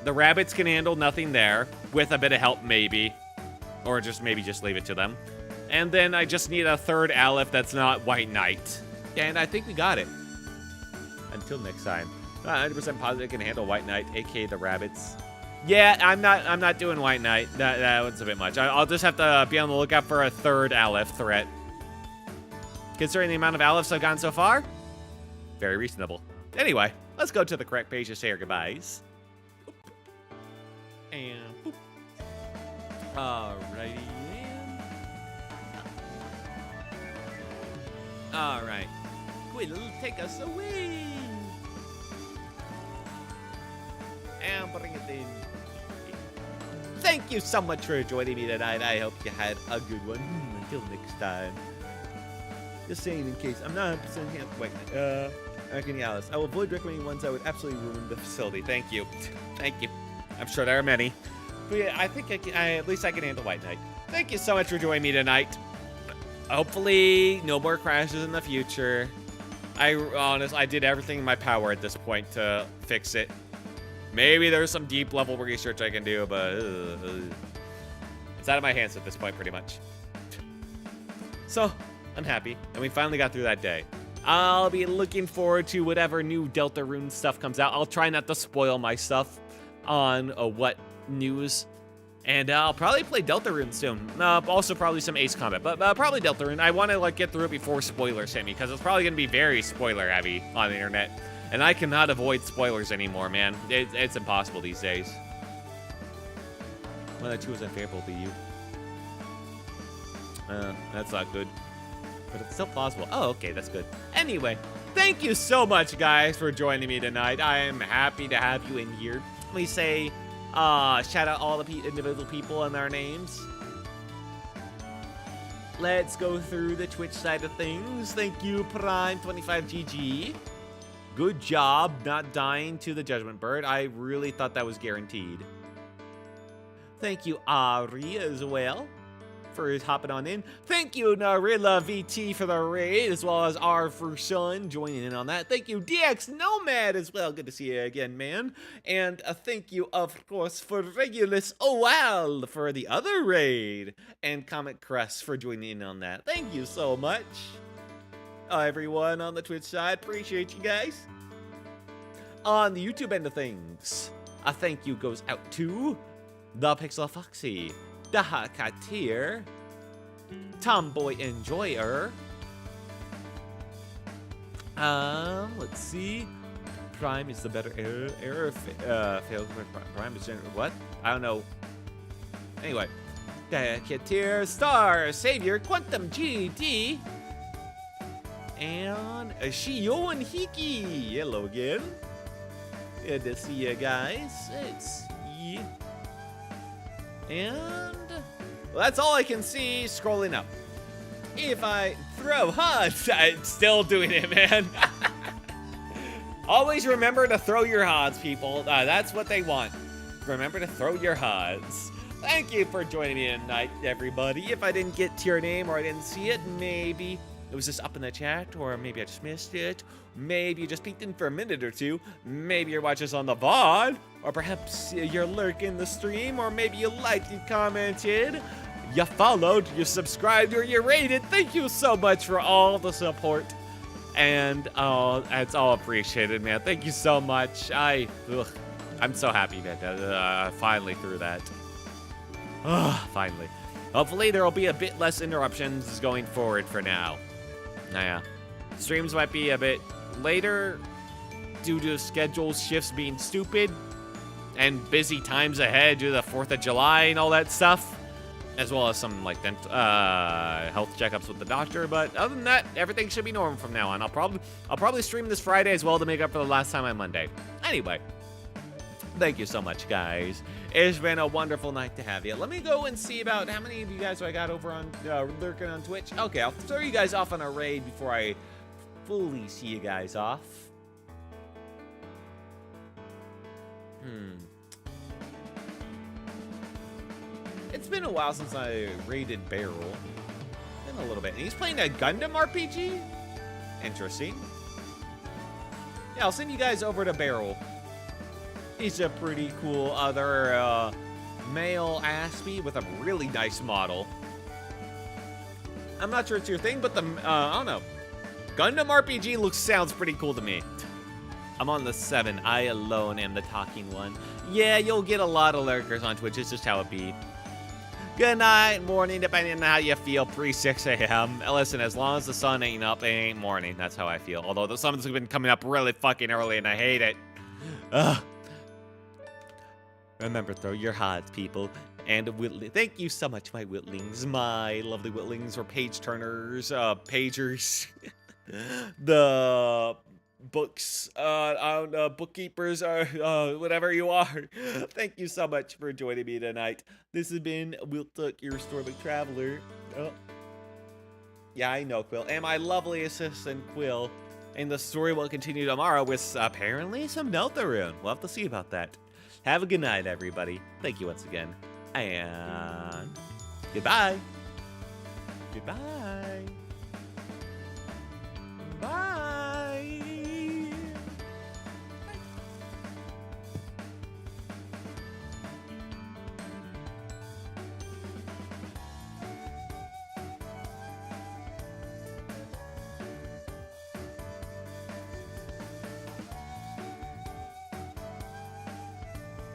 The rabbits can handle nothing there with a bit of help maybe, or maybe just leave it to them. And then I just need a 3rd aleph that's not White Knight. And I think we got it. Until next time. 100% positive can handle White Knight, aka the rabbits. Yeah, I'm not doing White Knight. That one's a bit much. I'll just have to be on the lookout for a 3rd aleph threat. Considering the amount of alephs I've gotten so far, very reasonable. Anyway, let's go to the correct page to say our goodbyes. Boop. And boop. Alrighty. Alright. Quill, take us away. And bring it in. Thank you so much for joining me tonight. I hope you had a good one. Until next time. Just saying in case I'm not 100% wait, Alice. I will avoid recommending ones that would absolutely ruin the facility. Thank you. Thank you. I'm sure there are many. But yeah, I think at least I can handle White Knight. Thank you so much for joining me tonight. Hopefully, no more crashes in the future. I did everything in my power at this point to fix it. Maybe there's some deep level research I can do, but it's out of my hands at this point, pretty much. So, I'm happy, and we finally got through that day. I'll be looking forward to whatever new Deltarune stuff comes out. I'll try not to spoil my stuff on what news. And I'll probably play Deltarune soon. Also probably some Ace Combat, but probably Deltarune. I want to get through it before spoilers hit me, because it's probably going to be very spoiler heavy on the internet. And I cannot avoid spoilers anymore, man. It's impossible these days. Well, that too was unfavorable to you. That's not good. But it's still plausible. Oh, okay, that's good. Anyway, thank you so much, guys, for joining me tonight. I am happy to have you in here. Let me say, shout out all the individual people and their names. let's go through the Twitch side of things. Thank you, Prime25GG. Good job not dying to the Judgment Bird. I really thought that was guaranteed. Thank you, Ari, as well, for hopping on in. Thank you, Narilla VT, for the raid, as well as R for Sun joining in on that. Thank you, DX Nomad, as well. Good to see you again, man. And a thank you, of course, for Regulus OL for the other raid. And Comic Crest for joining in on that. Thank you so much. Everyone on the Twitch side, appreciate you guys. On the YouTube end of things, a thank you goes out to the Pixel Foxy, Daha Katir, Tomboy Enjoyer. Let's see. Prime is the better error failed. Prime is what? I don't know. Anyway, Daha Katir, Star Savior, Quantum GD, and Shio and Hiki. Hello again. Good to see you guys. It's yeah. And well, that's all I can see scrolling up. If I throw HUDs, I'm still doing it, man. Always remember to throw your HUDs, people. That's what they want. Remember to throw your HUDs. Thank you for joining me tonight, everybody. If I didn't get to your name or I didn't see it, maybe it was just up in the chat, or maybe I just missed it. Maybe you just peeked in for a minute or two. Maybe you're watching us on the VOD, or perhaps you're lurking the stream, or maybe you liked, you commented, you followed, you subscribed, or you rated. Thank you so much for all the support. And it's all appreciated, man. Thank you so much. I'm so happy that finally through that. Finally. Hopefully there will be a bit less interruptions going forward for now. Yeah. Streams might be a bit later due to schedule shifts being stupid and busy times ahead due to the 4th of July and all that stuff, as well as some like health checkups with the doctor. But other than that, everything should be normal from now on. I'll probably stream this Friday as well to make up for the last time on Monday. Anyway, thank you so much, guys. It's been a wonderful night to have you. Let me go and see about how many of you guys I got over on lurking on Twitch. Okay, I'll throw you guys off on a raid before I fully see you guys off. It's been a while since I raided Barrel. Been a little bit. And he's playing a Gundam RPG? Interesting. Yeah, I'll send you guys over to Barrel. He's a pretty cool other male Aspie with a really nice model. I'm not sure it's your thing, but I don't know. Gundam RPG sounds pretty cool to me. I'm on the 7. I alone am the talking one. Yeah, you'll get a lot of lurkers on Twitch. It's just how it be. Good night, morning, depending on how you feel, pre-6 a.m. Listen, as long as the sun ain't up, it ain't morning. That's how I feel. Although the sun's been coming up really fucking early, and I hate it. Ugh. Remember, throw your HUDs, people. And thank you so much, my Whitlings. My lovely Whitlings, or page turners, pagers. The books, bookkeepers, or whatever you are. Thank you so much for joining me tonight. This has been Wiltuck, your Stormic Traveler. Yeah, I know, Quill. And my lovely assistant, Quill. And the story will continue tomorrow with apparently some Deltarune. We'll have to see about that. Have a good night, everybody. Thank you once again. And goodbye. Goodbye.